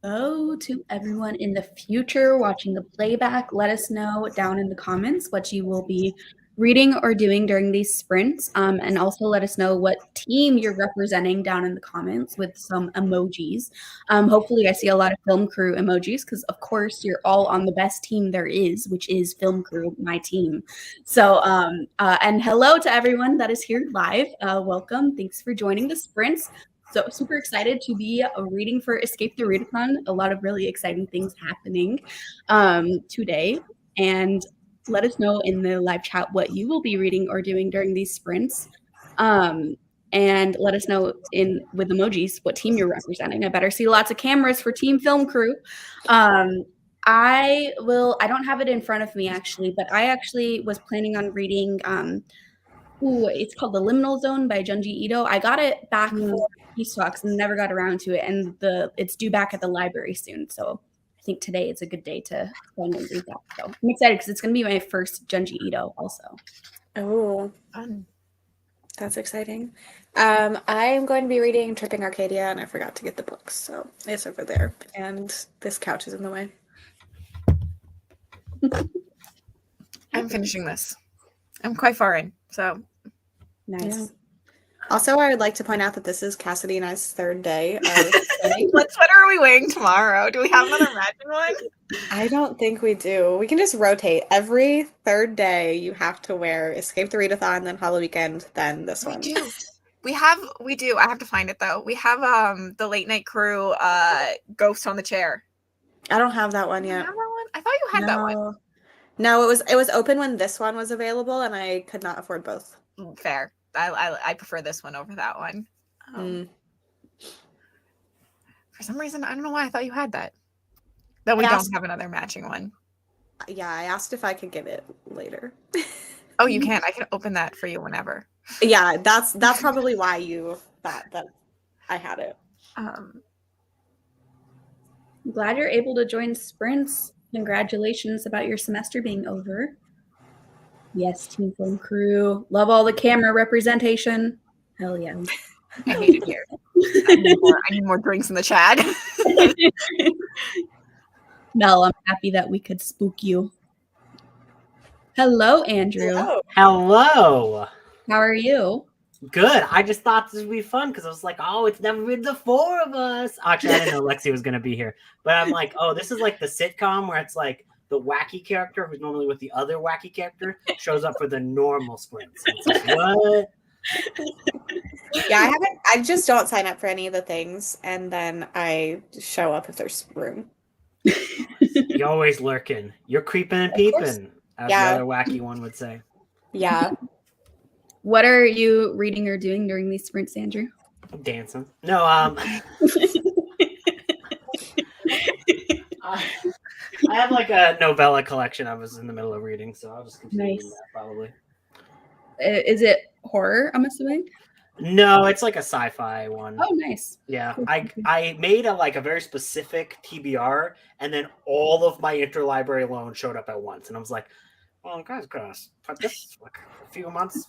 Hello to everyone in the future watching the playback. Let us know down in the comments what you will be reading or doing during these sprints. And also let us know what team you're representing down in the comments with some emojis. Hopefully I see a lot of film crew emojis because of course you're all on the best team there is, which is film crew, my team. So, and hello to everyone that is here live. Welcome. Thanks for joining the sprints. So super excited to be reading for Escape the Readathon. A lot of really exciting things happening today. And let us know in the live chat what you will be reading or doing during these sprints. And let us know with emojis what team you're representing. I better see lots of cameras for Team Film Crew. I don't have it in front of me actually, but I actually was planning on reading it's called The Liminal Zone by Junji Ito. I got it back for Peace Talks and never got around to it, and it's due back at the library soon. So I think today is a good day to finally read that. So I'm excited because it's going to be my first Junji Ito also. Oh, fun. That's exciting. I'm going to be reading Tripping Arcadia, and I forgot to get the books, so it's over there. And this couch is in the way. I'm finishing this. I'm quite far in, so. Nice. Yeah. Also, I would like to point out that this is Cassidy and I's third day of What sweater are we wearing tomorrow? Do we have another matching one? I don't think we do. We can just rotate. Every third day, you have to wear Escape the Readathon, then Hollow Weekend, then this one. We do. I have to find it, though. We have the Late Night Crew Ghost on the Chair. I don't have that one yet. You have that one? I thought you had that one. No, it was open when this one was available, and I could not afford both. Fair. I prefer this one over that one. For some reason, I don't know why I thought you had that. Though we don't have another matching one. Yeah, I asked if I could get it later. Oh, you can. I can open that for you whenever. Yeah, that's probably why you thought that I had it. I'm glad you're able to join sprints. Congratulations about your semester being over. Yes, Team Film Crew. Love all the camera representation. Hell yeah. I hate it here. I need more drinks in the chat. Mel, I'm happy that we could spook you. Hello, Andrew. Hello. How are you? Good. I just thought this would be fun because I was like, oh, it's never been the four of us. Actually, I didn't know Lexi was going to be here. But I'm like, oh, this is like the sitcom where it's like the wacky character who's normally with the other wacky character shows up for the normal sprints. It's like, what? Yeah, I just don't sign up for any of the things, and then I show up if there's room. You're always lurking. You're creeping and peeping, as the other wacky one would say. Yeah. What are you reading or doing during these sprints, Andrew? Dancing. No, I have like a novella collection I was in the middle of reading, so I'll just continue that probably. Is it horror, I'm assuming? No, it's like a sci-fi one. Oh, nice. Yeah, I made a very specific TBR, and then all of my interlibrary loans showed up at once, and I was like, "Well, guys, gotta put this like a few months."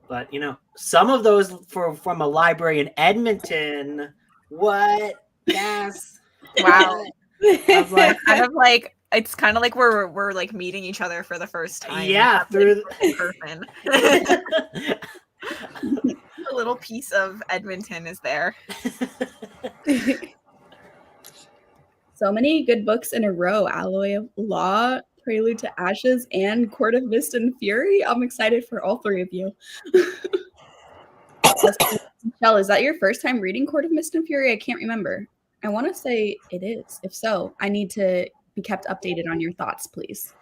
But some of those from a library in Edmonton. What? Yes. Wow. I was like, it's kind of like we're like meeting each other for the first time. Yeah, through person. A little piece of Edmonton is there. So many good books in a row. Alloy of Law, Prelude to Ashes, and Court of Mist and Fury. I'm excited for all three of you. Michelle, is that your first time reading Court of Mist and Fury? I can't remember. I want to say it is. If so, I need to be kept updated on your thoughts, please.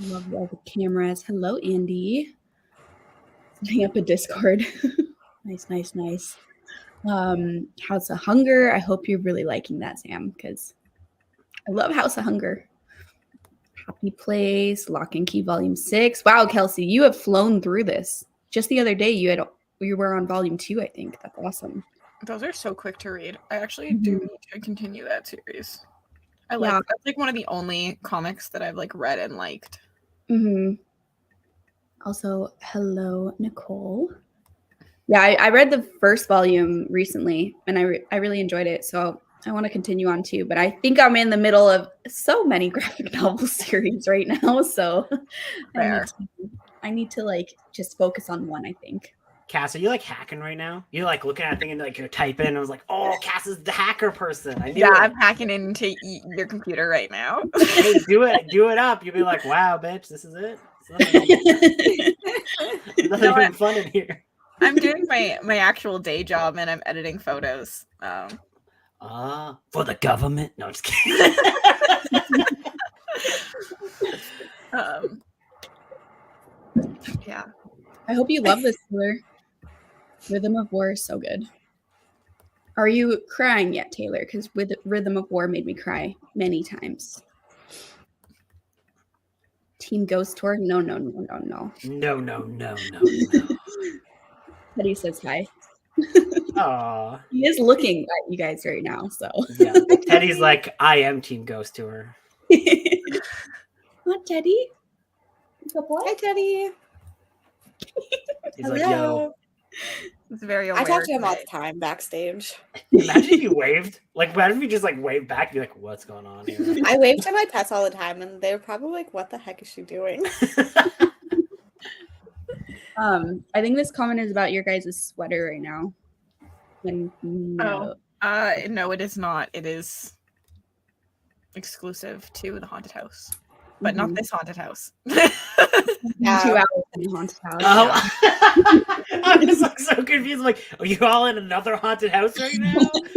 Love all the cameras. Hello, Andy. Setting up a Discord. Nice. House of Hunger. I hope you're really liking that, Sam, because I love House of Hunger. Happy Place, Lock and Key Volume 6. Wow, Kelsey, you have flown through this. Just the other day, you were on Volume 2, I think. That's awesome. Those are so quick to read. I actually do need to continue that series. That's like one of the only comics that I've like read and liked. Also, hello, Nicole. Yeah, I read the first volume recently, and I really enjoyed it. So I want to continue on too. But I think I'm in the middle of so many graphic novel series right now. So Fair. I need to like just focus on one, I think. Cass, are you like hacking right now? You're like looking at a thing and like you're typing. And I was like, oh, Cass is the hacker person. I knew it. I'm hacking into your computer right now. Hey, do it up. You'll be like, wow, bitch, this is it. There's nothing No, even fun in here. I'm doing my actual day job and I'm editing photos. For the government? No, I'm just kidding. Yeah. I hope you love this, Taylor. Rhythm of War is so good. Are you crying yet, Taylor? Because with Rhythm of War made me cry many times. Team Ghost Tour? No. No. Teddy says hi. Aw. He is looking at you guys right now, so. Yeah. Teddy's like, I am Team Ghost Tour. What, Teddy? Hi, Teddy. He's like, yo. It's very I talk to him all the time backstage. Imagine if you waved. Like, imagine if you just like waved back and be like, what's going on here? I wave to my pets all the time, and they're probably like, "What the heck is she doing?" I think this comment is about your guys' sweater right now. And no. No, it is not. It is exclusive to the haunted house, but not this haunted house. 2 hours in the haunted house. Oh, I'm just like so confused. I'm like, are you all in another haunted house right now?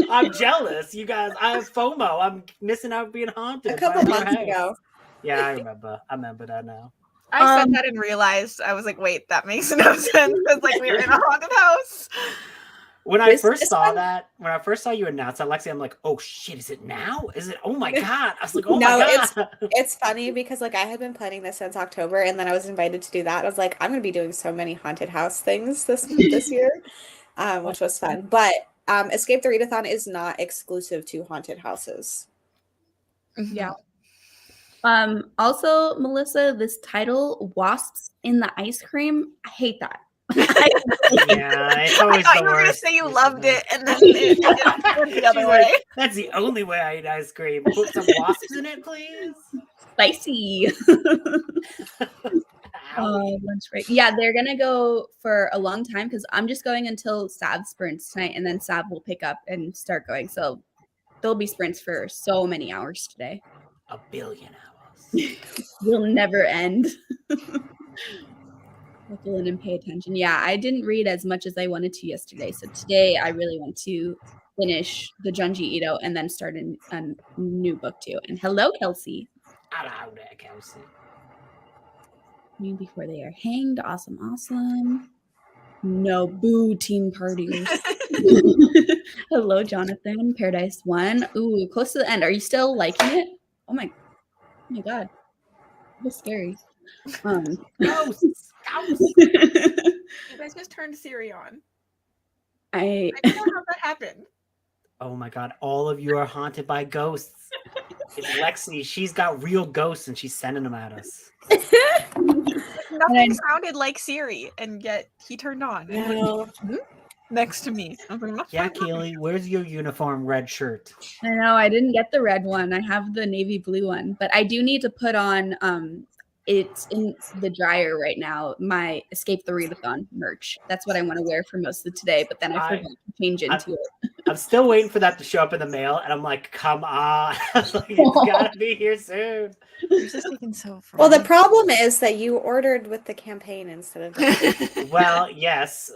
I'm jealous, you guys. I have FOMO. I'm missing out being haunted. A couple months ago. Yeah, I remember that now. I said that and realized I was like, wait, that makes no sense because like we were in a haunted house. When I first saw you announce that, Lexi, I'm like, oh shit, is it now? Is it? Oh my god! I was like, oh my god. It's funny because like I had been planning this since October, and then I was invited to do that. I was like, I'm gonna be doing so many haunted house things this year, which was fun. But Escape the Readathon is not exclusive to haunted houses. Yeah. Also, Melissa, this title, Wasps in the Ice Cream, I hate that. Yeah, it's always I thought the you were gonna worst. say you loved it, and then it went the other way. Like, that's the only way I eat ice cream. Put some wasps in it, please. Spicy. Lunch break. Yeah, they're gonna go for a long time because I'm just going until Sav sprints tonight, and then Sav will pick up and start going. So there'll be sprints for so many hours today. 1 billion hours. Will never end. Buckle in and pay attention. Yeah, I didn't read as much as I wanted to yesterday. So today I really want to finish the Junji Ito and then start a new book too. And hello, Kelsey. Hello there, Kelsey. Before they are hanged. Awesome. No, boo, Team Partiers. Hello, Jonathan. Paradise 1. Ooh, close to the end. Are you still liking it? Oh my god. That was scary. Ghosts. You guys just turned Siri on. I don't know how that happened. Oh my god, all of you are haunted by ghosts. It's Lexi. She's got real ghosts and she's sending them at us. Nothing sounded like Siri, and yet he turned on. No. Next to me. I was like, yeah, Kaylee, where's your uniform red shirt? I know, I didn't get the red one. I have the navy blue one, but I do need to put on it's in the dryer right now, my Escape the Readathon merch. That's what I want to wear for most of today, but then I forgot to change into it. I'm still waiting for that to show up in the mail, and I'm like, come on. Like, it's gotta be here soon. You're just taking so far. Well, the problem is that you ordered with the campaign instead of the Well, yes,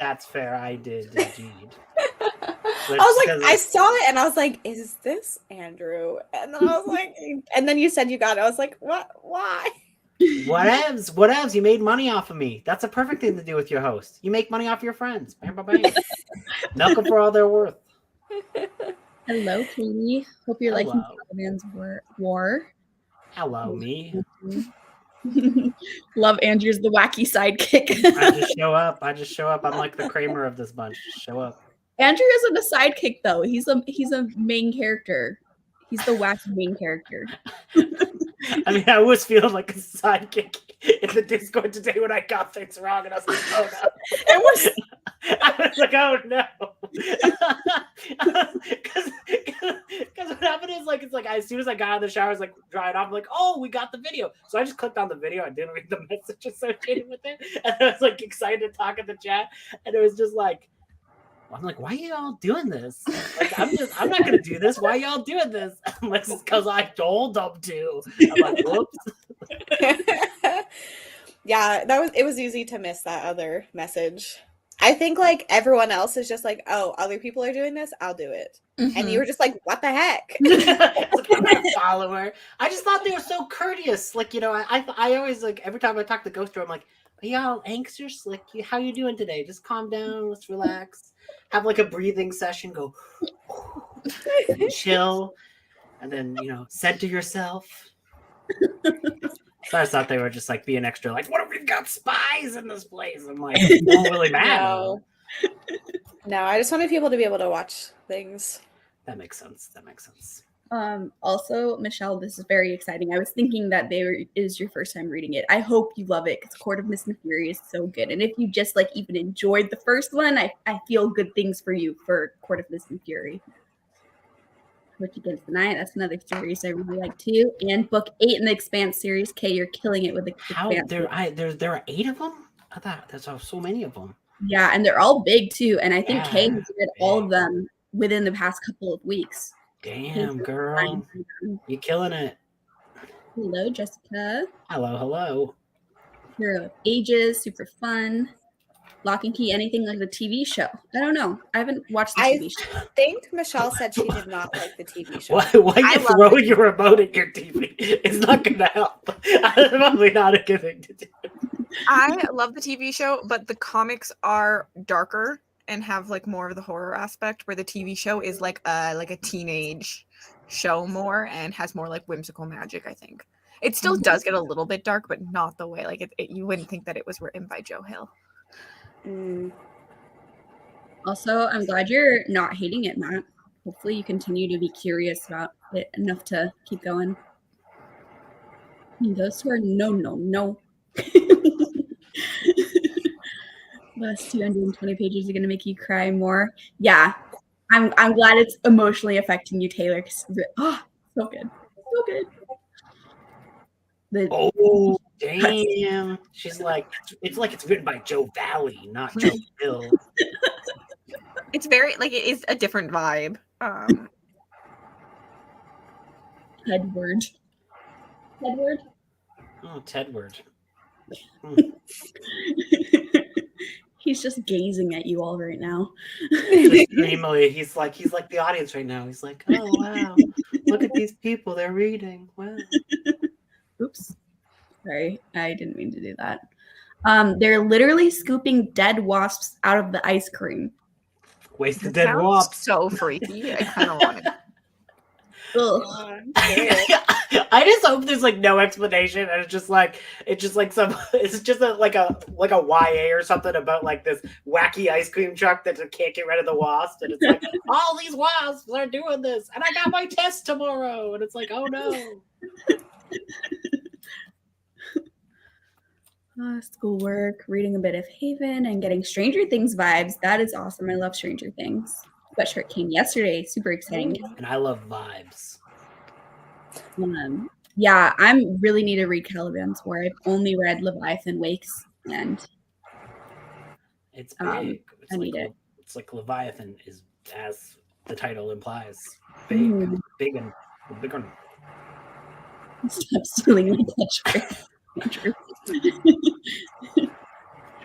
that's fair. I did indeed. I was like, I saw it and I was like, is this Andrew? And then I was like, and then you said you got it. I was like, what? Why? Whatevs. You made money off of me. That's a perfect thing to do with your host. You make money off your friends. Bam, bam, bam. Milk them for all they're worth. Hello, Katie. Hope you're liking Man's War. Hello, me. Love Andrew's the wacky sidekick. I just show up. I'm like the Kramer of this bunch. Just show up. Andrew isn't a sidekick though. He's a main character. He's the wacky main character. I mean, I was feeling like a sidekick in the Discord today when I got things wrong, and I was like, oh no. I was like, oh no. Because what happened is like, it's like as soon as I got out of the shower, I was like drying off. I'm like, oh, we got the video. So I just clicked on the video. I didn't read the message associated with it. And I was like excited to talk in the chat. And it was just like, I'm like, why are y'all doing this? Like, I'm not gonna do this. Why are y'all doing this? I'm like, it's because I told them to. I'm like, whoops. Yeah, it was easy to miss that other message. I think like everyone else is just like, oh, other people are doing this, I'll do it. And you were just like, what the heck? I'm a follower. I just thought they were so courteous. Like, you know, I always like every time I talk to Ghost, I'm like, are y'all anxious? Like, how you doing today? Just calm down. Let's relax. Have like a breathing session. Go chill, and then center yourself. So I thought they were just like being extra. Like, what if we've got spies in this place? I'm like, it don't really matter. No, I just wanted people to be able to watch things. That makes sense. Also, Michelle, this is very exciting. I was thinking that is your first time reading it. I hope you love it because Court of Mist and Fury is so good. And if you just like even enjoyed the first one, I feel good things for you for Court of Mist and Fury. Which Against the Night, that's another series I really like too. And book 8 in the Expanse series. Kay, you're killing it with the Expanse. There are 8 of them? I thought there's so many of them. Yeah, and they're all big too. And I think Kay has read all of them within the past couple of weeks. Damn, girl. You're killing it. Hello, Jessica. Hello. Hero of Ages, super fun. Lock and Key, anything like the TV show. I don't know. I haven't watched the TV show. I think Michelle said she did not like the TV show. Why are you throwing your remote at your TV? It's not going to help. That's probably not a good thing to do. I love the TV show, but the comics are darker and have like more of the horror aspect, where the TV show is like a teenage show more and has more like whimsical magic. I think it still does get a little bit dark, but not the way like you wouldn't think that it was written by Joe Hill. Also, I'm glad you're not hating it, Matt. Hopefully you continue to be curious about it enough to keep going. Those who are no. Last 220 pages are going to make you cry more. Yeah, I'm glad it's emotionally affecting you, Taylor. So good. Oh, damn. She's like, it's like it's written by Joe Valley, not Joe Hill. It's very, like, it is a different vibe. Tedward. Oh, Tedward. He's just gazing at you all right now. Extremely. He's like the audience right now. He's like, oh wow, look at these people. They're reading. Wow. Oops. Sorry, I didn't mean to do that. They're literally scooping dead wasps out of the ice cream. Wasted dead wasps. So freaky. I kind of want it. I just hope there's like no explanation, and it's just like like a YA or something about like this wacky ice cream truck that can't get rid of the wasps, and it's like all these wasps are doing this, and I got my test tomorrow, and it's like, oh no. Schoolwork, reading a bit of Haven, and getting Stranger Things vibes. That is awesome. I love Stranger Things. Sweatshirt came yesterday. Super exciting. And I love vibes. Yeah, I really need to read Caliban's War. I've only read Leviathan Wakes, and it's big. I need it. It's like Leviathan is, as the title implies, big, big and big one. Stop stealing my catchphrase.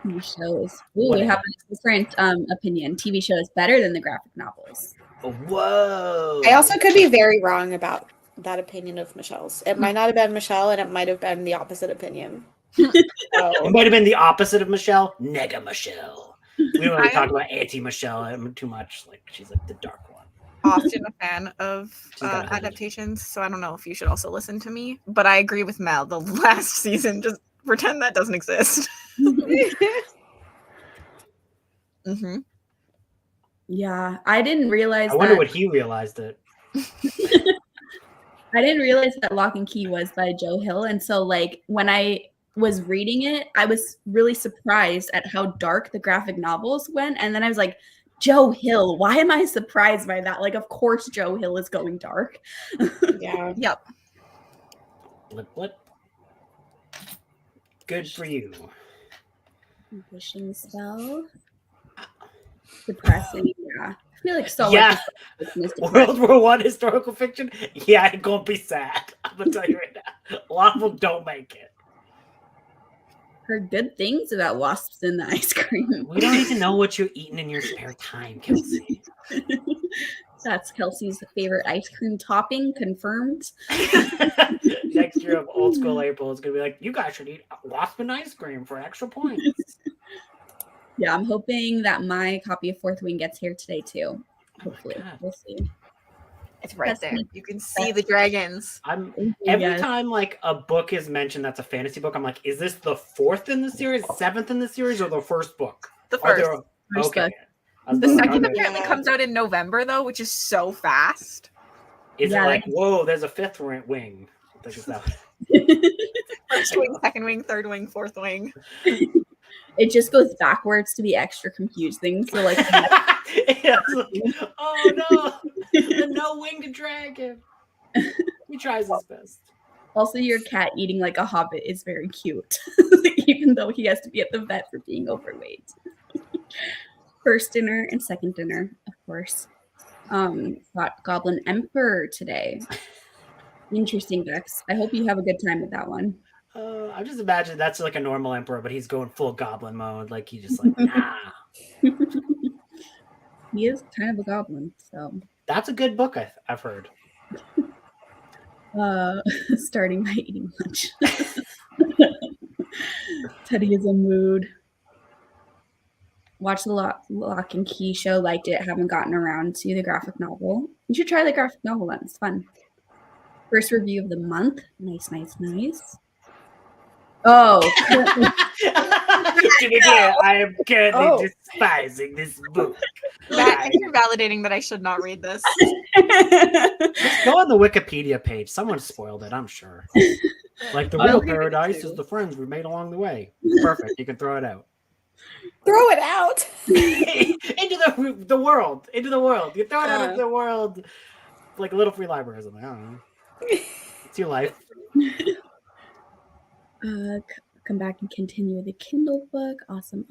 TV shows. We have a different opinion. TV show is better than the graphic novels. Whoa! I also could be very wrong about that opinion of Michelle's. It might not have been Michelle, and it might have been the opposite opinion. It might have been the opposite of Michelle. Nega Michelle. We don't really talk about Auntie Michelle too much. Like she's like the dark one. Often a fan of adaptations, so I don't know if you should also listen to me. But I agree with Mel. The last season, just pretend that doesn't exist. Yeah, I didn't realize. I wonder what he realized it. I didn't realize that Lock and Key was by Joe Hill, and so like when I was reading it, I was really surprised at how dark the graphic novels went. And then I was like, Joe Hill, why am I surprised by that? Like, of course Joe Hill is going dark. Yeah. Yep. Blip, blip. Good for you. Wishing spell. Depressing, yeah. I feel like so Yeah. much is depressing. World War I historical fiction? Yeah, it's gonna be sad. I'm gonna tell you right now. A lot of them don't make it. Heard good things about wasps in the ice cream. We don't need to know what you're eating in your spare time, Kelsey. That's Kelsey's favorite ice cream topping, confirmed. Next year of Old School April is gonna be like, you guys should eat wasp and ice cream for extra points. Yeah, I'm hoping that my copy of Fourth Wing gets here today too. Hopefully, we'll see. It's right That's there. me. You can see the dragons. Every time like a book is mentioned that's a fantasy book, I'm like, is this the 4th in the series, 7th in the series, or the first book? The first. First Okay. book. The second okay. apparently comes out in November though, which is so fast. Is Yeah, it like, whoa, there's a 5th wing? Like, is that... First wing, second wing, third wing, fourth wing. It just goes backwards to be extra confusing. So like, Yeah, like, oh no, the no-winged dragon. He tries his best. also your cat eating like a hobbit is very cute, even though he has to be at the vet for being overweight. First dinner and second dinner, of course. Got Goblin Emperor today. Interesting, Bex. I hope you have a good time with that one. I just imagine that's like a normal emperor, but he's going full goblin mode. Like he just like, nah. He is kind of a goblin, so. That's a good book, I've heard. Starting by eating lunch. Teddy is in mood. Watched the Lock and Key show, liked it, haven't gotten around to the graphic novel. You should try the graphic novel then, it's fun. First review of the month. Nice. Oh. To be clear, I am currently despising this book. Matt, you're validating that I should not read this. Just go on the Wikipedia page. Someone spoiled it, I'm sure. Like the real paradise is the friends we made along the way. Perfect. You can throw it out. Throw it out into the world. Into the world. You throw it out into the world. Like little free libraries. I'm like, I don't know. It's your life. Come back and continue the Kindle book. Awesome.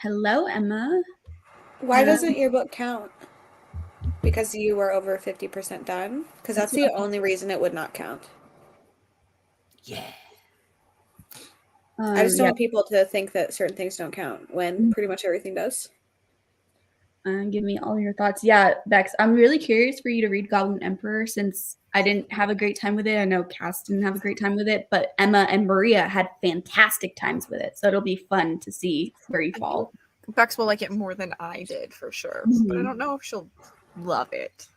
Hello, Emma. Why doesn't your book count? Because you were over 50% done? Because that's the only reason it would not count. Yeah. I just don't want people to think that certain things don't count when pretty much everything does. Give me all your thoughts. Yeah, Bex, I'm really curious for you to read Goblin Emperor since I didn't have a great time with it. I know Cass didn't have a great time with it, but Emma and Maria had fantastic times with it. So it'll be fun to see where you fall. Bex will like it more than I did for sure, but I don't know if she'll love it.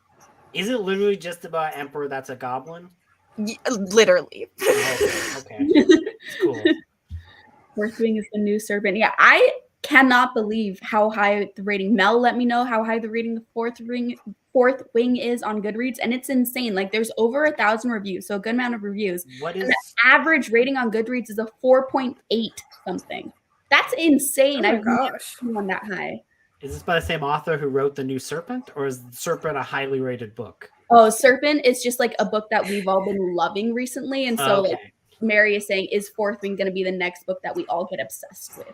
Is it literally just about Emperor that's a goblin? Literally. Okay. It's cool. Fourth Wing is the new serpent. Yeah, I cannot believe how high the rating. Mel let me know how high the rating the Fourth Wing is on Goodreads, and it's insane. Like there's over 1,000 reviews, so a good amount of reviews. What is the average rating on Goodreads is a 4.8 something. That's insane. Oh my I've never gosh. seen one that high. Is this by the same author who wrote The New Serpent, or is Serpent a highly rated book? Oh, Serpent is just like a book that we've all been loving recently, and so Okay. like Mary is saying, is Fourth Wing going to be the next book that we all get obsessed with?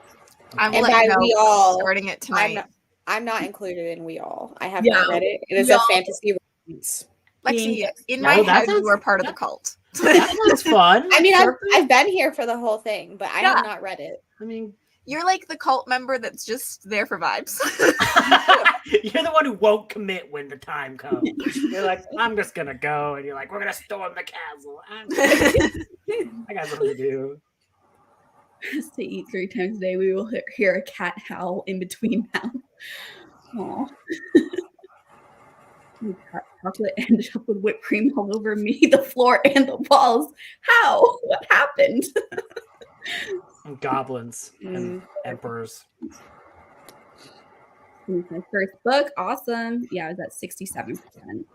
I'm And letting by you know, we all, starting it tonight. I'm not included in we all. I have Yeah. not read it. It is Yeah. a fantasy romance. Lexi, in No, my that head, sounds- you are part of the cult. That sounds fun. I mean, Serpent? I've been here for the whole thing, but I Yeah. have not read it. I mean, You're like the cult member that's just there for vibes. you're the one who won't commit when the time comes. You're like, I'm just gonna go, and you're like, we're gonna storm the castle. I got something to do. Has to eat 3 times a day. We will hear a cat howl in between now. Aw. Chocolate ended up with whipped cream all over me, the floor, and the walls. How? What happened? Goblins and emperors. My first book. Awesome. Yeah, I was at 67%.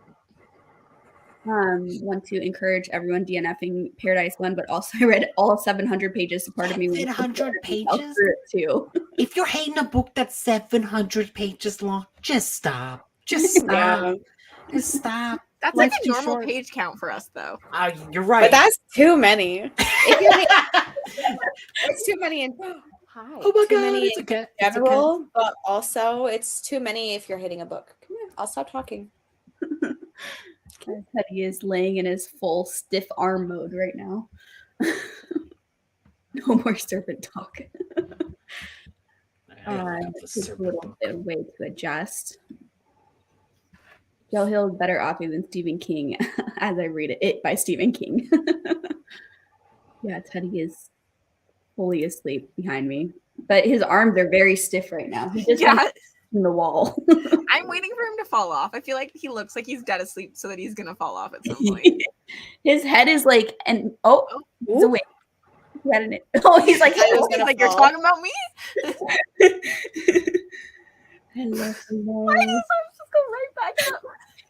Want to encourage everyone DNFing Paradise 1, but also I read all 700 pages. So part of me wants to 700 pages? through it too. If you're hating a book that's 700 pages long, just stop. Just stop. Yeah. Just stop. That's Life's like a too normal short. page count for us, though. You're right. But that's too many. If you're it's too many in hi. Oh my too God, many it's in okay. It's general, but also it's too many if you're hitting a book. Come here, I'll stop talking. Teddy is laying in his full stiff arm mode right now. No more serpent talk. Takes a little bit of way to adjust. Joe Hill is better off than Stephen King as I read it by Stephen King. Yeah, Teddy is fully asleep behind me, but his arms are very stiff right now. He just wants in the wall. I'm waiting for him to fall off. I feel like he looks like he's dead asleep, so that he's gonna fall off at some point. His head is like, and he's awake. He had he's like, I was gonna like, you're talking about me? Hello. Why does his arms just go right back up?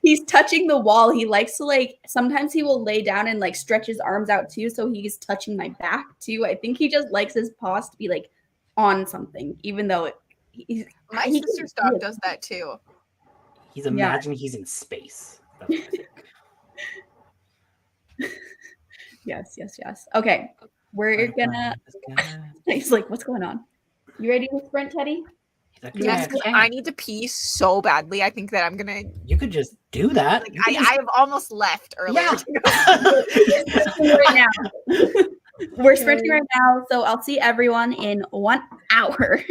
He's touching the wall. He likes to sometimes he will lay down and like stretch his arms out too. So he's touching my back too. I think he just likes his paws to be like on something, even though my sister's dog does that too. He's imagining he's in space. That's what I think. Yes. Okay. We're gonna he's like, what's going on? You ready to sprint, Teddy? Yes, I need to pee so badly. I think that I'm gonna. You could just do that. Like, I have almost left earlier. Right now. We're sprinting right now, so I'll see everyone in 1 hour.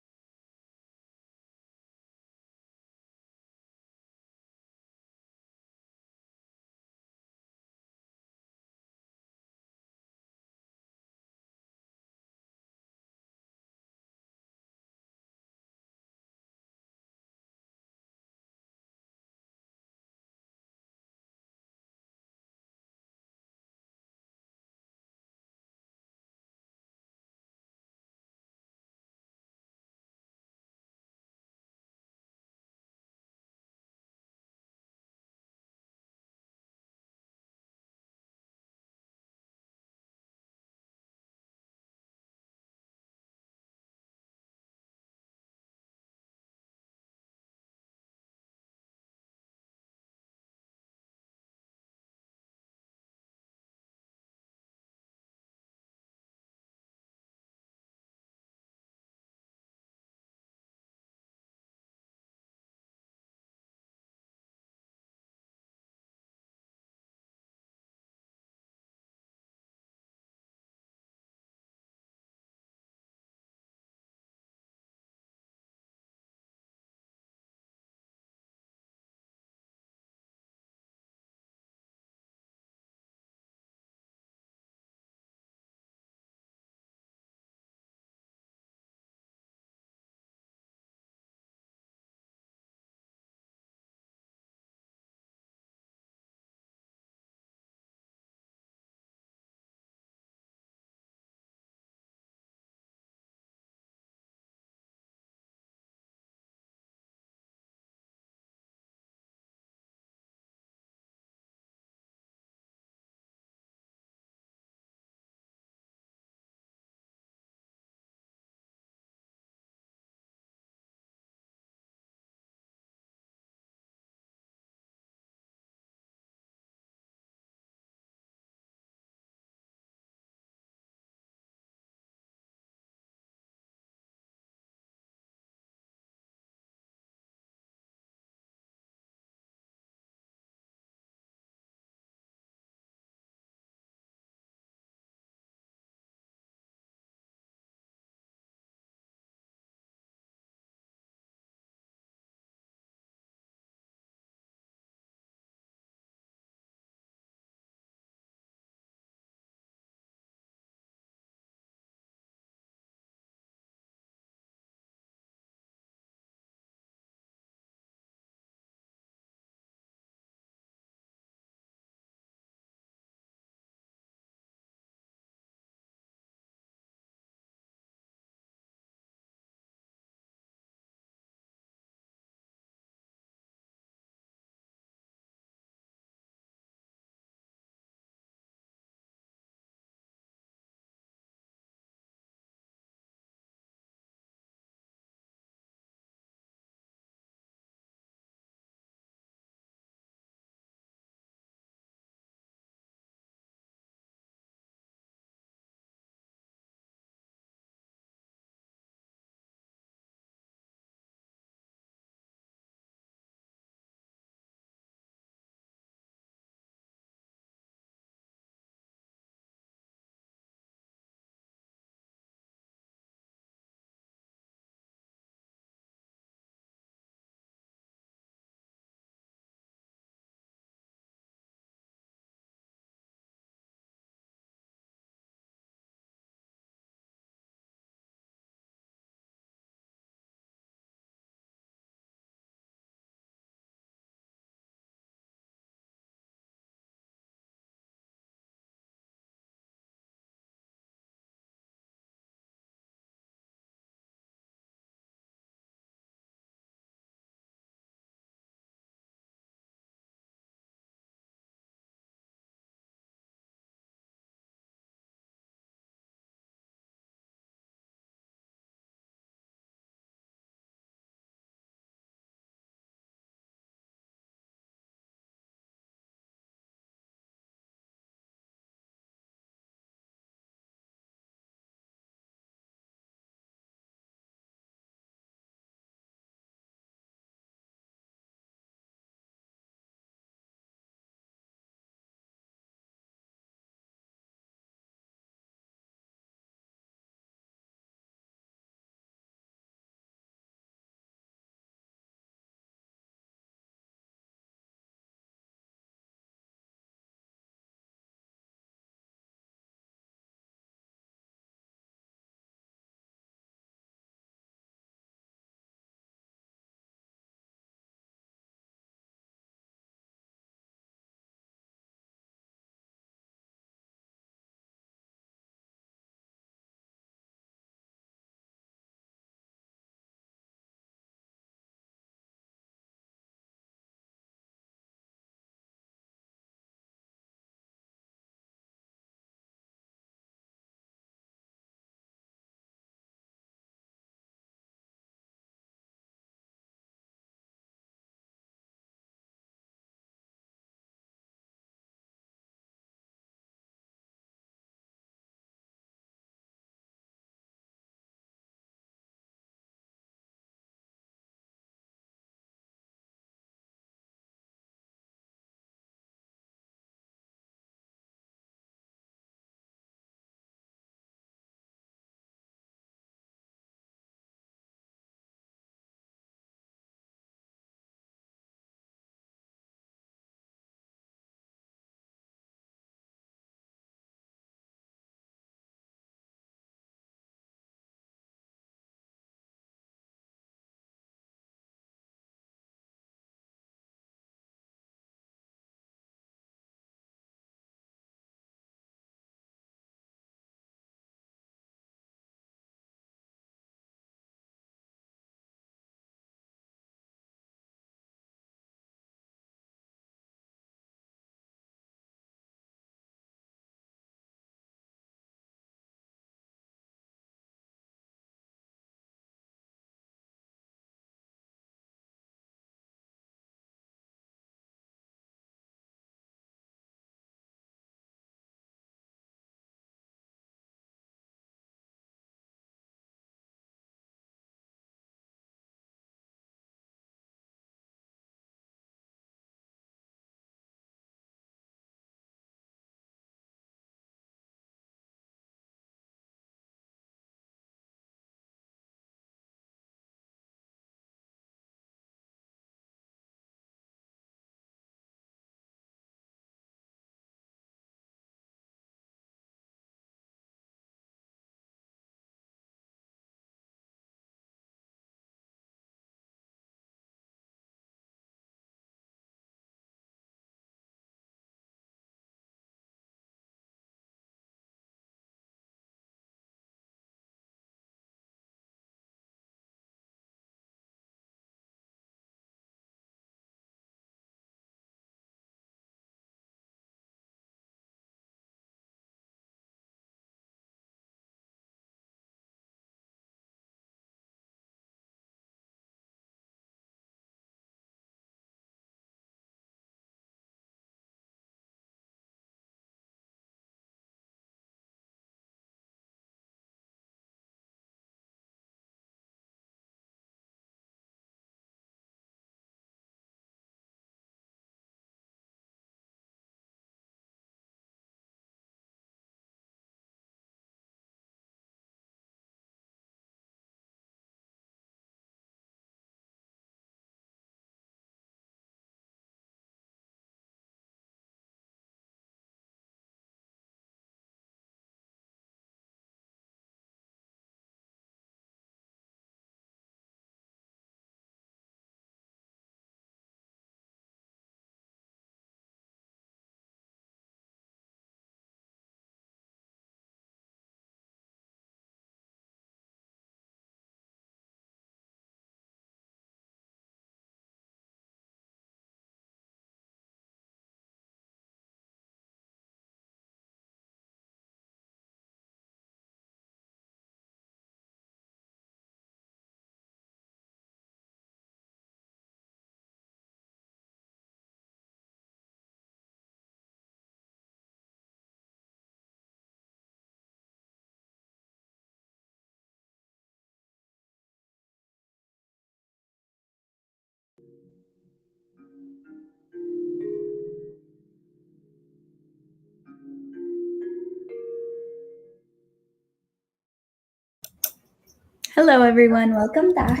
Hello, everyone. Welcome back.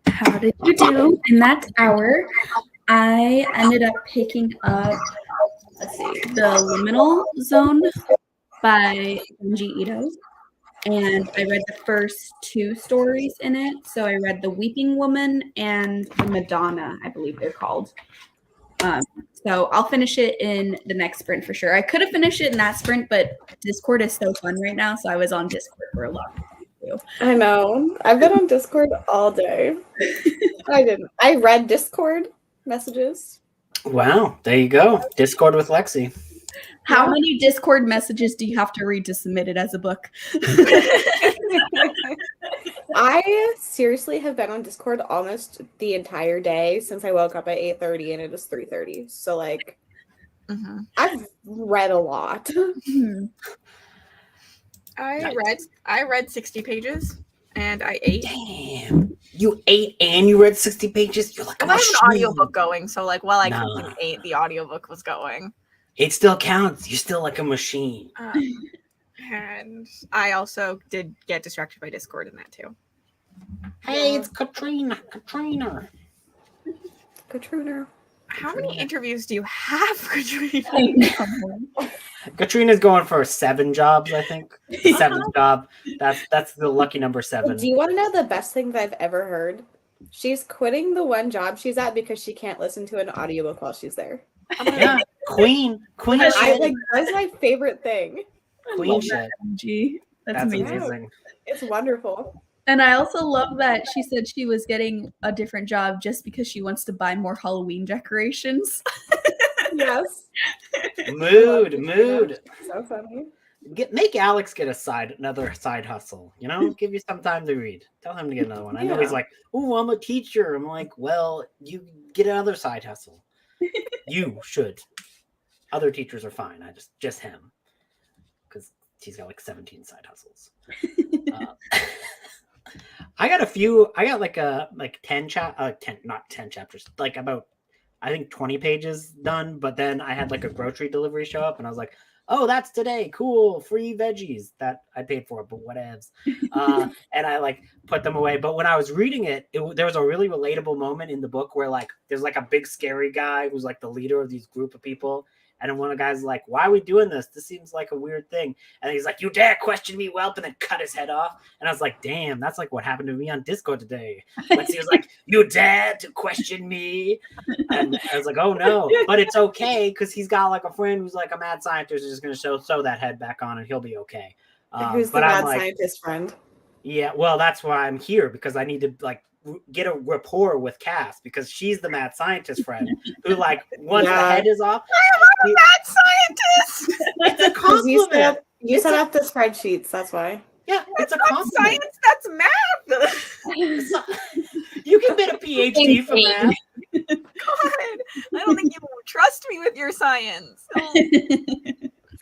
How did you do in that hour? I ended up picking up, The Liminal Zone by Junji Ito. And I read the first 2 stories in it. So I read The Weeping Woman and The Madonna, I believe they're called. So I'll finish it in the next sprint for sure. I could have finished it in that sprint, but Discord is so fun right now. So I was on Discord for a lot. I know. I've been on Discord all day. I read Discord messages. Wow, there you go. Discord with Lexi. How many Discord messages do you have to read to submit it as a book? I seriously have been on Discord almost the entire day since I woke up at 8:30 and it is 3:30. So like I've read a lot. I read 60 pages and I ate. Damn. You ate and you read 60 pages? You're like I have an audiobook going, so like while I cooked and ate, the audiobook was going. It still counts. You're still like a machine. And I also did get distracted by Discord in that too. Hey, it's Katrina. How many interviews do you have, Katrina? Katrina's going for 7 jobs, I think. 7th job. That's the lucky number 7. Do you want to know the best thing that I've ever heard? She's quitting the one job she's at because she can't listen to an audiobook while she's there. Yeah, Queen. That's my favorite thing. Queen shit. That's amazing. It's wonderful. And I also love that she said she was getting a different job just because she wants to buy more Halloween decorations. Yes. Mood. So funny. Make Alex get another side hustle. You know, give you some time to read. Tell him to get another one. I know he's like, "Oh, I'm a teacher." I'm like, "Well, you get another side hustle. You should. Other teachers are fine. I just him, because he's got like 17 side hustles." I got a few. I got like 10 chapters, like about I think 20 pages done. But then I had like a grocery delivery show up, and I was like, "Oh, that's today. Cool, free veggies that I paid for, but whatevs." And I like put them away. But when I was reading it, there was a really relatable moment in the book where like there's like a big scary guy who's like the leader of these group of people. And then one of the guys is like, "Why are we doing this? This seems like a weird thing." And he's like, "You dare question me, whelp," and then cut his head off. And I was like, damn, that's like what happened to me on Discord today. But he was like, "You dare to question me?" And I was like, oh no. But it's okay, because he's got like a friend who's like a mad scientist who's just going to sew that head back on and he'll be okay. Who's the mad scientist friend? Yeah, well, that's why I'm here, because I need to like get a rapport with Cass, because she's the mad scientist friend who like once the head is off. I'm a mad scientist. It's a compliment. You set up the spreadsheets, that's why. Yeah, it's a compliment. Science, that's math. You can get a PhD for math. God, I don't think you will trust me with your science.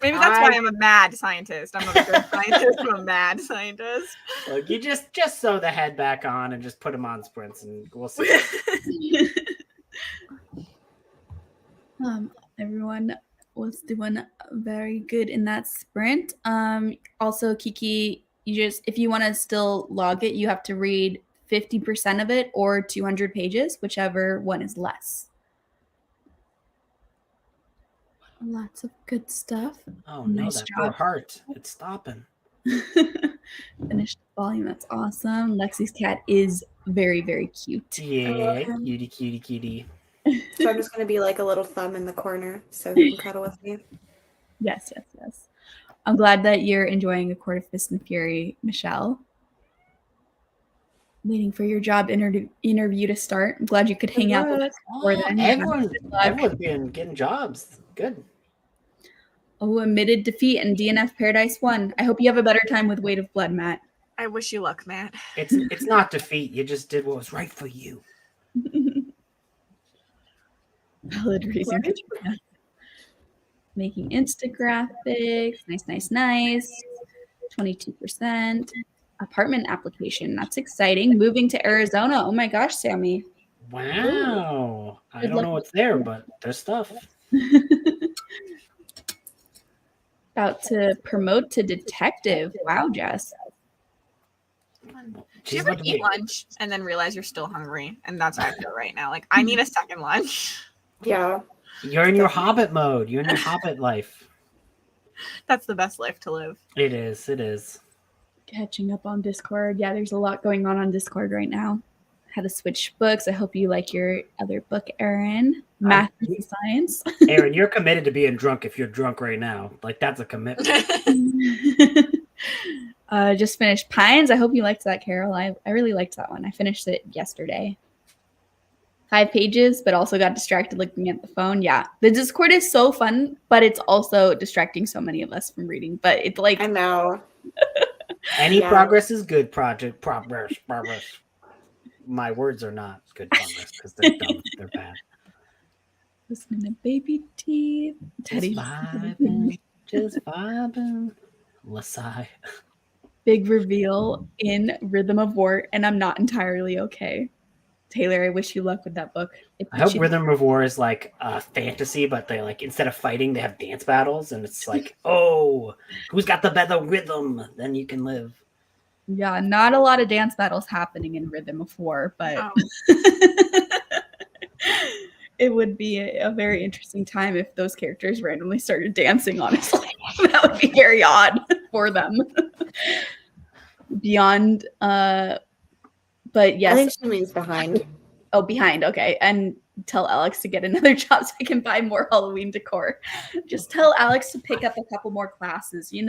Maybe that's why I'm a mad scientist. I'm not a good scientist, I'm a mad scientist. Look, you just sew the head back on and just put him on sprints, and we'll see. Everyone was doing very good in that sprint. Also, Kiki, if you want to still log it, you have to read 50% of it or 200 pages, whichever one is less. Lots of good stuff. Oh no, that poor heart. It's stopping. Finished the volume. That's awesome. Lexi's cat is very, very cute. Yeah, cutie. So I'm just going to be like a little thumb in the corner so he can cuddle with me. Yes. I'm glad that you're enjoying A Court of Fist and Fury, Michelle. Waiting for your job interview to start. I'm glad you could hang out with us before then. Everyone's been getting jobs. Good. Oh, admitted defeat and DNF Paradise 1. I hope you have a better time with Weight of Blood, Matt. I wish you luck, Matt. It's not defeat. You just did what was right for you. Valid reason. Making Instagraphics. Nice. 22%. Apartment application. That's exciting. Moving to Arizona. Oh my gosh, Sammy. Wow. I don't know what's there, but there's stuff. About to promote to detective. Wow, Jess. Do you ever eat lunch and then realize you're still hungry? And that's how I feel right now. Like, I need a second lunch. Yeah. You're in your Hobbit mode. You're in your Hobbit life. That's the best life to live. It is. It is. Catching up on Discord. Yeah, there's a lot going on Discord right now. Had to switch books. I hope you like your other book, Aaron. Math and Science. Aaron, you're committed to being drunk if you're drunk right now. Like, that's a commitment. Just finished Pines. I hope you liked that, Carol. I really liked that one. I finished it yesterday. 5 pages, but also got distracted looking at the phone. Yeah, the Discord is so fun, but it's also distracting so many of us from reading. But it's like, I know. Any progress is good progress. My words are not good progress because they're dumb. They're bad. Listening to baby teeth. Teddy. Just vibing. Lasai. Big reveal in Rhythm of War, and I'm not entirely okay. Taylor, I wish you luck with that book. I hope Rhythm of War is like a fantasy, but they like instead of fighting, they have dance battles, and it's like, oh, who's got the better rhythm? Then you can live. Yeah, not a lot of dance battles happening in Rhythm of War, but it would be a very interesting time if those characters randomly started dancing, honestly. That would be very odd for them. Beyond, but yes. I think she means behind. Oh, behind, okay. And tell Alex to get another job so I can buy more Halloween decor. Just tell Alex to pick up a couple more classes, just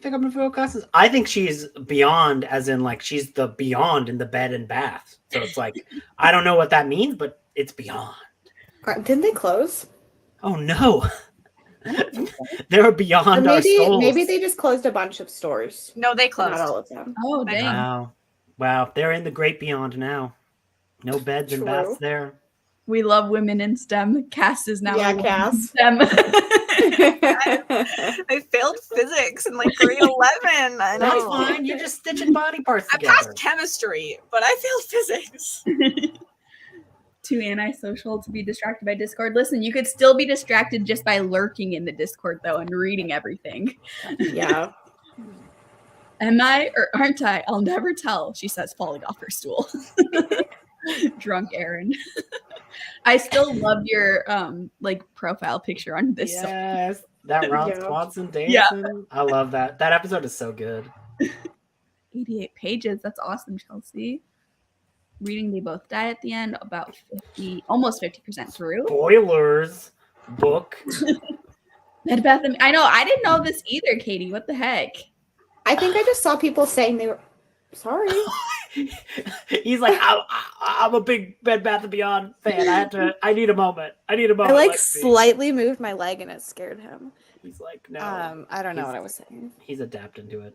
pick up a few classes. I think she's beyond, as in like she's the beyond in the bed and bath. So it's like, I don't know what that means, but it's beyond. Didn't they close? Oh no. They're beyond our souls. Maybe they just closed a bunch of stores. No, they closed. Not all of them. Oh, dang. Wow. They're in the great beyond now. No beds and baths there. We love women in STEM. Cass is now Cass. STEM. I failed physics in like grade 11. I know. That's fine. You're just stitching body parts together. I passed chemistry, but I failed physics. Too antisocial to be distracted by Discord. Listen, you could still be distracted just by lurking in the Discord, though, and reading everything. Yeah. Am I or aren't I? I'll never tell, she says, falling off her stool. Drunk Aaron. I still love your profile picture on this. Yes, that Ron Swanson dancing. Yeah. I love that. That episode is so good. 88 pages. That's awesome, Chelsea. Reading They Both Die at the end, about almost 50% through. Spoilers. Book. Bed Bath & I know. I didn't know this either, Katie. What the heck? I think I just saw people saying they were sorry. He's like, I'm a big Bed Bath & Beyond fan. I need a moment. I slightly moved my leg and it scared him. He's like, no. I don't know what I was saying. He's adapting to it.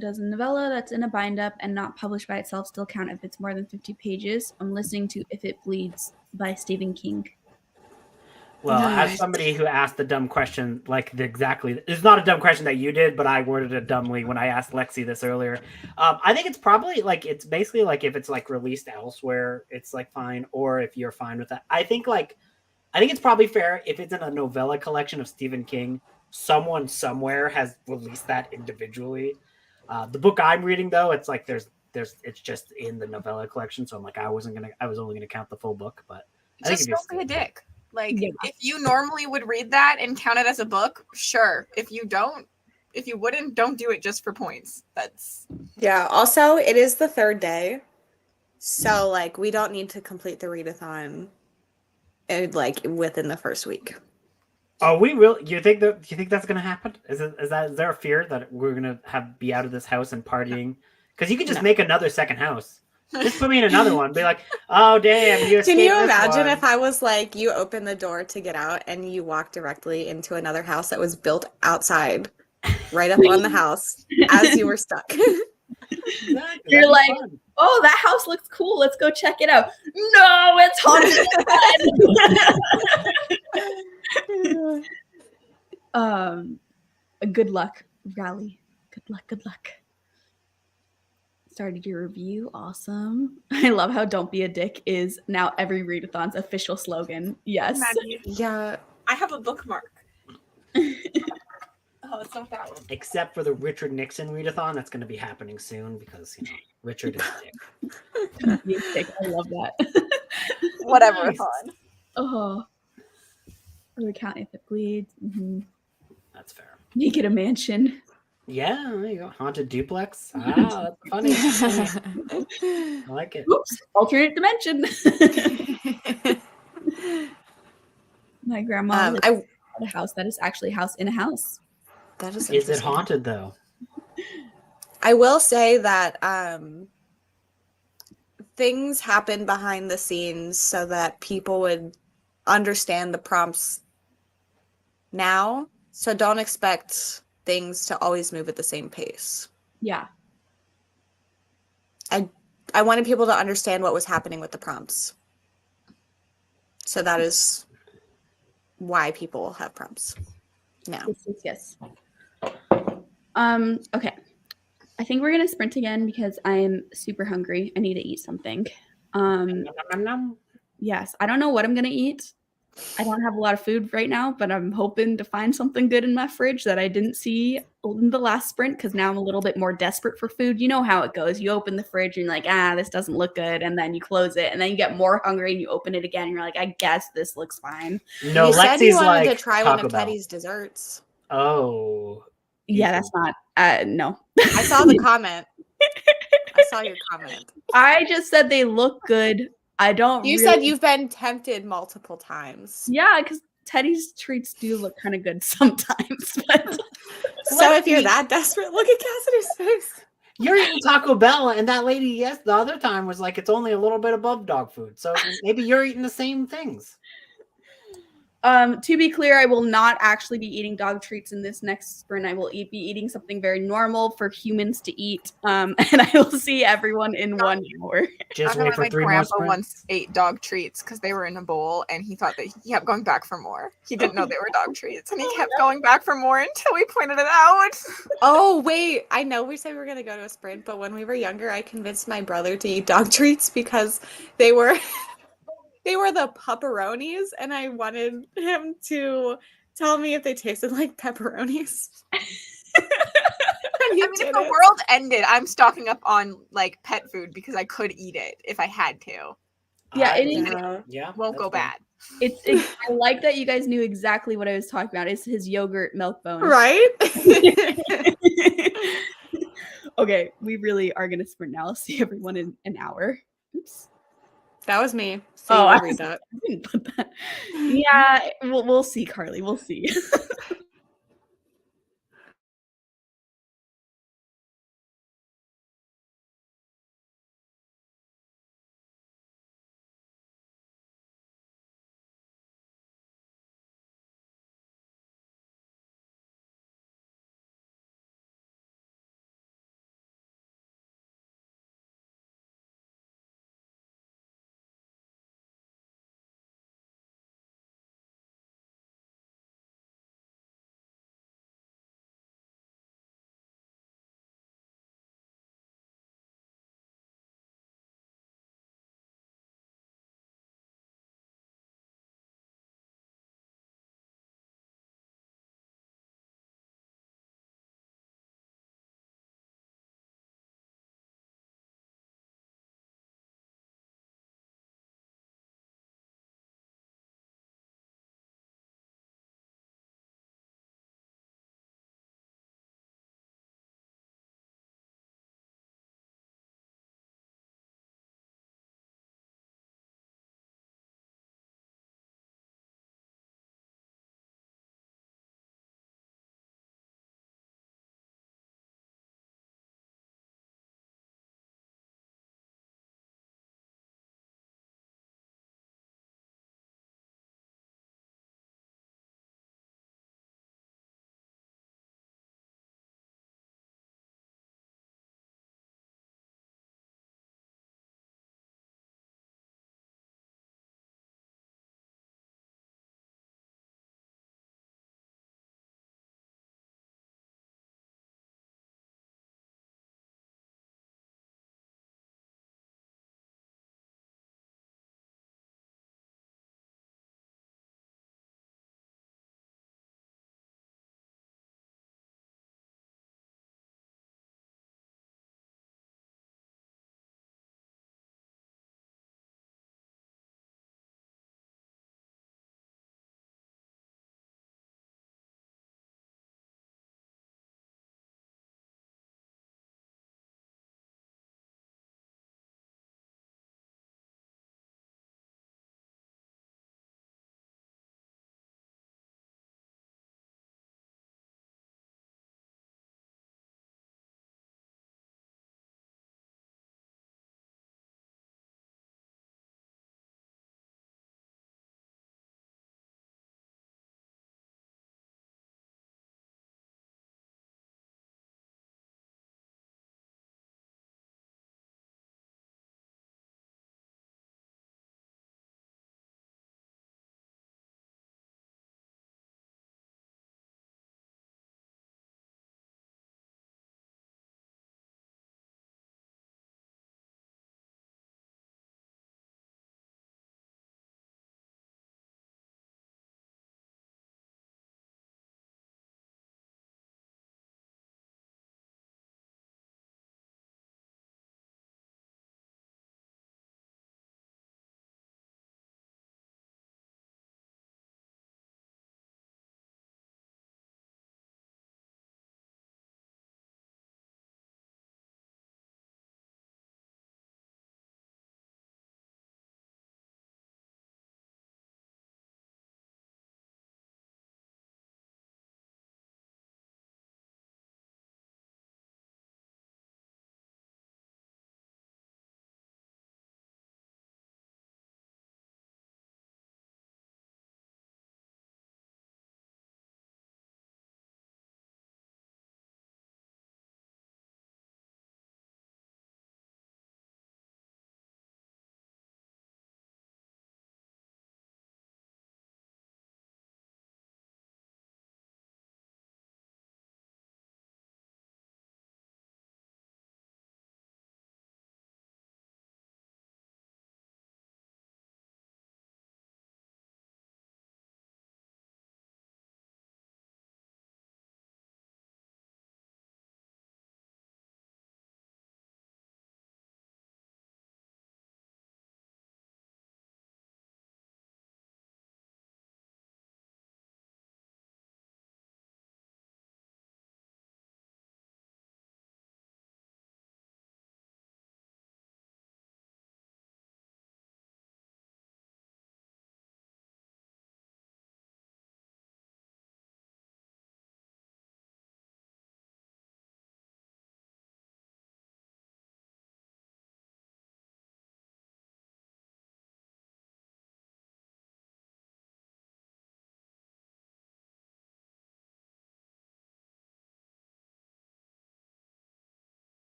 Does a novella that's in a bind-up and not published by itself still count if it's more than 50 pages? I'm listening to If It Bleeds by Stephen King. Well, as somebody who asked the dumb question, it's not a dumb question that you did, but I worded it dumbly when I asked Lexi this earlier. I think it's probably it's basically if it's released elsewhere, it's fine, or if you're fine with that. I think it's probably fair if it's in a novella collection of Stephen King, someone somewhere has released that individually. The book I'm reading though, it's it's just in the novella collection, so I'm I was only gonna count the full book, but just don't be a dick. If you normally would read that and count it as a book, sure. If you wouldn't, don't do it just for points. Also, it is the 3rd day, so we don't need to complete the readathon within the first week. Oh, we really? Do you think that's gonna happen? Is there a fear that we're gonna be out of this house and partying? Because you could just make another second house. Just put me in another one. Be like, oh damn, you escaped. Can you imagine one. if I was you open the door to get out and you walk directly into another house that was built outside, right up on the house, as you were stuck? Exactly. You're oh, that house looks cool. Let's go check it out. No, it's haunted. Good luck, Rally. Good luck. Started your review. Awesome. I love how "Don't be a dick" is now every readathon's official slogan. Yes. Yeah. I have a bookmark. Oh, it's not that one. Except for the Richard Nixon readathon that's going to be happening soon because, Richard is a dick. I love that. Whatever. Nice. Fun. Oh, we're counting if it bleeds. Mm-hmm. That's fair. Make it a mansion. Yeah, there you go. Haunted duplex. Ah, that's funny. I like it. Oops, alternate dimension. My grandma lived at a house that is actually a house in a house. That is Is it haunted though? I will say that things happen behind the scenes so that people would understand the prompts now. So don't expect things to always move at the same pace. Yeah. I wanted people to understand what was happening with the prompts. So that is why people have prompts now. Yes. Okay. I think we're gonna sprint again because I'm super hungry. I need to eat something. Yes, I don't know what I'm gonna eat. I don't have a lot of food right now, but I'm hoping to find something good in my fridge that I didn't see in the last sprint because now I'm a little bit more desperate for food. You know how it goes. You open the fridge and you're like, this doesn't look good. And then you close it and then you get more hungry and you open it again and you're like, I guess this looks fine. No, you said you Lexi's wanted like to try one Taco of Bell. Teddy's desserts. Oh. Yeah, that's not, no. I saw the comment. I saw your comment. I just said they look good. I don't You said you've been tempted multiple times. Yeah, because Teddy's treats do look kind of good sometimes. But So if you're that desperate, look at Cassidy's face. You're eating Taco Bell, and that lady, the other time was like, it's only a little bit above dog food. So maybe you're eating the same things. To be clear, I will not actually be eating dog treats in this next sprint. I will be eating something very normal for humans to eat. And I will see everyone in 1 hour. Just wait for 3 more grandpa sprints. once ate dog treats because they were in a bowl, and he thought that he kept going back for more. He didn't know they were dog treats, and he kept going back for more until we pointed it out. Oh, wait. I know we said we were going to go to a sprint, but when we were younger, I convinced my brother to eat dog treats because they were the pepperonis, and I wanted him to tell me if they tasted like pepperonis. I mean, if the world ended, I'm stocking up on like pet food because I could eat it if I had to. Yeah, it won't go bad. I like that you guys knew exactly what I was talking about. It's his yogurt milk bones. Right? Okay, we really are going to sprint now. I'll see everyone in an hour. Oops. That was me. I read that. didn't put that. Yeah, we'll see, Carly. We'll see.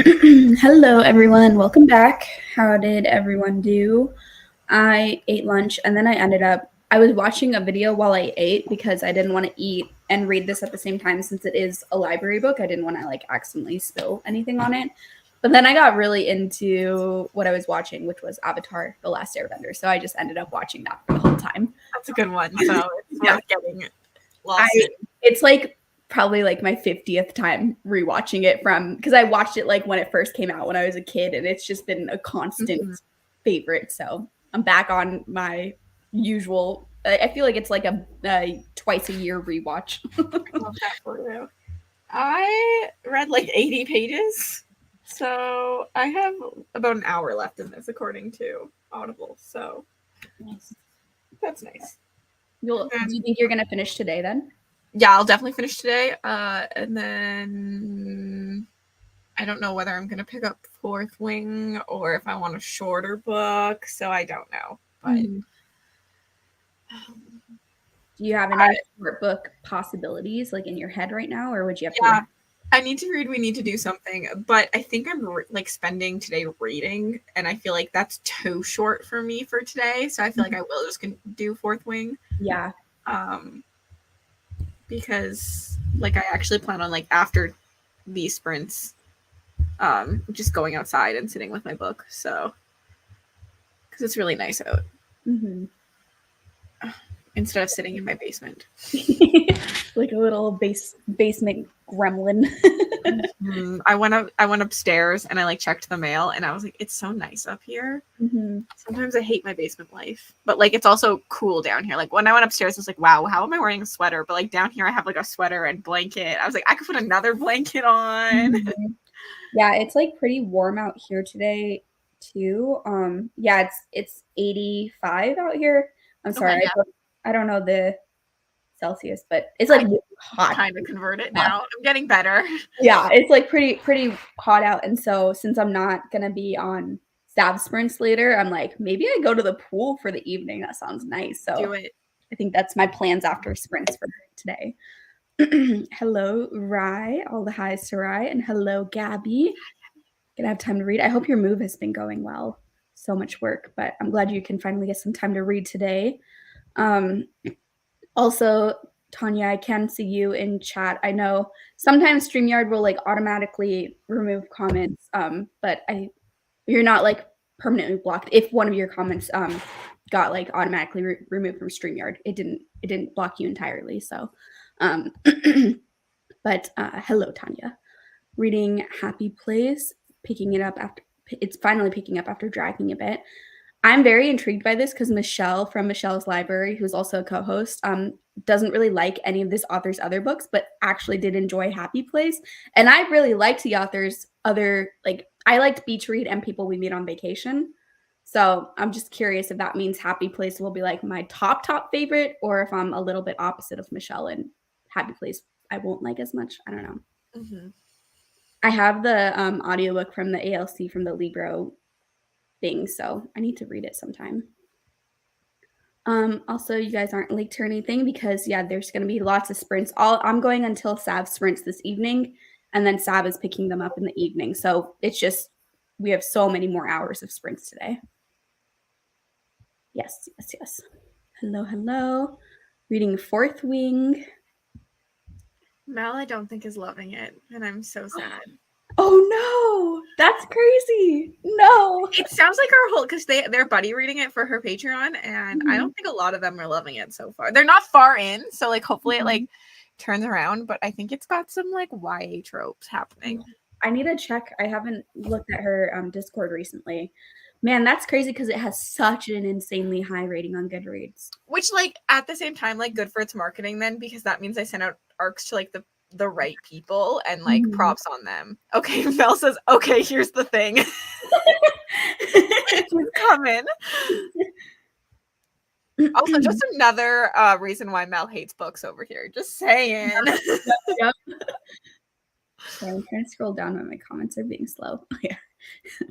Hello, everyone. Welcome back. How did everyone do? I ate lunch and then I was watching a video while I ate because I didn't want to eat and read this at the same time since it is a library book. I didn't want to accidentally spill anything on it. But then I got really into what I was watching, which was Avatar: The Last Airbender. So I just ended up watching that for the whole time. That's a good one. So it's Yeah. worth getting lost in. It's probably my 50th time rewatching it because I watched it when it first came out when I was a kid, and it's just been a constant favorite. So I'm back on my usual. I feel like it's a twice a year rewatch. I love that for you. I read 80 pages, so I have about an hour left in this according to Audible. So that's nice. Do you think you're gonna finish today then? Yeah, I'll definitely finish today. And then I don't know whether I'm gonna pick up Fourth Wing or if I want a shorter book. So I don't know. But do you have any short book possibilities in your head right now, or would you have to? I need to read We Need to Do Something, but I think I'm spending today reading, and I feel like that's too short for me for today. So I feel like I will just do Fourth Wing. Yeah. Because I actually plan on after these sprints, just going outside and sitting with my book. So because it's really nice out. Mm-hmm. Instead of sitting in my basement. Like a little basement gremlin. I went upstairs and I checked the mail and I was like, it's so nice up here. Mm-hmm. Sometimes I hate my basement life, but it's also cool down here. When I went upstairs, I was like, wow, how am I wearing a sweater? But down here I have a sweater and blanket. I was like, I could put another blanket on. Mm-hmm. Yeah, it's pretty warm out here today too. Yeah, it's 85 out here. I'm sorry, Okay, yeah. I don't know the Celsius, but it's hot. Kind of convert it now. I'm getting better. Yeah, it's pretty hot out, and so since I'm not gonna be on Sav sprints later, I'm maybe I go to the pool for the evening. That sounds nice. So do it. I think that's my plans after sprints for today. Hello, Rye. All the highs to Rye, and hello, Gabby. Gonna have time to read. I hope your move has been going well. So much work, but I'm glad you can finally get some time to read today. Also, Tanya, I can see you in chat. I know sometimes StreamYard will automatically remove comments, but you're not permanently blocked. If one of your comments got automatically removed from StreamYard, it didn't block you entirely. So, but hello, Tanya. Reading Happy Place, it's finally picking up after dragging a bit. I'm very intrigued by this because Michelle from Michelle's Library, who's also a co-host, doesn't really like any of this author's other books, but actually did enjoy Happy Place. And I really liked the author's I liked Beach Read and People We Meet on Vacation. So I'm just curious if that means Happy Place will be my top favorite, or if I'm a little bit opposite of Michelle and Happy Place I won't like as much. I don't know. Mm-hmm. I have the audiobook from the ALC from the Libro thing, so I need to read it sometime. Also, you guys aren't late or anything because there's going to be lots of sprints. I'm going until Sav sprints this evening, and then Sav is picking them up in the evening. So it's just we have so many more hours of sprints today. Yes. Hello. Reading Fourth Wing. Mel, I don't think is loving it, and I'm so sad. Oh no, that's crazy. No. It sounds like our whole, because they're buddy reading it for her Patreon, and I don't think a lot of them are loving it so far. They're not far in, so hopefully it turns around, but I think it's got some YA tropes happening. I need to check. I haven't looked at her Discord recently. Man, that's crazy because it has such an insanely high rating on Goodreads. Which at the same time good for its marketing then, because that means I sent out arcs to the right people and props on them. Okay, Mel says, okay, here's the thing. It's coming. Also, just another reason why Mel hates books over here. Just saying. Yep. Okay, I'm trying to scroll down when my comments are being slow. Oh, yeah.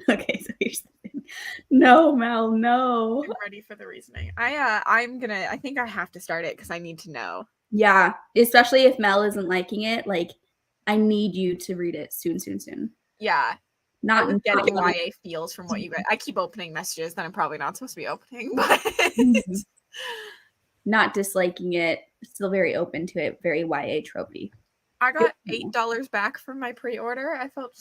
Okay, so here's the thing. No, Mel, no. I'm ready for the reasoning. I think I have to start it because I need to know. Yeah, especially if Mel isn't liking it. I need you to read it soon. Yeah. Not was getting not YA feels from what you guys. I keep opening messages that I'm probably not supposed to be opening, but not disliking it. Still very open to it. Very YA tropey. I got $8 back from my pre-order. I felt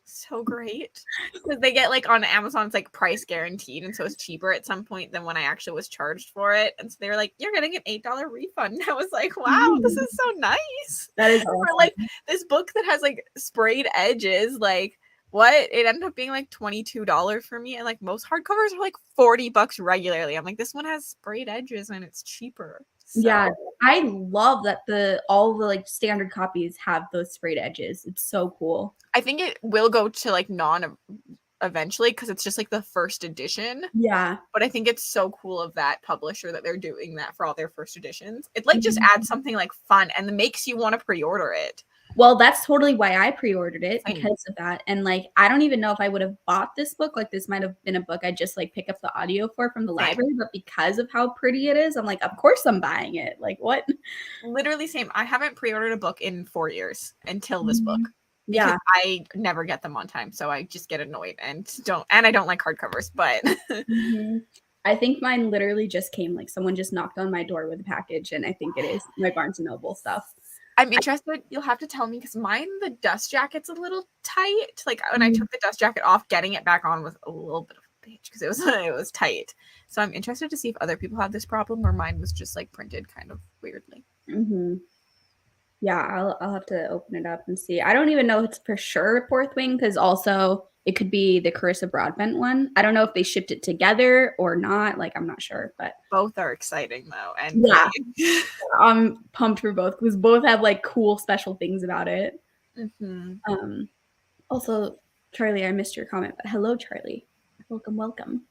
so great because they get like on Amazon, it's like price guaranteed, and so it's cheaper at some point than when I actually was charged for it. And so they were like, "You're getting an $8 refund." And I was like, "Wow, this is so nice." That is For awesome. like this book that has like sprayed edges, like what? It ended up being like $22 for me, and like most hardcovers are like $40 regularly. I'm like, this one has sprayed edges and it's cheaper. So. Yeah, I love that all the like standard copies have those sprayed edges. It's so cool. I think it will go to like non eventually because it's just like the first edition. Yeah. But I think it's so cool of that publisher that they're doing that for all their first editions. It like just adds something like fun and makes you want to pre-order it. Well, that's totally why I pre-ordered it, Same. because of that. And like, I don't even know if I would have bought this book. Like, this might have been a book I just like pick up the audio for from the library, but because of how pretty it is, I'm like, of course I'm buying it. Like, what? Literally same. I haven't pre-ordered a book in 4 years until this book. Yeah, I never get them on time, so I just get annoyed and I don't like hardcovers, but I think mine literally just came, like someone just knocked on my door with a package, and I think it is my Barnes & Noble stuff. I'm interested. You'll have to tell me because mine, the dust jacket's a little tight. Like when I took the dust jacket off, getting it back on was a little bit of a bitch because it was tight. So I'm interested to see if other people have this problem or mine was just like printed kind of weirdly. Yeah, I'll have to open it up and see. I don't even know if it's for sure Fourth Wing, because also it could be the Carissa Broadbent one. I don't know if they shipped it together or not. Like, I'm not sure, but both are exciting though. And yeah, I'm pumped for both because both have like cool special things about it. Also, Charlie, I missed your comment, but hello, Charlie. Welcome.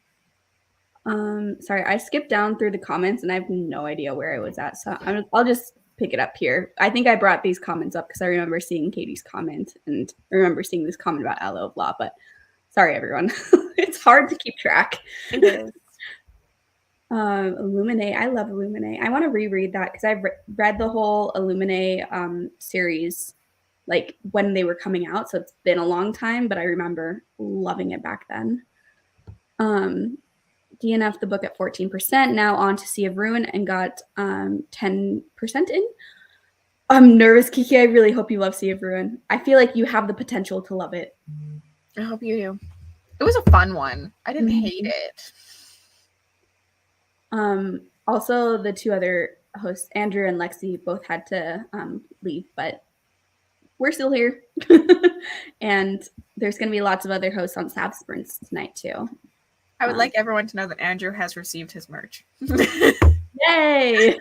Sorry, I skipped down through the comments and I have no idea where I was at, so I'll just pick it up here. I think I brought these comments up because I remember seeing Katie's comment and I remember seeing this comment about Aloe of Law, but sorry, everyone. It's hard to keep track. It is. Illuminae. I love Illuminae. I want to reread that because I've read the whole Illuminae series like when they were coming out, so it's been a long time, but I remember loving it back then. DNF the book at 14%, now on to Sea of Ruin and got 10% in. I'm nervous, Kiki. I really hope you love Sea of Ruin. I feel like you have the potential to love it. I hope you do. It was a fun one. I didn't hate it. Also, the two other hosts, Andrew and Lexi, both had to leave, but we're still here. And there's going to be lots of other hosts on Sav Sprints tonight, too. I would like everyone to know that Andrew has received his merch. Yay!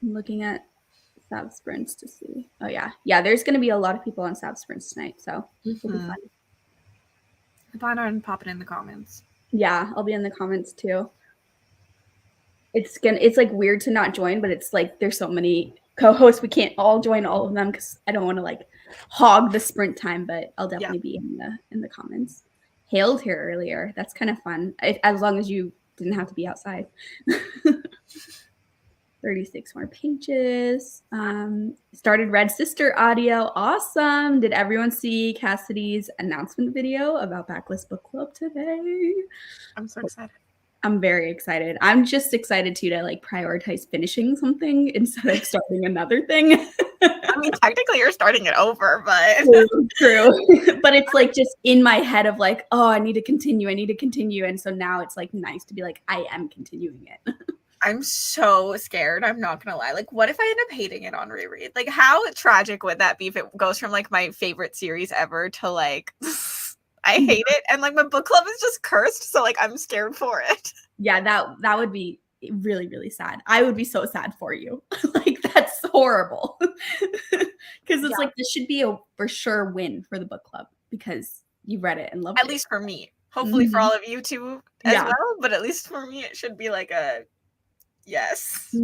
I'm looking at Sav Sprints to see. Oh, yeah. Yeah, there's going to be a lot of people on Sav Sprints tonight, so it'll be fun. I plan on popping in the comments. Yeah, I'll be in the comments, too. It's like weird to not join, but it's like there's so many co-hosts. We can't all join all of them because I don't want to like hog the sprint time, but I'll definitely be in the comments. Hailed here earlier. That's kind of fun. As long as you didn't have to be outside. 36 more pages. Started Red Sister audio. Awesome. Did everyone see Cassidy's announcement video about Backlist Book Club today? I'm so excited. I'm very excited. I'm just excited too to like prioritize finishing something instead of starting another thing. I mean, technically you're starting it over, but true. But it's like just in my head of like, oh, I need to continue. And so now it's like nice to be like, I am continuing it. I'm so scared. I'm not gonna lie. Like, what if I end up hating it on reread? Like, how tragic would that be if it goes from like my favorite series ever to like I hate it, and like my book club is just cursed, so like I'm scared for it. Yeah, that would be really, really sad. I would be so sad for you. Like, that's horrible. Because it's like this should be a for sure win for the book club because you read it and loved it. At least for me. Hopefully for all of you too as well, but at least for me it should be like a yes.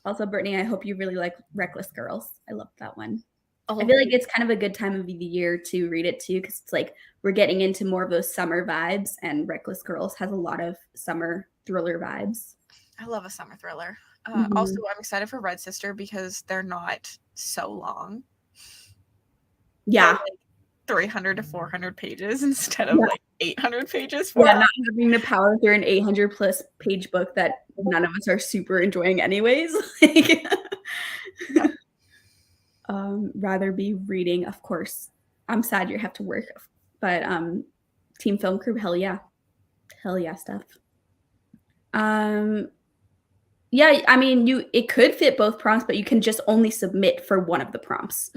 Also, Brittany, I hope you really like Reckless Girls. I loved that one. Oh. I feel like it's kind of a good time of the year to read it too, because it's like we're getting into more of those summer vibes, and Reckless Girls has a lot of summer thriller vibes. I love a summer thriller. Also, I'm excited for Red Sister because they're not so long. Yeah. Like 300 to 400 pages instead of like 800 pages. Yeah, not having to power through an 800 plus page book that none of us are super enjoying anyways. Like, rather be reading, of course. I'm sad you have to work, but team film crew, hell yeah stuff. Yeah, I mean, it could fit both prompts, but you can just only submit for one of the prompts.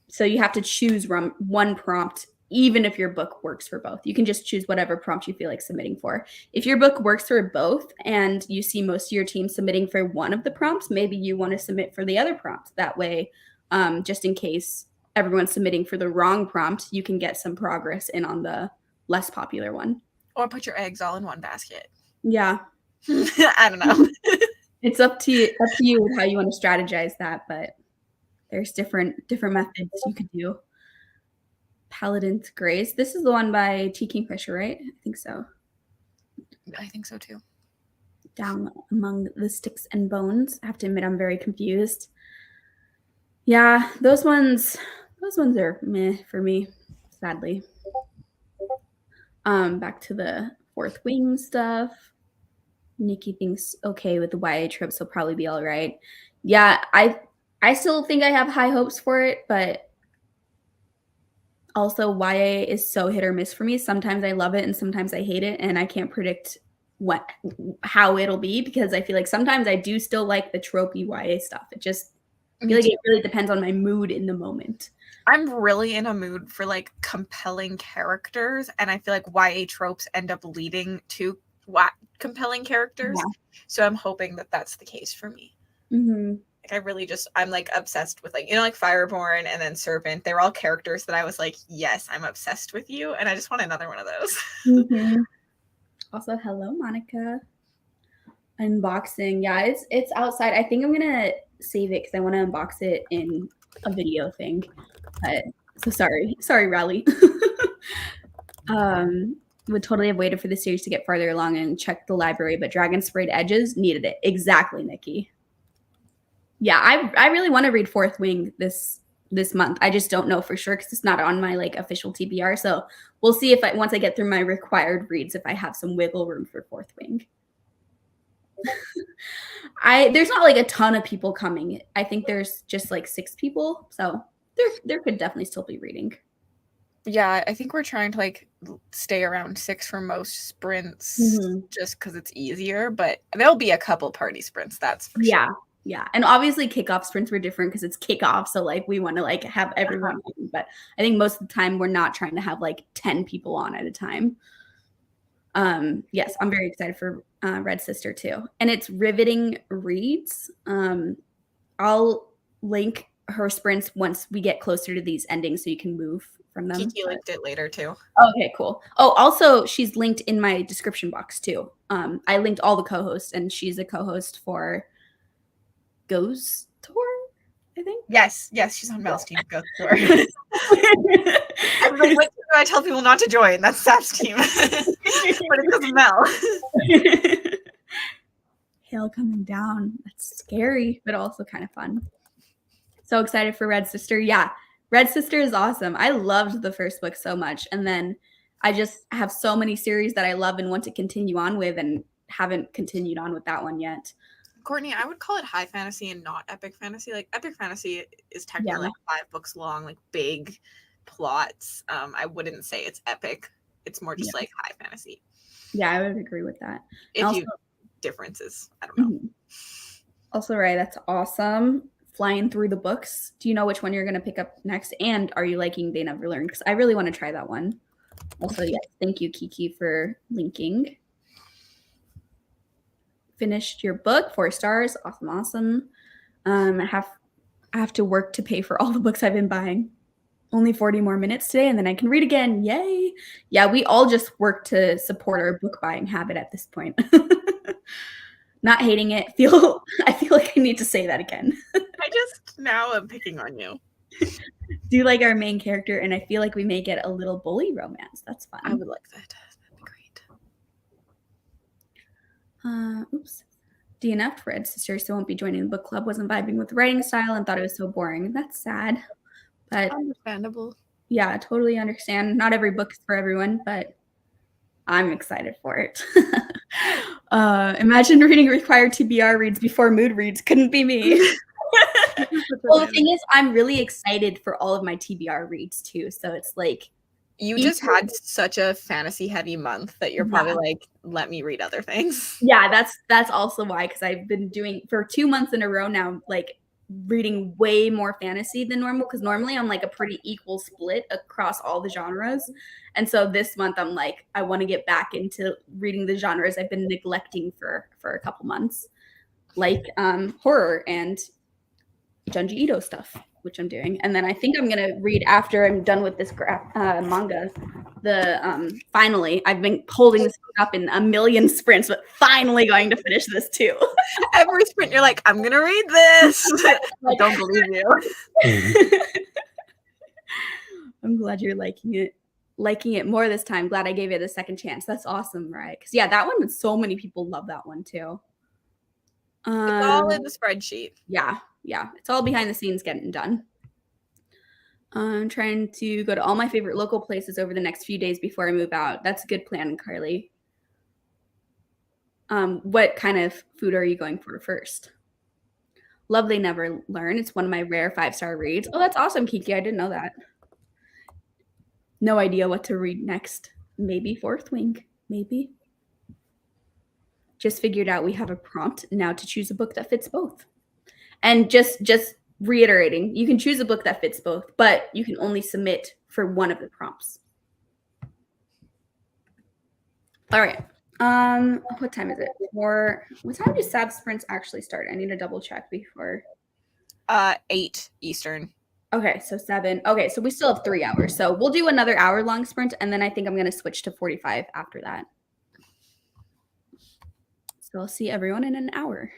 So you have to choose one prompt, even if your book works for both. You can just choose whatever prompt you feel like submitting for. If your book works for both and you see most of your team submitting for one of the prompts, maybe you want to submit for the other prompt. That way, just in case everyone's submitting for the wrong prompt, you can get some progress in on the less popular one. Or put your eggs all in one basket. Yeah. I don't know. It's up to you with how you want to strategize that, but there's different methods you could do. Paladin's Grace. This is the one by T. Kingfisher, right? I think so. I think so too. Down Among the Sticks and Bones. I have to admit, I'm very confused. Yeah, those ones are meh for me, sadly. Back to the Fourth Wing stuff. Nikki thinks okay with the YA tropes, he'll probably be all right. Yeah, I still think I have high hopes for it, but also YA is so hit or miss for me. Sometimes I love it and sometimes I hate it, and I can't predict how it'll be because I feel like sometimes I do still like the tropey YA stuff. I feel like it really depends on my mood in the moment. I'm really in a mood for like compelling characters, and I feel like YA tropes end up leading to compelling characters. Yeah. So I'm hoping that that's the case for me. Like I'm like obsessed with like, like Fireborn and then Serpent. They were all characters that I was like, yes, I'm obsessed with you, and I just want another one of those. Also, hello, Monica. Unboxing. Yeah, it's outside. I think I'm gonna save it because I want to unbox it in a video thing. So sorry, Rally. Would totally have waited for the series to get farther along and checked the library, but Dragon Sprayed Edges needed it. Exactly, Nikki. Yeah, I really want to read Fourth Wing this month. I just don't know for sure because it's not on my like official TBR. So we'll see if once I get through my required reads, if I have some wiggle room for Fourth Wing. There's not like a ton of people coming. I think there's just like 6 people, so there could definitely still be reading. Yeah, I think we're trying to like stay around 6 for most sprints just because it's easier, but there'll be a couple party sprints, that's for sure. Yeah, and obviously kickoff sprints were different because it's kickoff, so like we want to like have everyone on, but I think most of the time we're not trying to have like 10 people on at a time. Yes, I'm very excited for Red Sister too, and it's riveting reads. I'll link her sprints once we get closer to these endings so you can move from them. Kiki linked it later too. Okay, cool. Oh, also she's linked in my description box too. I linked all the co-hosts, and she's a co-host for Ghost Tour, I think. Yes, she's on Mel's team. Ghost Tour. I'm like, what do I tell people not to join? That's Saf's team. But it's because of Mel. Hail coming down. That's scary, but also kind of fun. So excited for Red Sister. Yeah, Red Sister is awesome. I loved the first book so much. And then I just have so many series that I love and want to continue on with and haven't continued on with that one yet. Courtney, I would call it high fantasy and not epic fantasy. Like epic fantasy is technically like 5 books long, like big plots. I wouldn't say it's epic. It's more just like high fantasy. Yeah, I would agree with that. Differences, I don't know. Also, Ray, that's awesome. Flying through the books. Do you know which one you're going to pick up next? And are you liking They Never Learn? Because I really want to try that one. Also, yes, thank you, Kiki, for linking. Finished your book, 4 stars. Awesome. I have to work to pay for all the books I've been buying. Only 40 more minutes today, and then I can read again. Yay. Yeah, we all just work to support our book buying habit at this point. Not hating it. I feel like I need to say that again. I just now am picking on you. Do like our main character, and I feel like we may get a little bully romance. That's fun. I would like that. That'd be great. Oops. DNF Red Sister still won't be joining the book club. Wasn't vibing with the writing style and thought it was so boring. That's sad. But Understandable. yeah, totally understand. Not every book is for everyone, but I'm excited for it. Imagine reading required TBR reads before mood reads. Couldn't be me. Well, the thing is, I'm really excited for all of my TBR reads too. So it's like you just had such a fantasy heavy month that you're probably like, let me read other things. Yeah, that's also why, because I've been doing for 2 months in a row now, like reading way more fantasy than normal, because normally I'm like a pretty equal split across all the genres. And so this month I'm like, I want to get back into reading the genres I've been neglecting for a couple months, like horror and Junji Ito stuff, which I'm doing. And then I think I'm gonna read after I'm done with this manga. Finally, I've been holding this up in a million sprints, but finally going to finish this too. Every sprint, you're like, I'm gonna read this. I don't believe you. I'm glad you're liking it more this time. Glad I gave it a second chance. That's awesome, right? Because yeah, that one, so many people love that one too. It's all in the spreadsheet. Yeah, it's all behind the scenes getting done. I'm trying to go to all my favorite local places over the next few days before I move out. That's a good plan, Carly. What kind of food are you going for first? Love They Never Learn. It's one of my rare 5-star reads. Oh, that's awesome, Kiki. I didn't know that. No idea what to read next. Maybe Fourth Wing. Maybe. Just figured out we have a prompt now to choose a book that fits both. And just reiterating, you can choose a book that fits both, but you can only submit for one of the prompts. All right. What time is it? What time do Sab sprints actually start? I need to double check before. 8 Eastern. Okay, so 7. Okay, so we still have 3 hours. So we'll do another hour-long sprint, and then I think I'm going to switch to 45 after that. So I'll see everyone in an hour.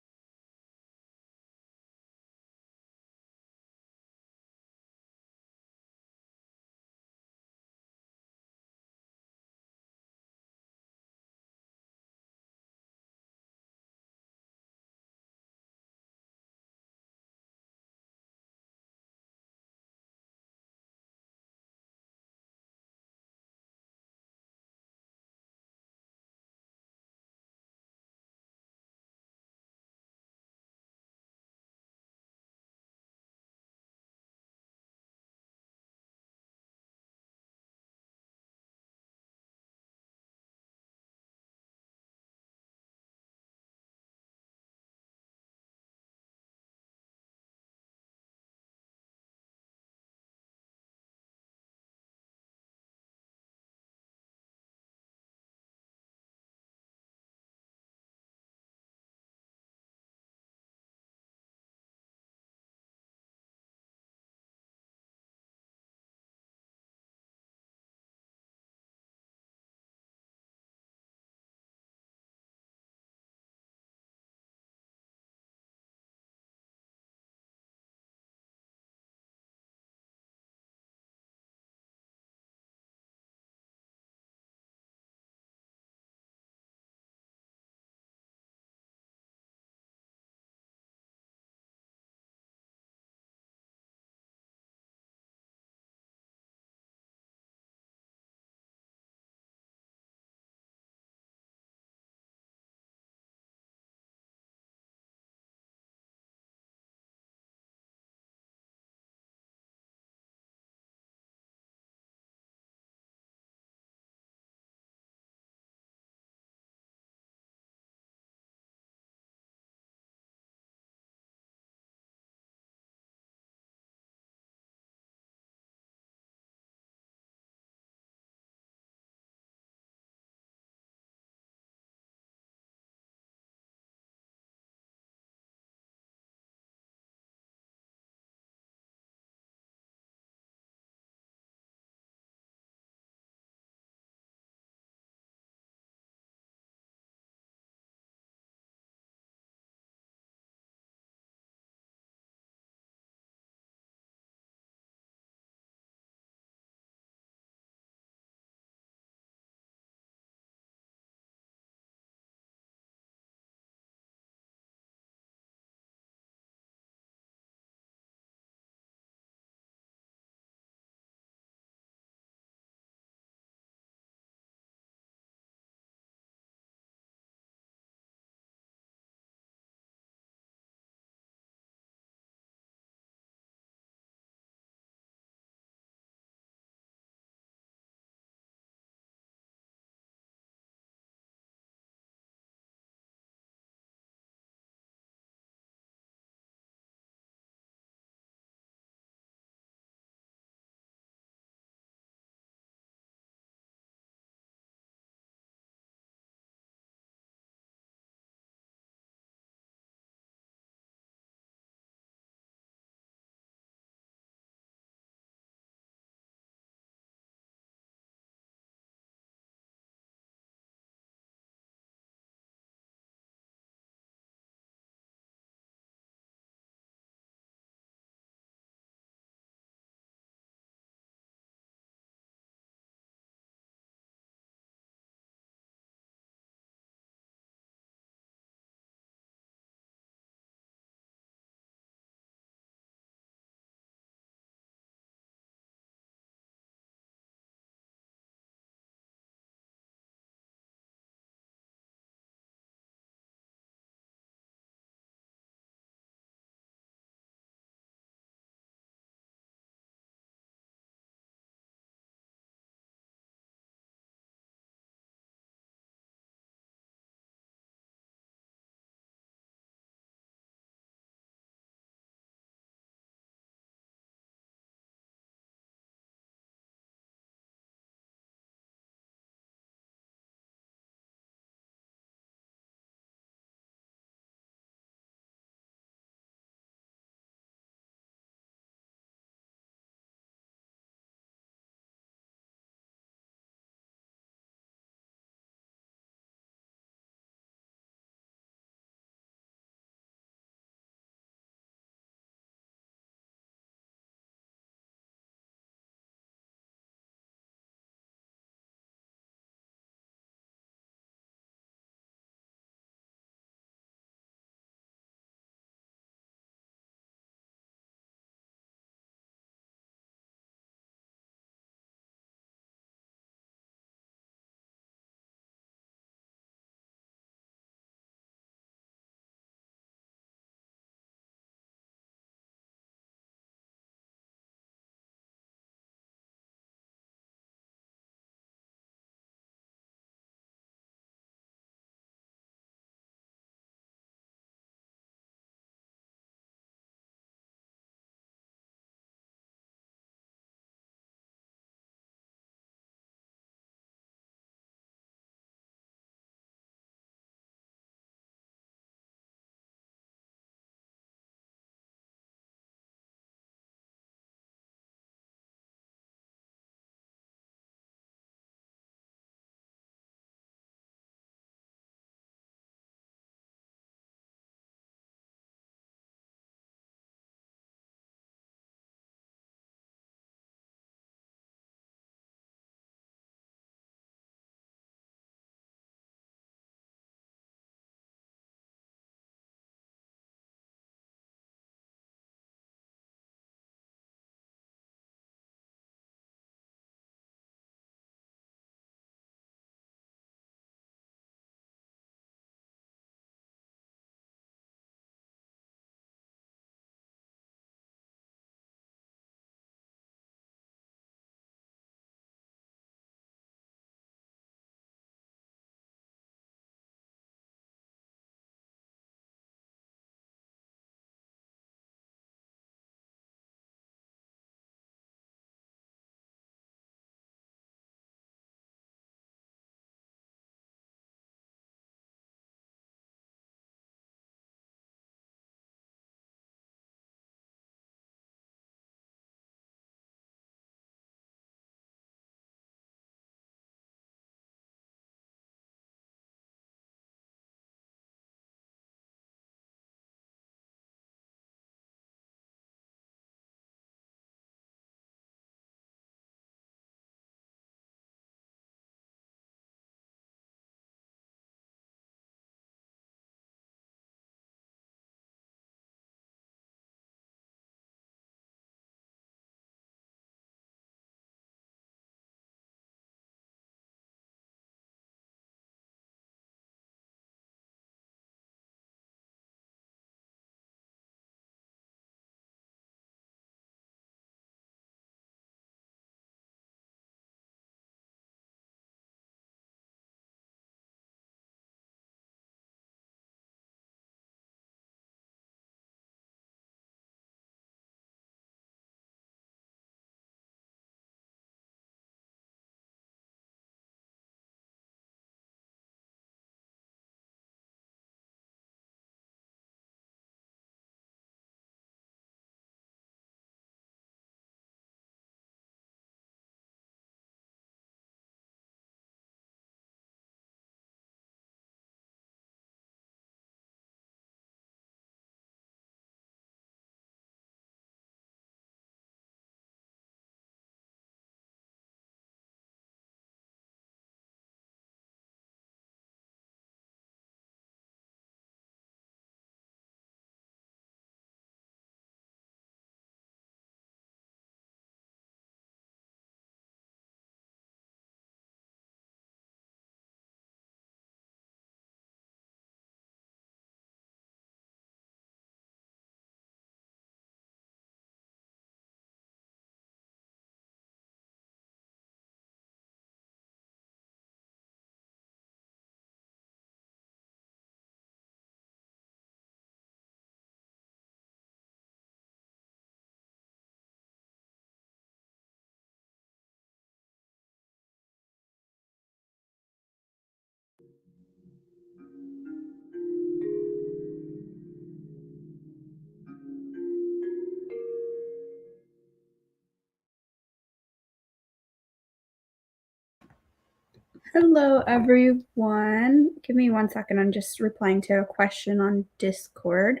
Hello, everyone. Give me 1 second. I'm just replying to a question on Discord.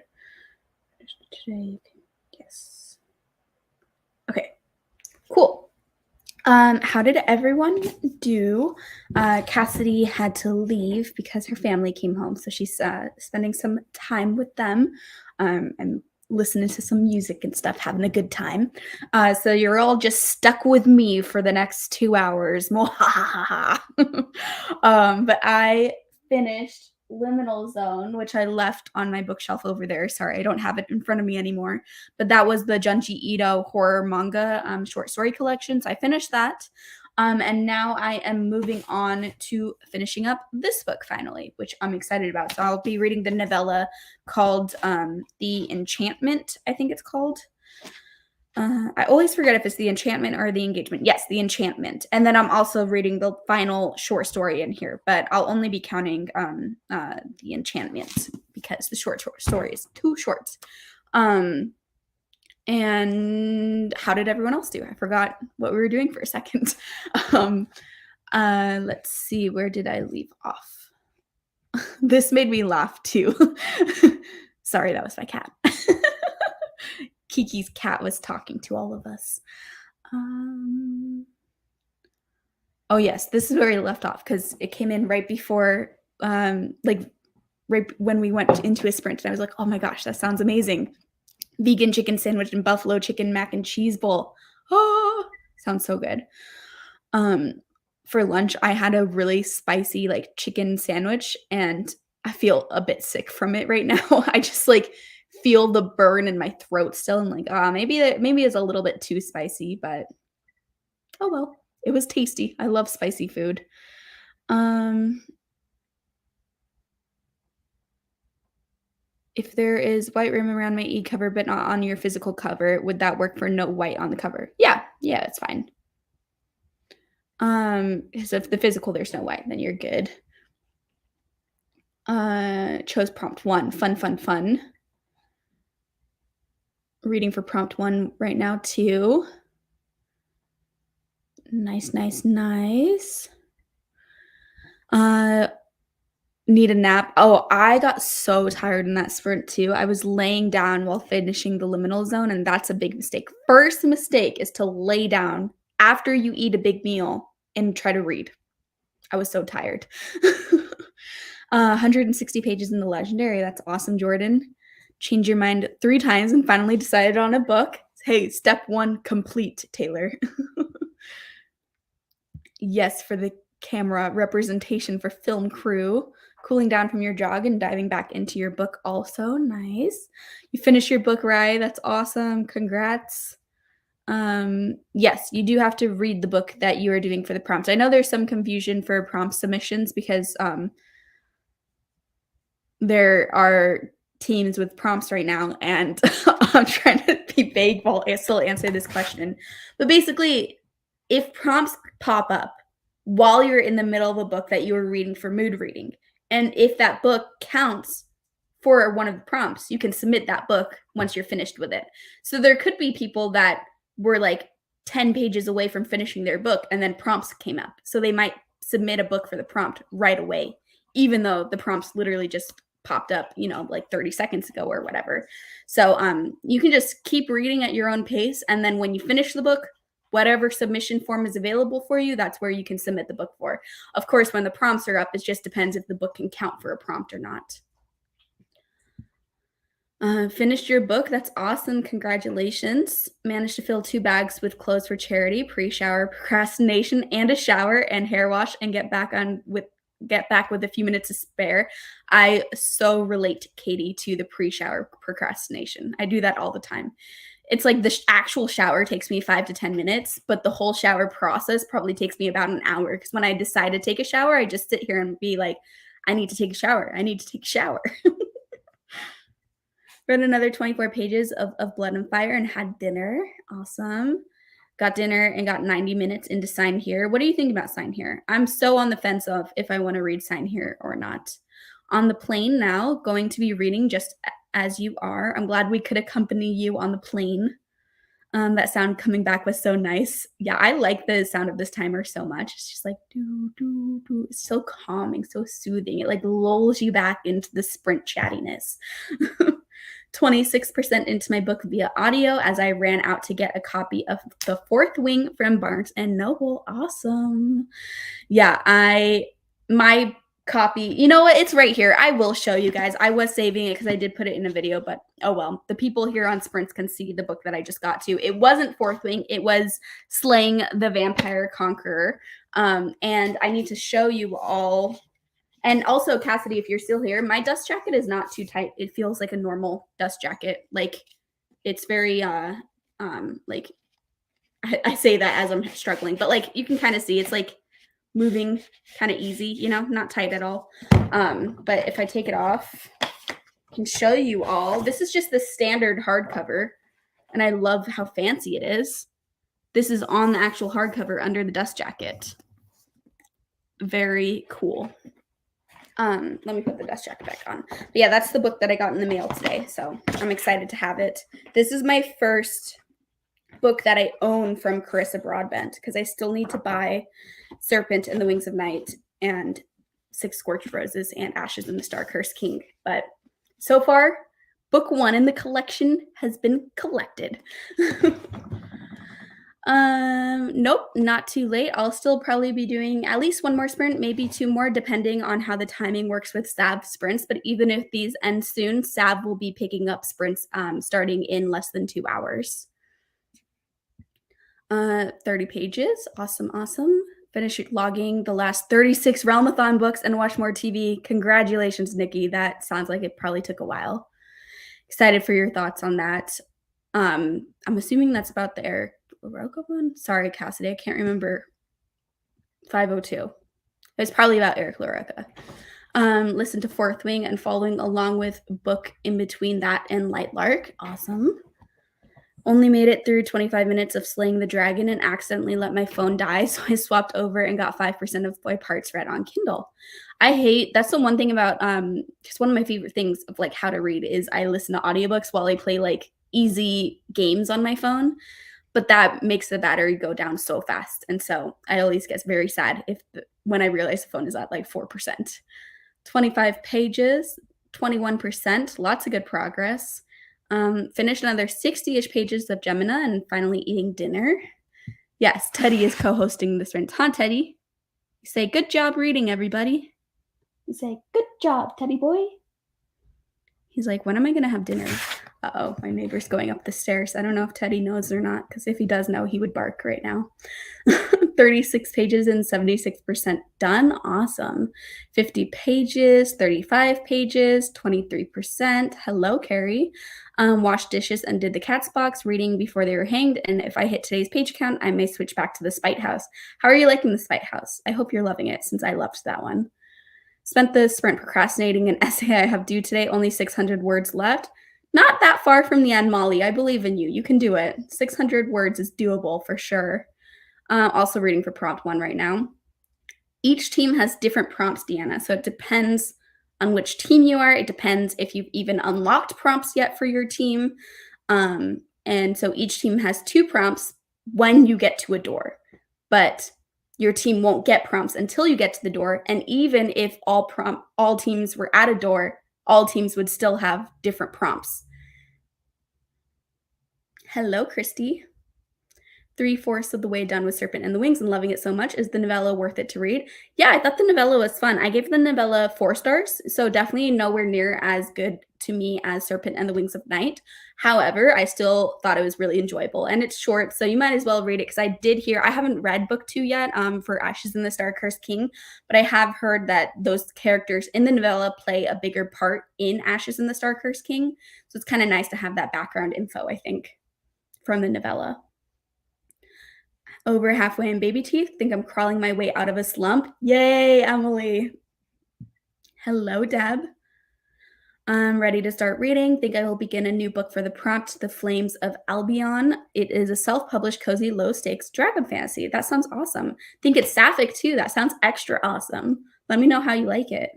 Today, yes. Okay, cool. How did everyone do? Cassidy had to leave because her family came home, so she's spending some time with them and listening to some music and stuff, having a good time. So you're all just stuck with me for the next 2 hours. But I finished Liminal Zone, which I left on my bookshelf over there. Sorry, I don't have it in front of me anymore. But that was the Junji Ito horror manga short story collection. So I finished that. And now I am moving on to finishing up this book finally, which I'm excited about. So I'll be reading the novella called The Enchantment, I think it's called. I always forget if it's The Enchantment or The Engagement. Yes, The Enchantment. And then I'm also reading the final short story in here, but I'll only be counting The Enchantment because the short story is too short. And how did everyone else do? I forgot what we were doing for a second. Let's see, where did I leave off? This made me laugh too. Sorry, that was my cat. Kiki's cat was talking to all of us. Oh yes, this is where we left off because it came in right before, right when we went into a sprint. And I was like, oh my gosh, that sounds amazing. Vegan chicken sandwich and buffalo chicken mac and cheese bowl. Oh, sounds so good. For lunch, I had a really spicy like chicken sandwich, and I feel a bit sick from it right now. I just like feel the burn in my throat still, and like, maybe it's a little bit too spicy, but oh well, it was tasty. I love spicy food. If there is white rim around my e-cover but not on your physical cover, would that work for no white on the cover? Yeah, it's fine. Because if the physical there's no white, then you're good. Chose prompt 1. Fun. Reading for prompt 1 right now too. Nice. Need a nap. Oh, I got so tired in that sprint too. I was laying down while finishing the Liminal Zone, and that's a big mistake. First mistake is to lay down after you eat a big meal and try to read. I was so tired. 160 pages in the Legendary. That's awesome, Jordan. Change your mind 3 times and finally decided on a book. Hey, step 1 complete, Taylor. Yes, for the camera representation for film crew. Cooling down from your jog and diving back into your book also. Nice. You finished your book, Rye. That's awesome. Congrats. Yes, you do have to read the book that you are doing for the prompts. I know there's some confusion for prompt submissions because there are teams with prompts right now, and I'm trying to be vague while I still answer this question. But basically, if prompts pop up while you're in the middle of a book that you are reading for mood reading, and if that book counts for one of the prompts, you can submit that book once you're finished with it. So there could be people that were like 10 pages away from finishing their book and then prompts came up. So they might submit a book for the prompt right away, even though the prompts literally just popped up, like 30 seconds ago or whatever. So you can just keep reading at your own pace. And then when you finish the book, whatever submission form is available for you, that's where you can submit the book for. Of course, when the prompts are up, it just depends if the book can count for a prompt or not. Finished your book. That's awesome. Congratulations. Managed to fill 2 bags with clothes for charity, pre-shower procrastination, and a shower and hair wash, and get back with a few minutes to spare. I so relate, Katie, to the pre-shower procrastination. I do that all the time. It's like the actual shower takes me 5 to 10 minutes, but the whole shower process probably takes me about an hour. Because when I decide to take a shower, I just sit here and be like, I need to take a shower. Read another 24 pages of Blood and Fire and had dinner. Awesome. Got dinner and got 90 minutes into Sign Here. What do you think about Sign Here? I'm so on the fence of if I want to read Sign Here or not. On the plane now, going to be reading Just As You Are. I'm glad we could accompany you on the plane. That sound coming back was so nice. Yeah, I like the sound of this timer so much. It's just like do do do. It's so calming, so soothing. It like lulls you back into the sprint chattiness. 26% into my book via audio as I ran out to get a copy of The Fourth Wing from Barnes and Noble. Awesome. Yeah, my copy, you know what? It's right here. I will show you guys. I was saving it because I did put it in a video, but oh well. The people here on Sprints can see the book that I just got to. It wasn't Fourth Wing. It was Slaying the Vampire Conqueror. And I need to show you all. And also, Cassidy, if you're still here, my dust jacket is not too tight. It feels like a normal dust jacket. Like it's very like I say that as I'm struggling, but like you can kind of see it's like moving kind of easy, you know, not tight at all. But if I take it off, I can show you all. This is just the standard hardcover, and I love how fancy it is. This is on the actual hardcover under the dust jacket. Very cool. Let me put the dust jacket back on. But yeah, that's the book that I got in the mail today, so I'm excited to have it. This is my first book that I own from Carissa Broadbent because I still need to buy Serpent and the Wings of Night and Six Scorched Roses and Ashes in the Star-Cursed King. But so far, book 1 in the collection has been collected. Nope, not too late. I'll still probably be doing at least 1 more sprint, maybe 2 more, depending on how the timing works with Sav sprints. But even if these end soon, Sav will be picking up sprints starting in less than 2 hours. 30 pages. Awesome. Finish logging the last 36 Realmathon books and watch more TV. Congratulations, Nikki. That sounds like it probably took a while. Excited for your thoughts on that. I'm assuming that's about the Eric LaRocca one. Sorry, Cassidy. I can't remember. 502. It's probably about Eric LaRocca. Listen to Fourth Wing and following along with book in between that and Light Lark. Awesome. Only made it through 25 minutes of slaying the dragon and accidentally let my phone die, so I swapped over and got 5% of my parts read on Kindle. That's the one thing about just one of my favorite things of like how to read is I listen to audiobooks while I play like easy games on my phone, but that makes the battery go down so fast, and so I always get very sad when I realize the phone is at like 4%. 25 pages, 21%, lots of good progress. Finished another 60-ish pages of Gemina and finally eating dinner. Yes, Teddy is co-hosting the sprint. Huh, Teddy? You say, good job reading, everybody. You say, good job, Teddy boy. He's like, when am I going to have dinner? Uh-oh, my neighbor's going up the stairs. I don't know if Teddy knows or not, because if he does know, he would bark right now. 36 pages and 76% done. Awesome. 50 pages, 35 pages, 23%. Hello, Carrie. Washed dishes and did the cat's box, reading before they were hanged. And if I hit today's page count, I may switch back to the Spite House. How are you liking the Spite House? I hope you're loving it since I loved that one. Spent the sprint procrastinating an essay I have due today. Only 600 words left. Not that far from the end, Molly. I believe in you. You can do it. 600 words is doable for sure. Also reading for prompt 1 right now. Each team has different prompts, Deanna. So it depends on which team you are. It depends if you've even unlocked prompts yet for your team. And so each team has 2 prompts when you get to a door. But your team won't get prompts until you get to the door. And even if all teams were at a door, all teams would still have different prompts. Hello, Christy. 3/4 of the way done with Serpent and the Wings and loving it so much. Is the novella worth it to read? Yeah, I thought the novella was fun. I gave the novella 4 stars, so definitely nowhere near as good to me as Serpent and the Wings of Night. However, I still thought it was really enjoyable, and it's short, so you might as well read it, because I haven't read book 2 yet for Ashes in the Star-Cursed King, but I have heard that those characters in the novella play a bigger part in Ashes in the Star-Cursed King, so it's kind of nice to have that background info, I think, from the novella. Over halfway in baby teeth. Think I'm crawling my way out of a slump. Yay, Emily. Hello, Deb. I'm ready to start reading. Think I will begin a new book for the prompt, The Flames of Albion. It is a self-published, cozy, low-stakes dragon fantasy. That sounds awesome. Think it's sapphic, too. That sounds extra awesome. Let me know how you like it.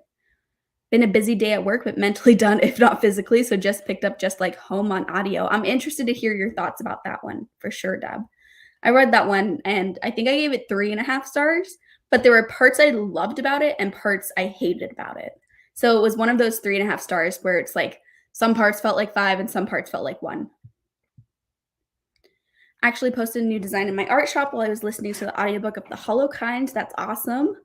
Been a busy day at work, but mentally done, if not physically. So just picked up Just Like Home on audio. I'm interested to hear your thoughts about that one for sure, Deb. I read that one and I think I gave it 3.5 stars, but there were parts I loved about it and parts I hated about it. So it was one of those 3.5 stars where it's like some parts felt like 5 and some parts felt like 1. Actually posted a new design in my art shop while I was listening to the audiobook of The Hollow Kind. That's awesome.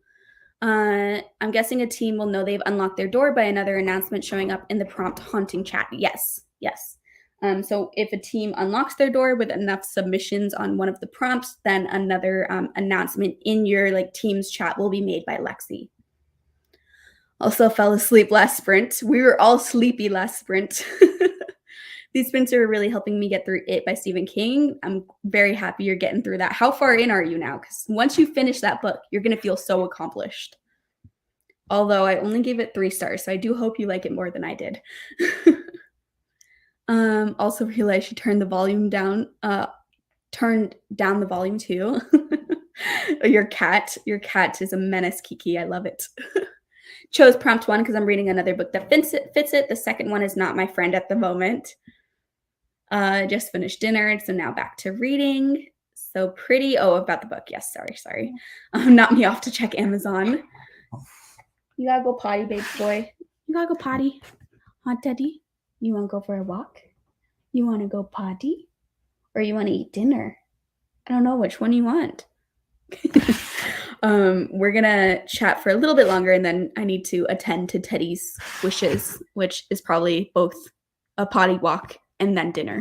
I'm guessing a team will know they've unlocked their door by another announcement showing up in the prompt haunting chat. Yes. So if a team unlocks their door with enough submissions on one of the prompts, then another announcement in your like team's chat will be made by Lexi. Also fell asleep last sprint. We were all sleepy last sprint. These sprints are really helping me get through It by Stephen King. I'm very happy you're getting through that. How far in are you now? Because once you finish that book, you're going to feel so accomplished. Although I only gave it 3 stars, so I do hope you like it more than I did. Also realized you turned the volume down. Turned down the volume too. Your cat is a menace, Kiki. I love it. Chose prompt 1 because I'm reading another book that fits it. The second one is not my friend at the moment. Just finished dinner, so now back to reading. So pretty. Oh, about the book. Yes, sorry. Not me off to check Amazon. You gotta go potty, babe boy. You gotta go potty. Huh, Teddy? You wanna go for a walk? You wanna go potty? Or you wanna eat dinner? I don't know which one you want. We're gonna chat for a little bit longer and then I need to attend to Teddy's wishes, which is probably both a potty walk and then dinner.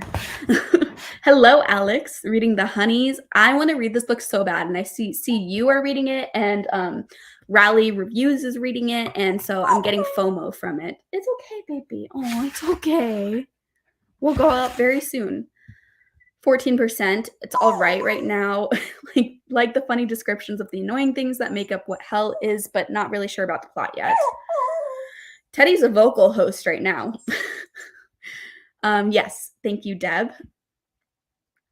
Hello, Alex, reading The Honeys. I want to read this book so bad, and I see you are reading it, and Rally Reviews is reading it, and so I'm getting FOMO from it. It's okay, baby. Oh, it's okay. We'll go up very soon. 14%. It's all right now. like the funny descriptions of the annoying things that make up what hell is, but not really sure about the plot yet. Teddy's a vocal host right now. Yes, thank you, Deb.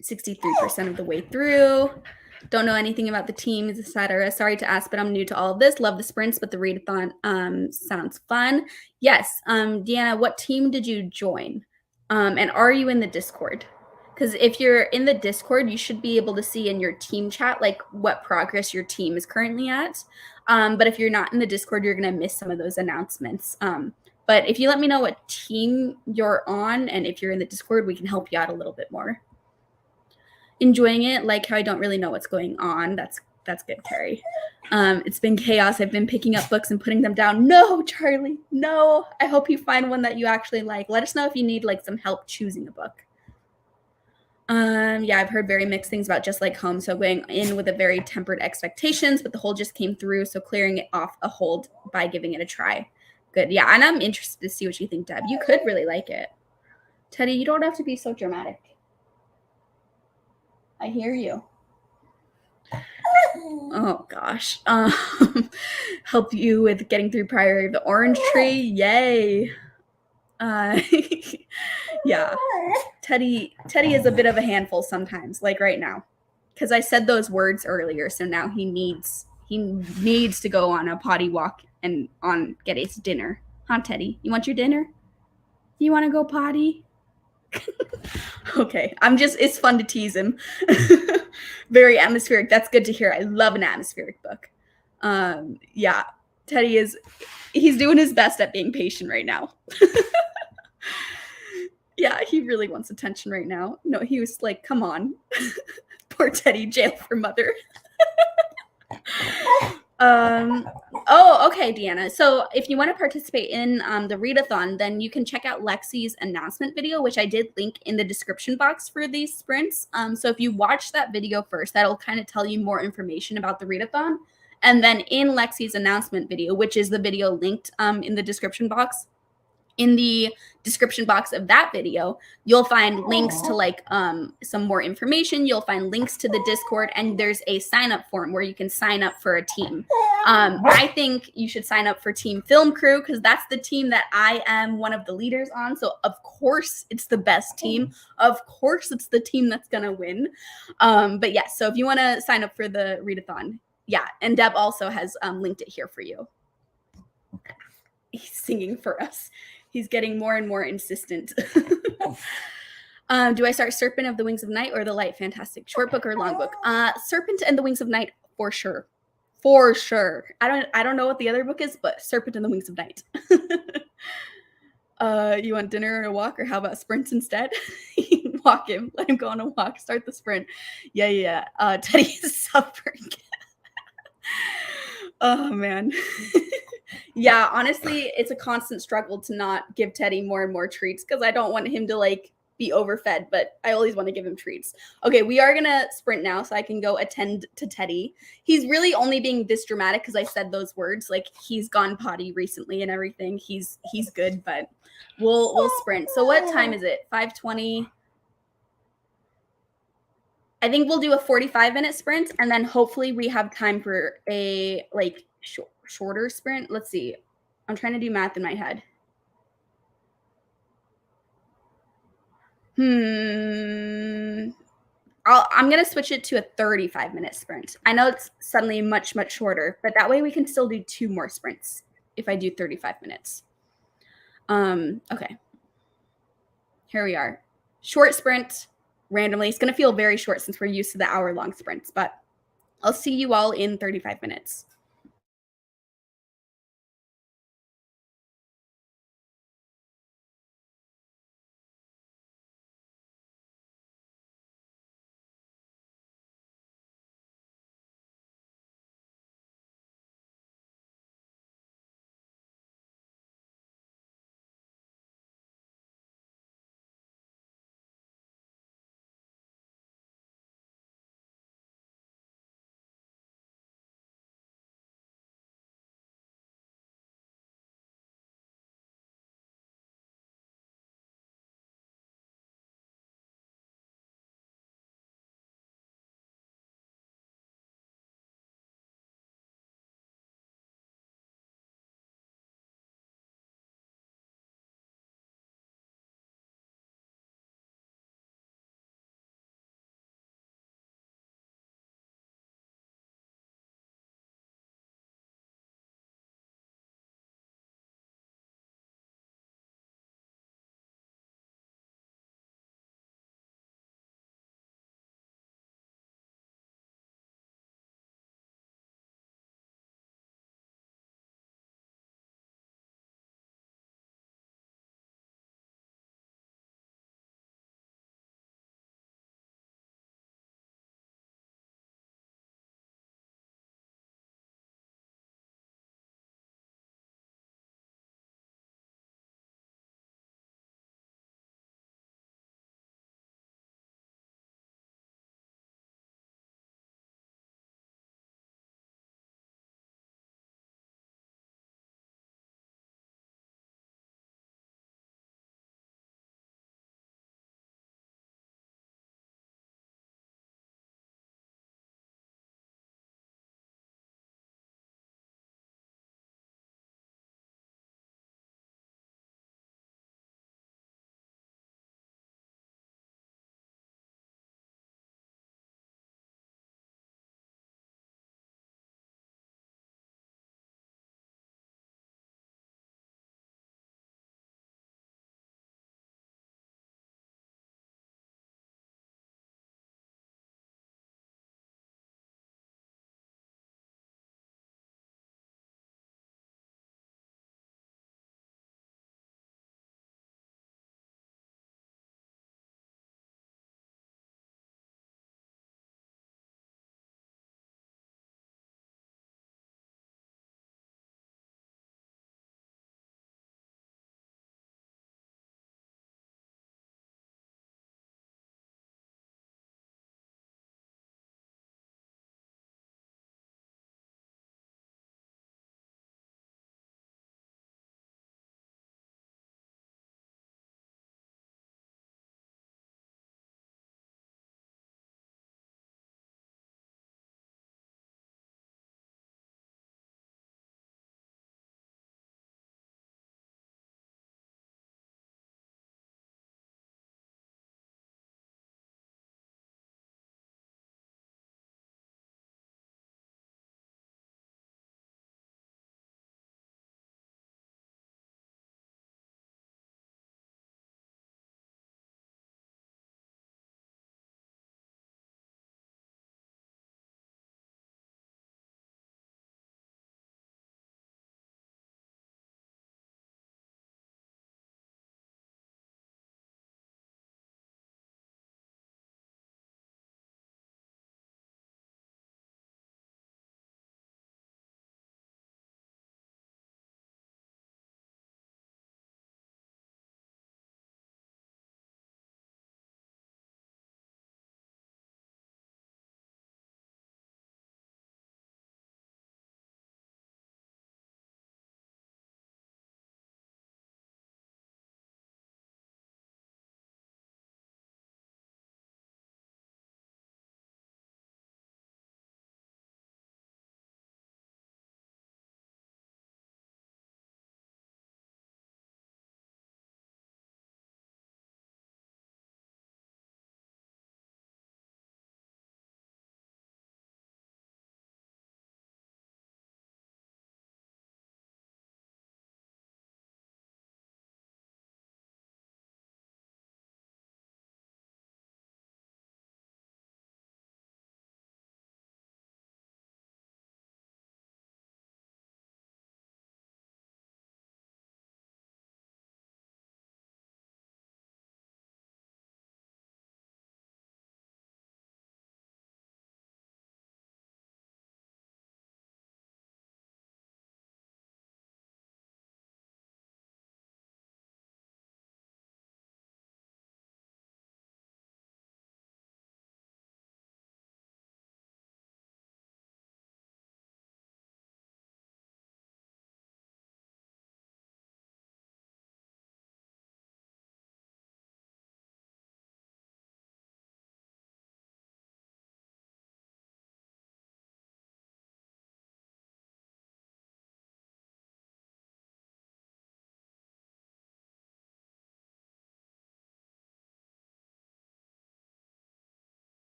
63% of the way through. Don't know anything about the teams, etc. Sorry to ask, but I'm new to all of this. Love the sprints, but the readathon sounds fun. Yes, Deanna, what team did you join? And are you in the Discord? Because if you're in the Discord, you should be able to see in your team chat like what progress your team is currently at. But if you're not in the Discord, you're going to miss some of those announcements. But if you let me know what team you're on and if you're in the Discord, we can help you out a little bit more. Enjoying it, like how I don't really know what's going on. That's good, Carrie. It's been chaos. I've been picking up books and putting them down. No, Charlie, no. I hope you find one that you actually like. Let us know if you need like some help choosing a book. Yeah, I've heard very mixed things about Just Like Home. So going in with a very tempered expectations, but the hold just came through. So clearing it off a hold by giving it a try. Good. Yeah, and I'm interested to see what you think, Deb. You could really like it. Teddy, you don't have to be so dramatic. I hear you. Oh, gosh. Help you with getting through Priory of the Orange Tree. Yay. Yeah. Teddy is a bit of a handful sometimes, like right now. Because I said those words earlier, so now he needs to go on a potty walk and get his dinner. Huh, Teddy? You want your dinner? You want to go potty? Okay. It's fun to tease him. Very atmospheric. That's good to hear. I love an atmospheric book. Yeah. Teddy he's doing his best at being patient right now. Yeah, he really wants attention right now. No, he was like, come on. Poor Teddy, jail for mother. Oh, okay, Deanna. So if you want to participate in the readathon, then you can check out Lexi's announcement video, which I did link in the description box for these sprints. So if you watch that video first, that'll kind of tell you more information about the readathon. And then in Lexi's announcement video, which is the video linked in the description box, in the description box of that video, you'll find links to like some more information. You'll find links to the Discord, and there's a sign up form where you can sign up for a team. I think you should sign up for Team Film Crew because that's the team that I am one of the leaders on. So of course it's the best team. Of course it's the team that's gonna win. But yes, so if you want to sign up for the readathon, yeah, and Deb also has linked it here for you. He's singing for us. He's getting more and more insistent. Do I start Serpent of the Wings of Night or The Light? Fantastic. Short book or long book? Serpent and the Wings of Night for sure. For sure. I don't know what the other book is, but Serpent and the Wings of Night. You want dinner or a walk, or how about sprints instead? Walk him. Let him go on a walk. Start the sprint. Yeah. Teddy is suffering. Oh, man. Yeah, honestly, it's a constant struggle to not give Teddy more and more treats because I don't want him to, like, be overfed, but I always want to give him treats. Okay, we are going to sprint now so I can go attend to Teddy. He's really only being this dramatic because I said those words. Like, he's gone potty recently and everything. He's good, but we'll sprint. So what time is it? 5:20. I think we'll do a 45-minute sprint, and then hopefully we have time for a, like, shorter sprint. Let's see. I'm trying to do math in my head. I'm going to switch it to a 35-minute sprint. I know it's suddenly much, much shorter, but that way we can still do 2 more sprints if I do 35 minutes. Okay. Here we are. Short sprint randomly. It's going to feel very short since we're used to the hour-long sprints, but I'll see you all in 35 minutes.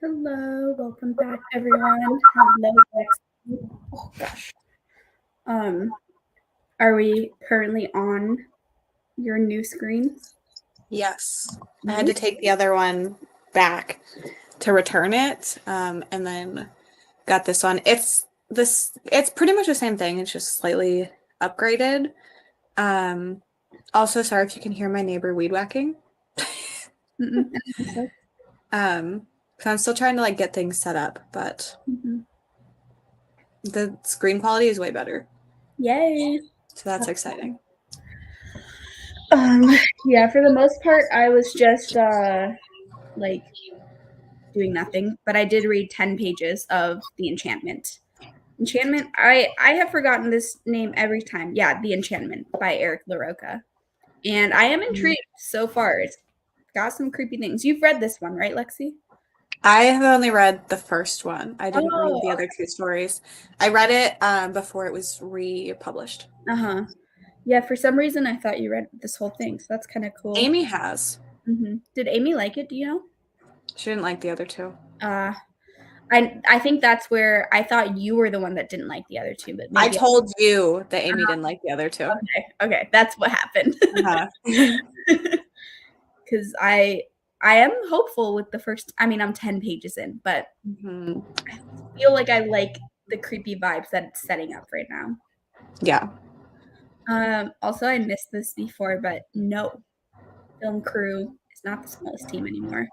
Hello, welcome back, everyone. Hello, Lexi. Oh gosh. Are we currently on your new screen? Yes. I had to take the other one back to return it, and then got this one. It's pretty much the same thing. It's just slightly upgraded. Also, sorry if you can hear my neighbor weed whacking. So I'm still trying to like get things set up, but the screen quality is way better. Yay! So that's exciting. Yeah, for the most part, I was just like doing nothing, but I did read 10 pages of The Enchantment. I have forgotten this name every time. Yeah, The Enchantment by Eric LaRocca. And I am intrigued so far. It's got some creepy things. You've read this one, right, Lexi? I have only read the first one. I didn't read the other two stories. I read it before it was republished. Uh-huh. Yeah, for some reason I thought you read this whole thing, so that's kind of cool. Amy has. Did Amy like it? Do you know? She didn't like the other two. I think that's where I thought you were the one that didn't like the other two, but maybe I told you that Amy didn't like the other two. Okay, that's what happened. Because I am hopeful with the first. I mean, I'm 10 pages in, but I feel like I like the creepy vibes that it's setting up right now. Yeah. Also, I missed this before, but no, film crew is not the smallest team anymore.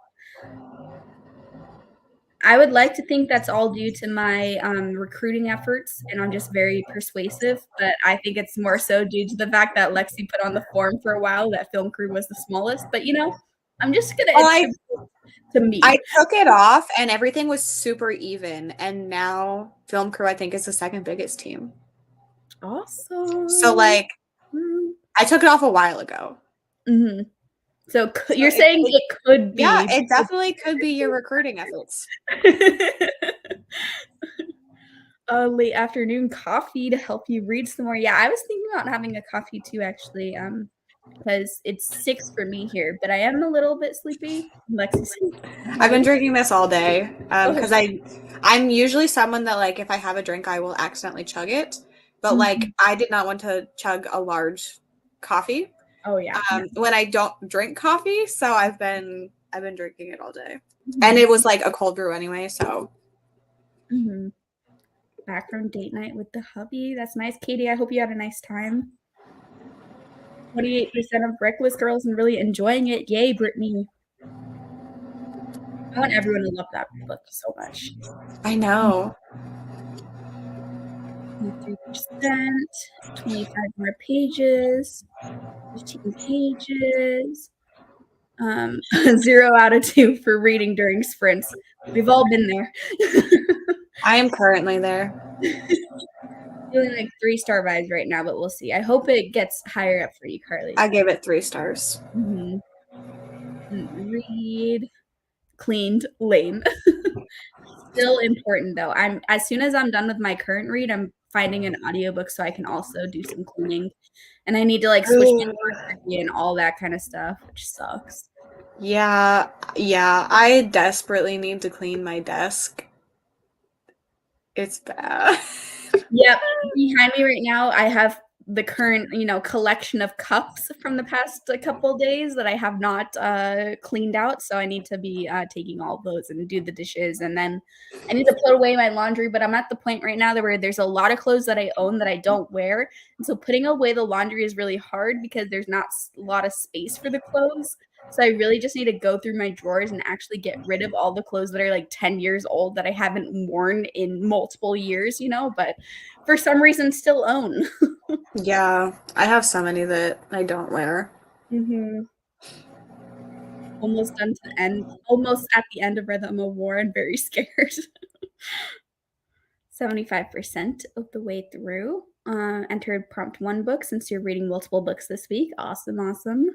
I would like to think that's all due to my recruiting efforts, and I'm just very persuasive, but I think it's more so due to the fact that Lexi put on the form for a while that film crew was the smallest. But, you know, I'm just going to attribute it to me. I took it off, and everything was super even, and now film crew, I think, is the second biggest team. Awesome. So, like, I took it off a while ago. So you're saying it could be. Yeah, it definitely could be your recruiting efforts. Late afternoon coffee to help you read some more. Yeah, I was thinking about having a coffee too, actually, because it's 6 for me here, but I am a little bit sleepy. I've been drinking this all day because I'm usually someone that, like, if I have a drink, I will accidentally chug it. But like, I did not want to chug a large coffee. Oh yeah. When I don't drink coffee, so I've been drinking it all day, and it was like a cold brew anyway. So. Back from date night with the hubby. That's nice, Katie. I hope you had a nice time. 28% of Brickless girls and really enjoying it. Yay, Brittany. I want everyone to love that book so much. I know. 3%, 25 more pages, 15 pages. 0 out of 2 for reading during sprints. We've all been there. I am currently there. Feeling like 3-star vibes right now, but we'll see. I hope it gets higher up for you, Carly. I gave it 3 stars. Read, cleaned, lame. Still important though. As soon as I'm done with my current read, I'm finding an audiobook so I can also do some cleaning. And I need to like switch and all that kind of stuff, which sucks. Yeah. I desperately need to clean my desk. It's bad. Yep. Behind me right now, I have the current, collection of cups from the past couple days that I have not cleaned out. So I need to be taking all of those and do the dishes. And then I need to put away my laundry. But I'm at the point right now where there's a lot of clothes that I own that I don't wear. And so putting away the laundry is really hard because there's not a lot of space for the clothes. So I really just need to go through my drawers and actually get rid of all the clothes that are like 10 years old that I haven't worn in multiple years, but for some reason still own. Yeah, I have so many that I don't wear. Almost done to the end. Almost at the end of Rhythm of War and very scared. 75% of the way through. Entered prompt 1 book since you're reading multiple books this week. Awesome.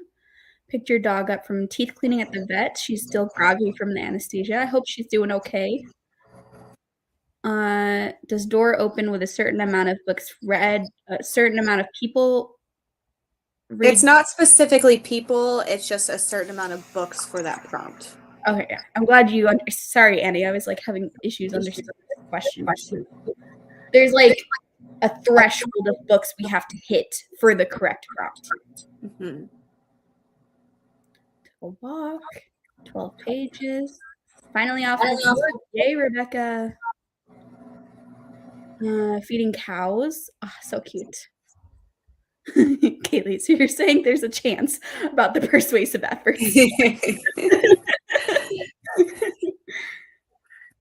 Picked your dog up from teeth cleaning at the vet. She's still groggy from the anesthesia. I hope she's doing okay. Does door open with a certain amount of books read, a certain amount of people read? It's not specifically people, it's just a certain amount of books for that prompt. Okay, yeah. I'm glad you sorry, Annie. I was like having issues understanding the question. There's like a threshold of books we have to hit for the correct prompt. Mm-hmm. A walk, 12 pages. Finally off of board. Yay, Rebecca. Feeding cows. Oh, so cute. Kaylee, so you're saying there's a chance about the persuasive efforts.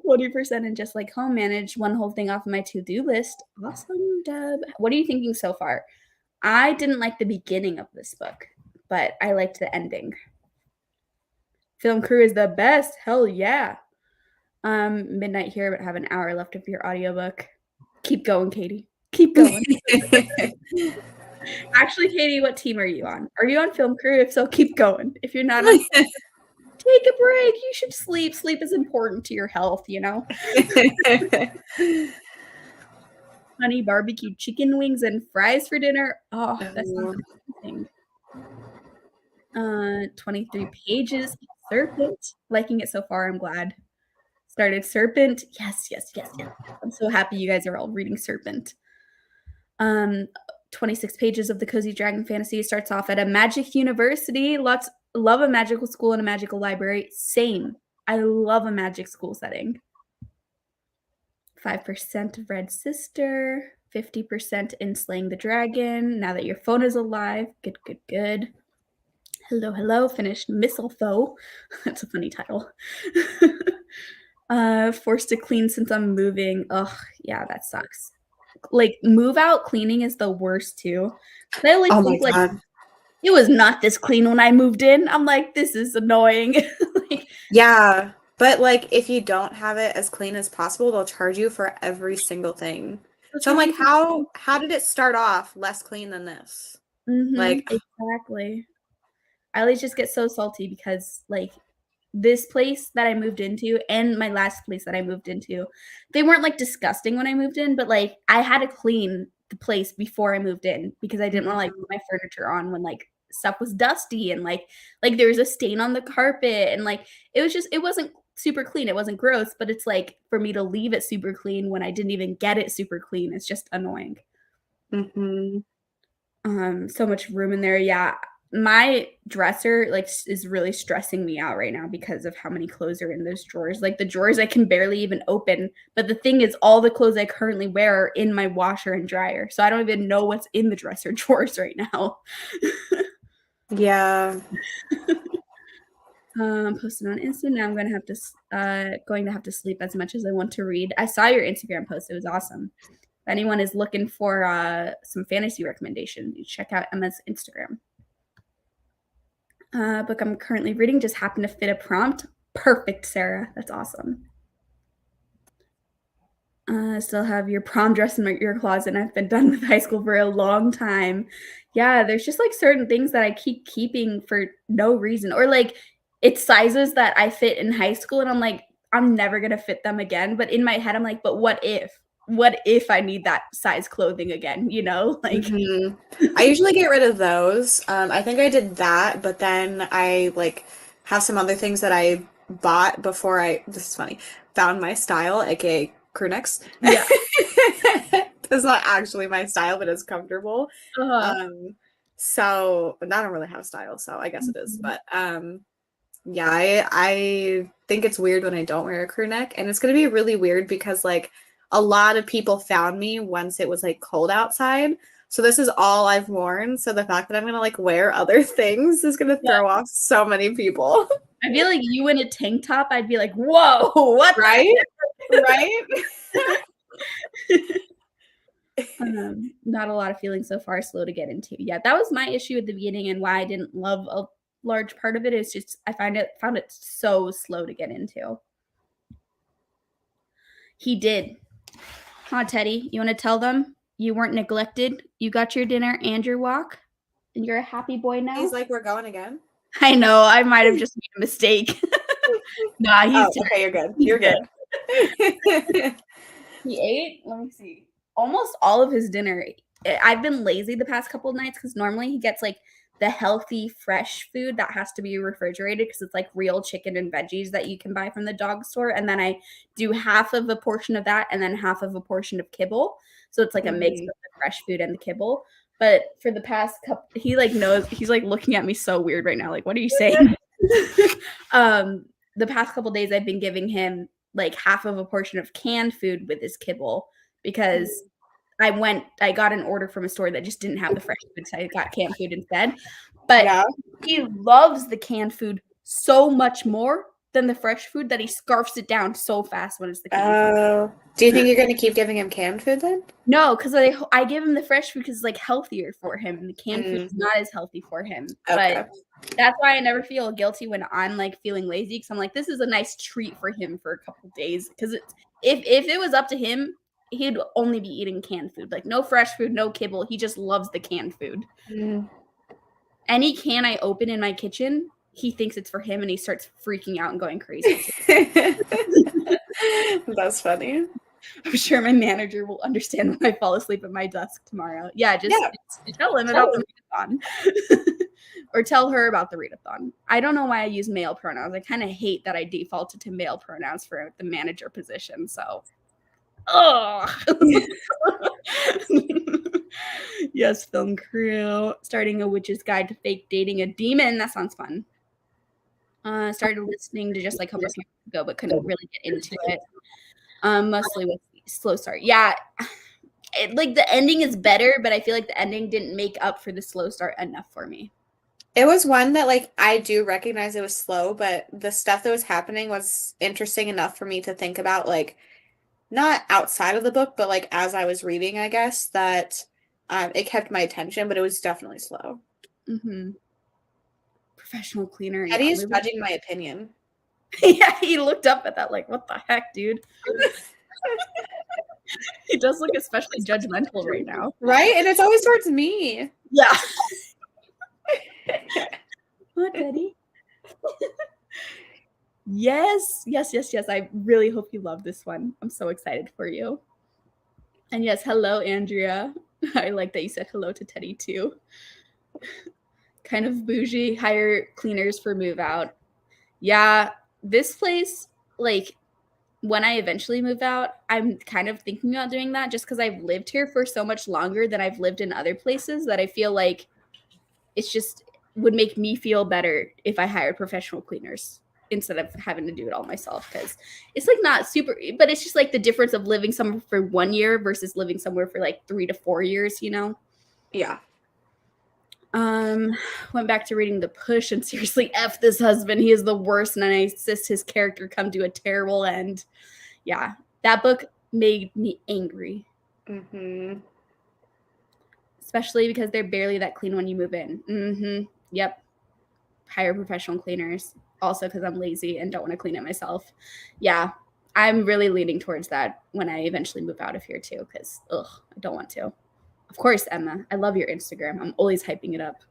40% and just like home manage one whole thing off of my to-do list. Awesome, Deb. What are you thinking so far? I didn't like the beginning of this book, but I liked the ending. Film crew is the best. Hell yeah. Midnight here, but have an hour left of your audiobook. Keep going, Katie. Keep going. Actually, Katie, what team are you on? Are you on film crew? If so, keep going. If you're not on, take a break. You should sleep. Sleep is important to your health, you know? Honey barbecue chicken wings and fries for dinner. Oh, that sounds amazing. 23 pages. Serpent. Liking it so far. I'm glad. Started Serpent. Yes. I'm so happy you guys are all reading Serpent. 26 pages of the Cozy Dragon Fantasy. Starts off at a magic university. Love a magical school and a magical library. Same. I love a magic school setting. 5% of Red Sister. 50% in Slaying the Dragon. Now that your phone is alive. Good. Hello. Finished Mistletoe. That's a funny title. Forced to clean since I'm moving. Ugh, yeah, that sucks. Like, move out cleaning is the worst too. I always think like it was not this clean when I moved in. I'm like, this is annoying. Like, yeah, but like if you don't have it as clean as possible, they'll charge you for every single thing. So I'm like, how did it start off less clean than this? Like, exactly. I always just get so salty because like this place that I moved into and my last place that I moved into, they weren't like disgusting when I moved in, but like I had to clean the place before I moved in because I didn't want to like put my furniture on when like stuff was dusty and like there was a stain on the carpet and like it wasn't super clean. It wasn't gross, but it's like for me to leave it super clean when I didn't even get it super clean, it's just annoying. So much room in there. Yeah. My dresser like is really stressing me out right now because of how many clothes are in those drawers. Like the drawers I can barely even open. But the thing is, all the clothes I currently wear are in my washer and dryer. So I don't even know what's in the dresser drawers right now. yeah. Posted on Insta. Now I'm going to have to sleep as much as I want to read. I saw your Instagram post. It was awesome. If anyone is looking for some fantasy recommendations, you check out Emma's Instagram. Book I'm currently reading just happened to fit a prompt. Perfect, Sarah. That's awesome. Still have your prom dress in your closet, and I've been done with high school for a long time. Yeah, there's just like certain things that I keep keeping for no reason, or like it's sizes that I fit in high school, and I'm like, I'm never gonna fit them again. But in my head, I'm like, but what if? What if I need that size clothing again? You know, like I usually get rid of those. I think I did that, but then I like have some other things that I bought before this is funny, found my style, aka crew necks. Yeah. It's not actually my style, but it's comfortable. So I don't really have style, so I guess it is. But yeah, I think it's weird when I don't wear a crew neck, and it's gonna be really weird because like a lot of people found me once it was like cold outside. So this is all I've worn. So the fact that I'm gonna like wear other things is gonna throw off so many people. I feel like you in a tank top, I'd be like, whoa, what? Right? Right? Not a lot of feelings so far, slow to get into. Yeah, that was my issue at the beginning and why I didn't love a large part of it. Is just I found it so slow to get into. He did. Huh, Teddy? You want to tell them you weren't neglected? You got your dinner and your walk? And you're a happy boy now? He's like, we're going again? I know. I might have just made a mistake. Nah, he's okay, you're good. You're good. He ate, let me see, almost all of his dinner. I've been lazy the past couple of nights because normally he gets like the healthy fresh food that has to be refrigerated because it's like real chicken and veggies that you can buy from the dog store, and then I do half of a portion of that and then half of a portion of kibble, so it's like a mix of the fresh food and the kibble. But for the past couple, he like knows, he's like looking at me so weird right now, like, what are you saying? The past couple days I've been giving him like half of a portion of canned food with his kibble because I got an order from a store that just didn't have the fresh food, so I got canned food instead. But he loves the canned food so much more than the fresh food that he scarfs it down so fast when it's the canned food. Do you think you're going to keep giving him canned food then? No, because I give him the fresh food because it's like healthier for him, and the canned food is not as healthy for him. Okay. But that's why I never feel guilty when I'm like feeling lazy, because I'm like, this is a nice treat for him for a couple days. Because if it was up to him, he'd only be eating canned food, like no fresh food, no kibble. He just loves the canned food. Any can I open in my kitchen, he thinks it's for him, and he starts freaking out and going crazy. That's funny. I'm sure my manager will understand when I fall asleep at my desk tomorrow. Yeah, just tell him about the readathon. Or tell her about the readathon. I don't know why I use male pronouns. I kind of hate that I defaulted to male pronouns for the manager position. So, yes, film crew. Starting a witch's guide to fake dating a demon. That sounds fun. Started listening to just like a couple years ago, but couldn't really get into it. Mostly with slow start. Yeah, like the ending is better, but I feel like the ending didn't make up for the slow start enough for me. It was one that like I do recognize it was slow, but the stuff that was happening was interesting enough for me to think about, like not outside of the book, but like as I was reading, I guess that it kept my attention, but it was definitely slow. Professional cleaner. Eddie is judging my opinion. Yeah, he looked up at that like, what the heck, dude? He does look especially judgmental right now. Right? And it's always towards me. Yeah. What, Eddie? Yes. I really hope you love this one. I'm so excited for you. And yes, hello, Andrea. I like that you said hello to Teddy too. Kind of bougie, hire cleaners for move out. Yeah, this place, like when I eventually move out, I'm kind of thinking about doing that just because I've lived here for so much longer than I've lived in other places that I feel like it's just would make me feel better if I hired professional cleaners instead of having to do it all myself, because it's like not super, but it's just like the difference of living somewhere for 1 year versus living somewhere for like 3 to 4 years, you know? Yeah. Went back to reading The Push, and seriously, F this husband. He is the worst, and I insist his character come to a terrible end. Yeah, that book made me angry. Especially because they're barely that clean when you move in. Yep. Hire professional cleaners. Also because I'm lazy and don't want to clean it myself. Yeah, I'm really leaning towards that when I eventually move out of here too, because I don't want to. Of course, Emma, I love your Instagram. I'm always hyping it up.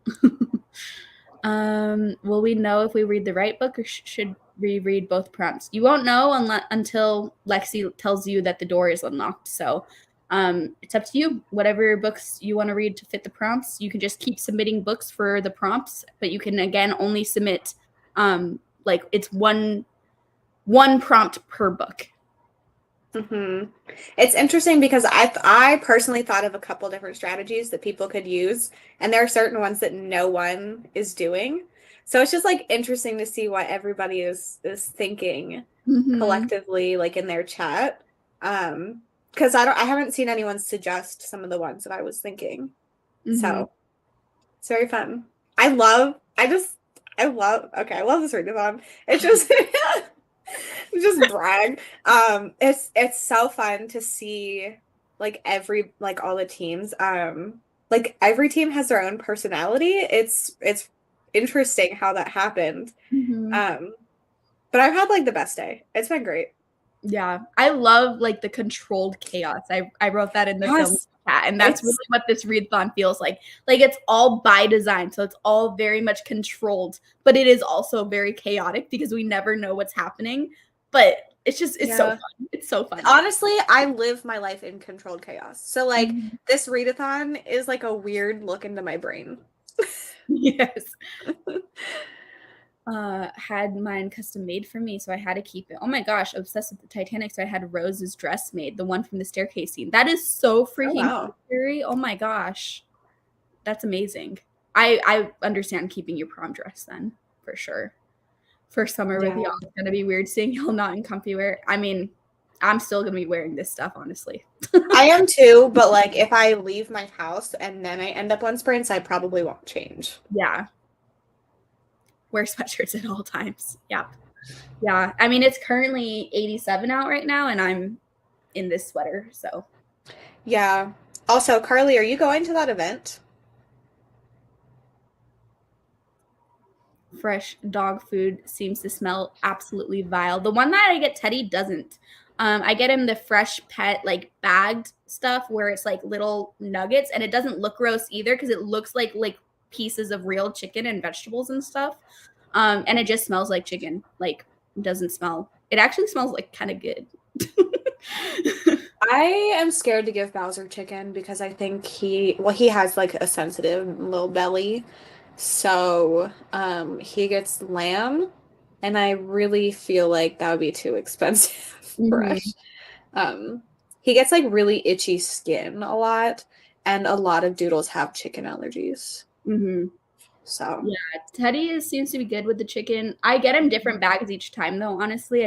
Will we know if we read the right book, or should we read both prompts? You won't know until Lexi tells you that the door is unlocked. So it's up to you. Whatever books you want to read to fit the prompts, you can just keep submitting books for the prompts, but you can again only submit like it's one prompt per book. It's interesting because I personally thought of a couple different strategies that people could use, and there are certain ones that no one is doing. So it's just like interesting to see what everybody is thinking collectively, like in their chat. Because I haven't seen anyone suggest some of the ones that I was thinking. So it's very fun. I love this readathon. It's just just brag. It's so fun to see like all the teams. Like every team has their own personality. It's interesting how that happened. But I've had like the best day. It's been great. Yeah, I love like the controlled chaos. I wrote that in the film chat, and that's really what this readathon feels like. Like it's all by design, so it's all very much controlled, but it is also very chaotic because we never know what's happening. But it's so fun. It's so fun. Honestly, I live my life in controlled chaos. So like this readathon is like a weird look into my brain. Yes. Had mine custom made for me, so I had to keep it. Oh my gosh, obsessed with the Titanic, so I had Rose's dress made, the one from the staircase scene. That is so freaking scary. Oh my gosh. That's amazing. I understand keeping your prom dress then, for sure. For summer with y'all, it's gonna be weird seeing y'all not in comfy wear. I mean, I'm still gonna be wearing this stuff, honestly. I am too, but like if I leave my house and then I end up on sprints, I probably won't change. Yeah. Wear sweatshirts at all times. Yep. Yeah. I mean, it's currently 87 out right now, and I'm in this sweater, so. Yeah. Also, Carly, are you going to that event? Fresh dog food seems to smell absolutely vile. The one that I get Teddy doesn't. I get him the fresh pet, like bagged stuff where it's like little nuggets, and it doesn't look gross either because it looks like pieces of real chicken and vegetables and stuff. And it just smells like chicken. Like, doesn't smell. It actually smells like kind of good. I am scared to give Bowser chicken because I think he has like a sensitive little belly. So, he gets lamb, and I really feel like that would be too expensive fresh. He gets like really itchy skin a lot, and a lot of doodles have chicken allergies. So yeah, Teddy seems to be good with the chicken. I get him different bags each time though, honestly.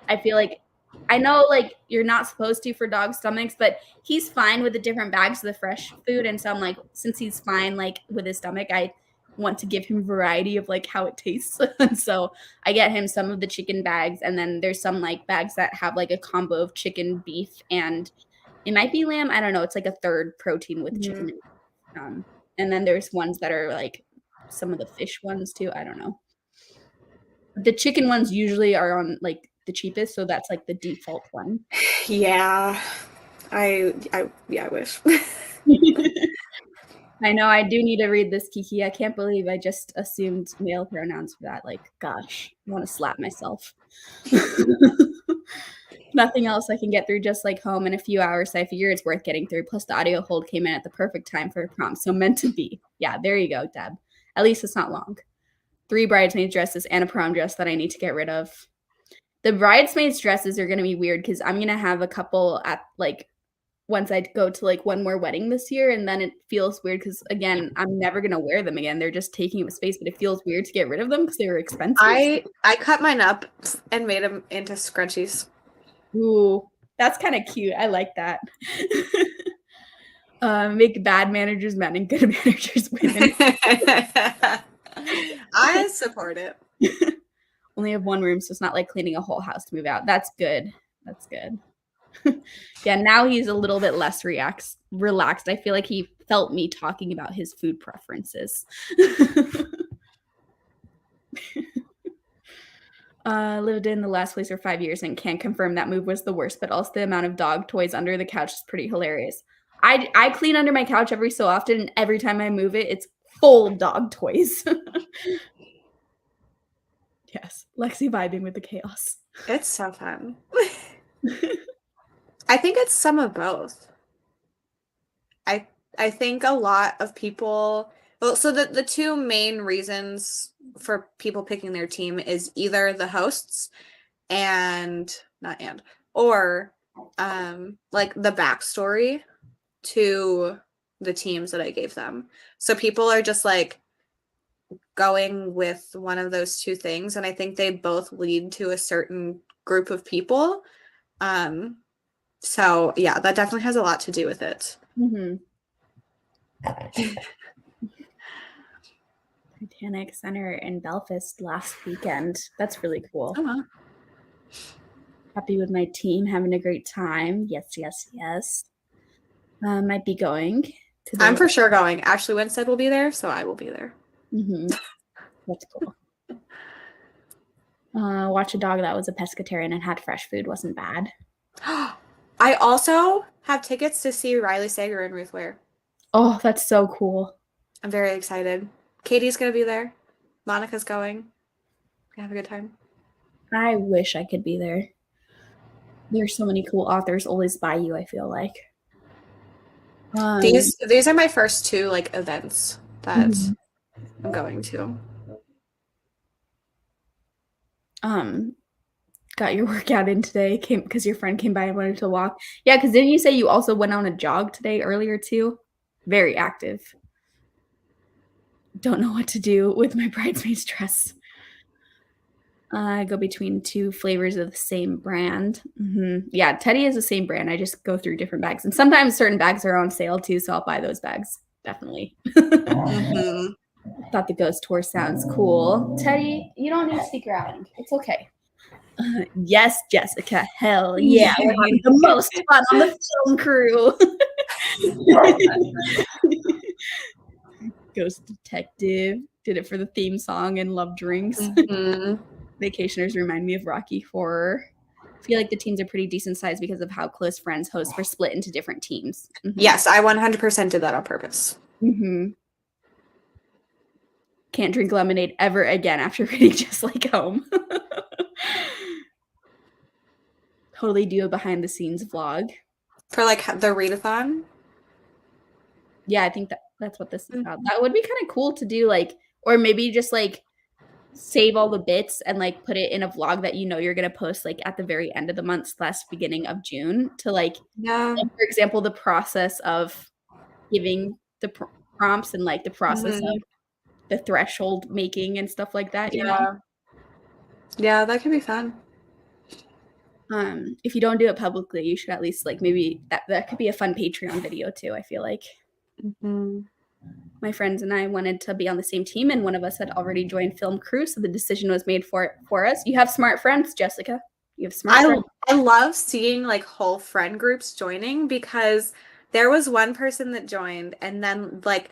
I feel like I know like you're not supposed to for dog stomachs, but he's fine with the different bags of the fresh food. And so I'm like, since he's fine like with his stomach, I want to give him variety of like how it tastes. And so I get him some of the chicken bags, and then there's some like bags that have like a combo of chicken, beef, and it might be lamb. I don't know. It's like a third protein with chicken. And then there's ones that are like some of the fish ones too. I don't know. The chicken ones usually are on like the cheapest, so that's like the default one. Yeah. I wish. I know I do need to read this, Kiki. I can't believe I just assumed male pronouns for that. Like, gosh, I want to slap myself. Nothing else I can get through just like home in a few hours. So I figure it's worth getting through. Plus the audio hold came in at the perfect time for a prom. So meant to be. Yeah, there you go, Deb. At least it's not long. 3 bridesmaids dresses and a prom dress that I need to get rid of. The bridesmaids dresses are going to be weird because I'm going to have a couple at like once I go to like one more wedding this year, and then it feels weird because again, I'm never going to wear them again. They're just taking up space, but it feels weird to get rid of them because they were expensive. I cut mine up and made them into scrunchies. Ooh, that's kind of cute. I like that. Make bad managers men and good managers women. I support it. Only have one room, so it's not like cleaning a whole house to move out. That's good. That's good. Yeah, now he's a little bit less relaxed. I feel like he felt me talking about his food preferences. Lived in the last place for 5 years and can't confirm that move was the worst, but also the amount of dog toys under the couch is pretty hilarious. I clean under my couch every so often, and every time I move it, it's full of dog toys. Yes, Lexi vibing with the chaos. It's so fun. I think it's some of both. I think a lot of people. Well, so the 2 main reasons for people picking their team is either the hosts or like the backstory to the teams that I gave them. So people are just like going with one of those 2 things, and I think they both lead to a certain group of people. So yeah, that definitely has a lot to do with it. Titanic Center in Belfast last weekend. That's really cool. Oh, wow. Happy with my team, having a great time. Yes. Might be going to I'm for sure going. Ashley Winstead will be there, so I will be there. That's cool. Watch a dog that was a pescatarian and had fresh food. Wasn't bad. I also have tickets to see Riley Sager and Ruth Ware. Oh, that's so cool. I'm very excited. Katie's going to be there. Monica's going. Have a good time. I wish I could be there. There's so many cool authors always by you, I feel like. These are my first 2 like events that I'm going to. Got your workout in today, came because your friend came by and wanted to walk. Yeah, because didn't you say you also went on a jog today earlier too? Very active. Don't know what to do with my bridesmaid's dress. I go between 2 flavors of the same brand. Yeah, Teddy is the same brand. I just go through different bags. And sometimes certain bags are on sale too, so I'll buy those bags. Definitely. Mm-hmm. Thought the ghost tour sounds cool. Teddy, you don't need to stick around. It's okay. Yes, Jessica. Hell yeah. We're having the most fun on the film crew. Ghost Detective did it for the theme song and Love Drinks. Mm-hmm. Vacationers remind me of Rocky Horror. I feel like the teams are pretty decent sized because of how close friends hosts were split into different teams. Yes, I 100% did that on purpose. Can't drink lemonade ever again after reading Just Like Home. Totally do a behind the scenes vlog. For like the readathon? Yeah, I think that's what this is about. That would be kind of cool to do, like, or maybe just like save all the bits and like put it in a vlog that you know you're gonna post like at the very end of the month / beginning of June to like for example, the process of giving the prompts and like the process of the threshold making and stuff like that. You know? Yeah, that could be fun. If you don't do it publicly, you should at least like maybe that could be a fun Patreon video too. I feel like my friends and I wanted to be on the same team, and one of us had already joined film crew, so the decision was made for us. You have smart friends, Jessica. You have smart friends. I love seeing like whole friend groups joining because there was one person that joined and then like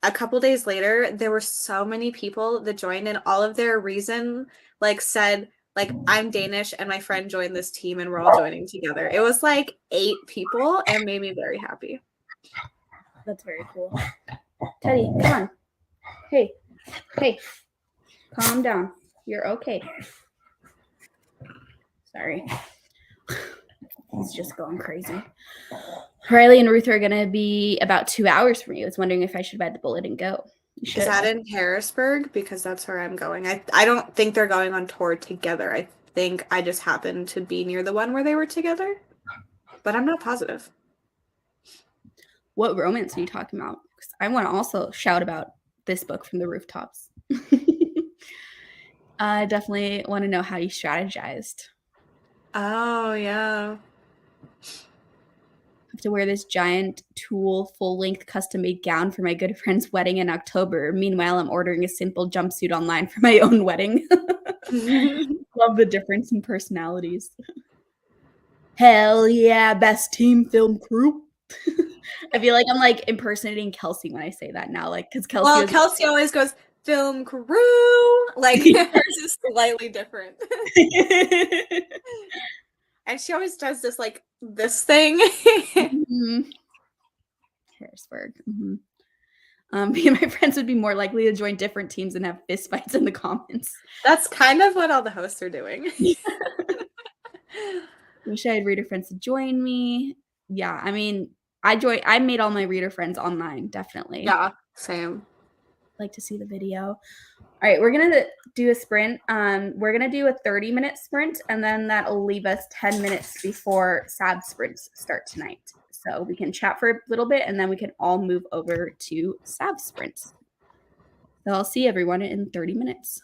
a couple days later there were so many people that joined and all of their reason like said like I'm Danish and my friend joined this team and we're all joining together. It was like 8 people and made me very happy. That's very cool. Teddy, come on. Hey, calm down. You're okay. Sorry. He's just going crazy. Riley and Ruth are going to be about 2 hours from you. I was wondering if I should buy the bullet and go. You should. Is that in Harrisburg? Because that's where I'm going. I don't think they're going on tour together. I think I just happened to be near the one where they were together, but I'm not positive. What romance are you talking about? Because I want to also shout about this book from the rooftops. I definitely want to know how you strategized. Oh, yeah. I have to wear this giant tulle full-length custom-made gown for my good friend's wedding in October. Meanwhile, I'm ordering a simple jumpsuit online for my own wedding. Love the difference in personalities. Hell yeah, best team film crew. I feel like I'm like impersonating Kelsey when I say that now, like because Kelsey always goes film crew, like hers is slightly different, and she always does this like this thing. Harrisburg. Me and my friends would be more likely to join different teams and have fist fights in the comments. That's kind of what all the hosts are doing. Wish I had reader friends to join me. Yeah, I mean, I made all my reader friends online, definitely. Yeah, same. Like to see the video. All right, we're gonna do a sprint. We're gonna do a 30-minute sprint, and then that'll leave us 10 minutes before SAB sprints start tonight. So we can chat for a little bit, and then we can all move over to SAB sprints. So I'll see everyone in 30 minutes.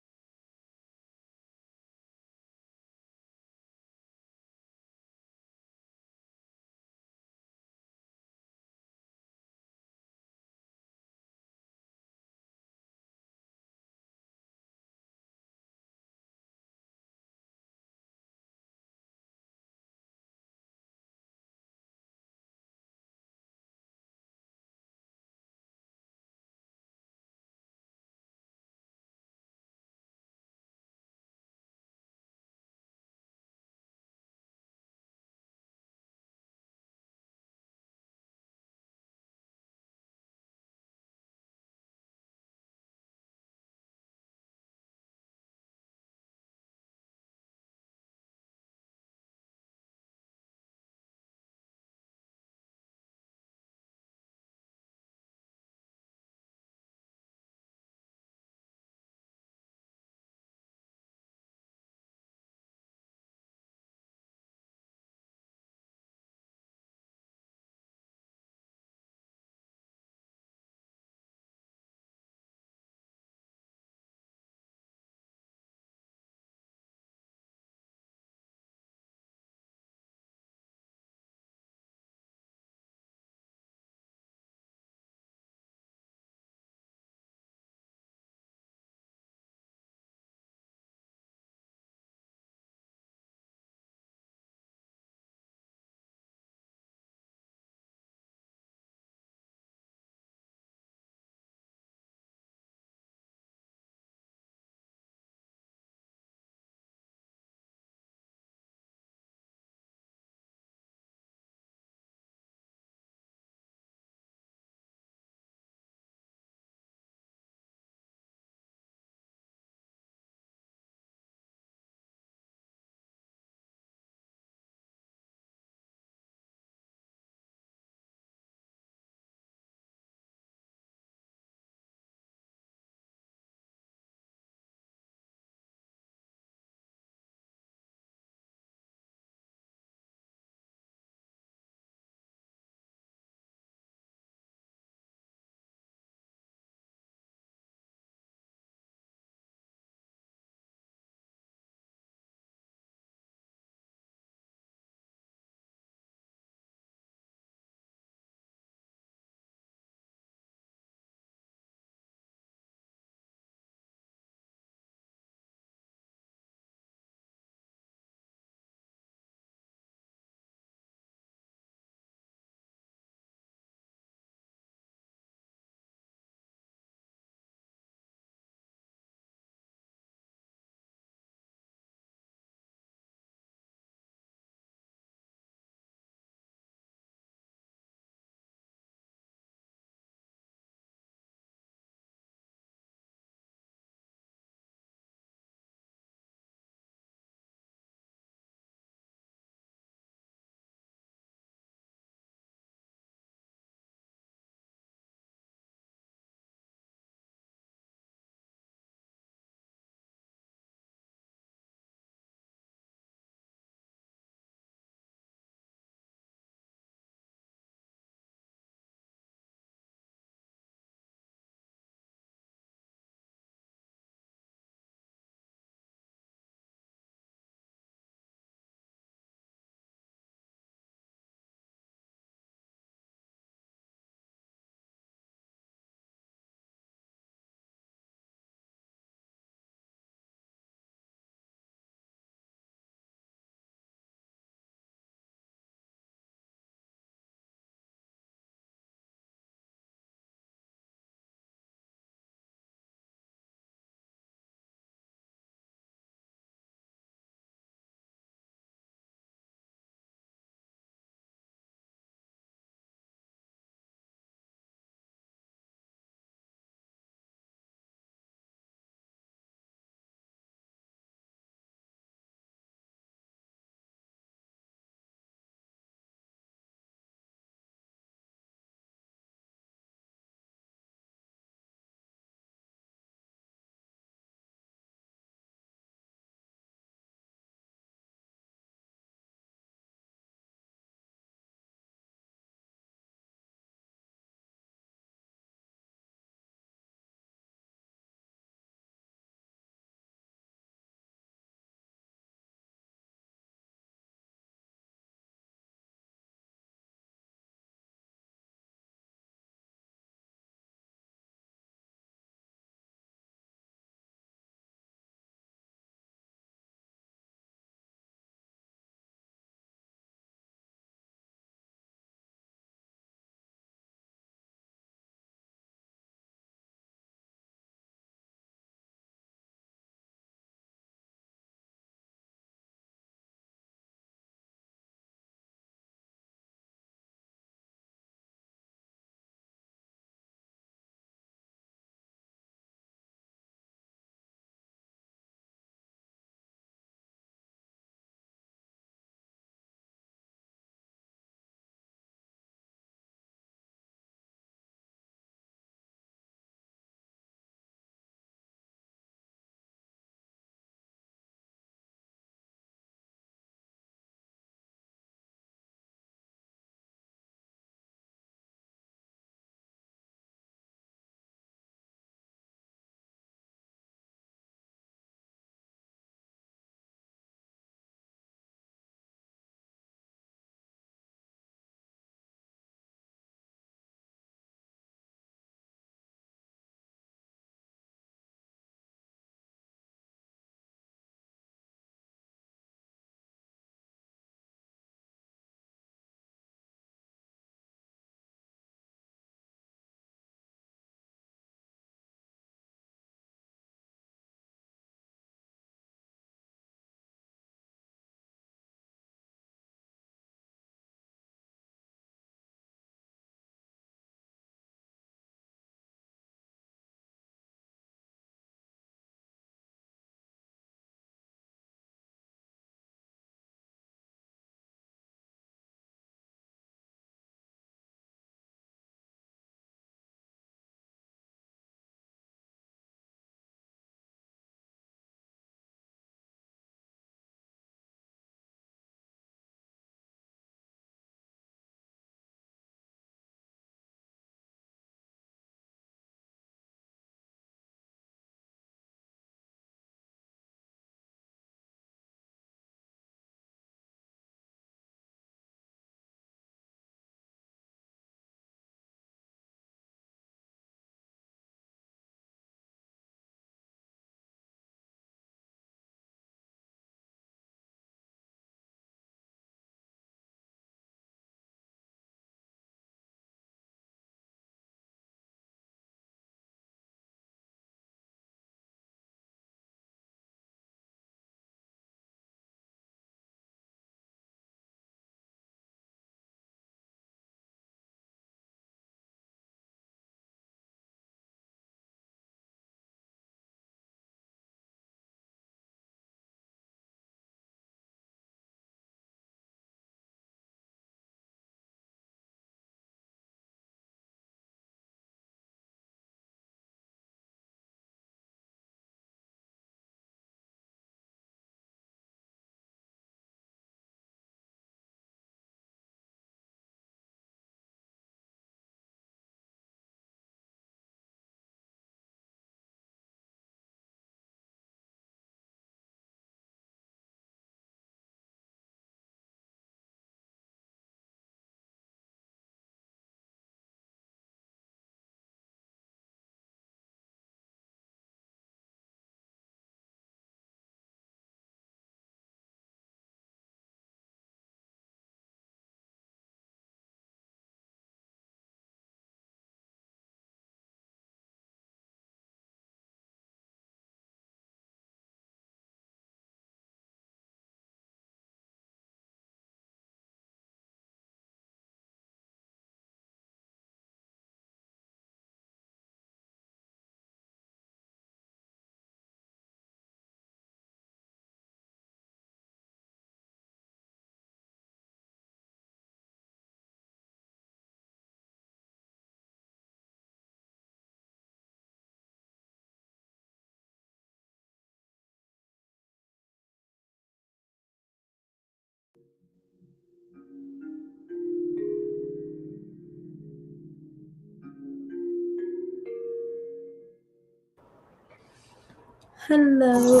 Hello.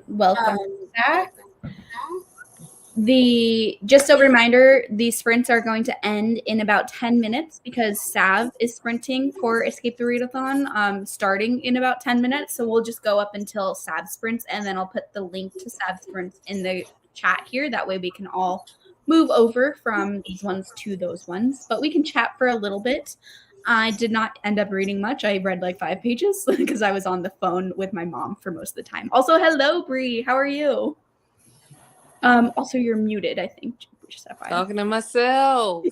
Welcome back. Just a reminder, these sprints are going to end in about 10 minutes because Sav is sprinting for Escape the Readathon, starting in about 10 minutes. So we'll just go up until Sav sprints, and then I'll put the link to Sav sprints in the chat here. That way we can all move over from these ones to those ones. But we can chat for a little bit. I did not end up reading much. I read like 5 pages because I was on the phone with my mom for most of the time. Also, hello, Bree. How are you? Also, you're muted, I think. Talking to myself.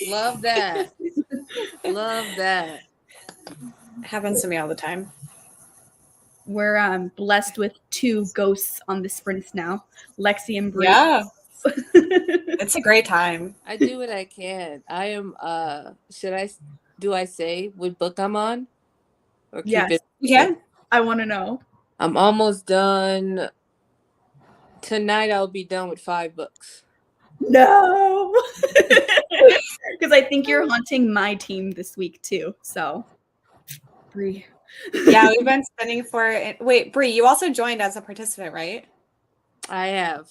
Love that. Love that. Happens to me all the time. We're blessed with 2 ghosts on the sprints now, Lexi and Bree. Yeah. It's a great time. I do what I can. I am do I say what book I'm on? Or keep Yes. it? Yeah. I want to know. I'm almost done. Tonight I'll be done with 5 books. No. Because I think you're haunting my team this week too. So, Bree. Yeah, we've been spending wait, Bree, you also joined as a participant, right? I have.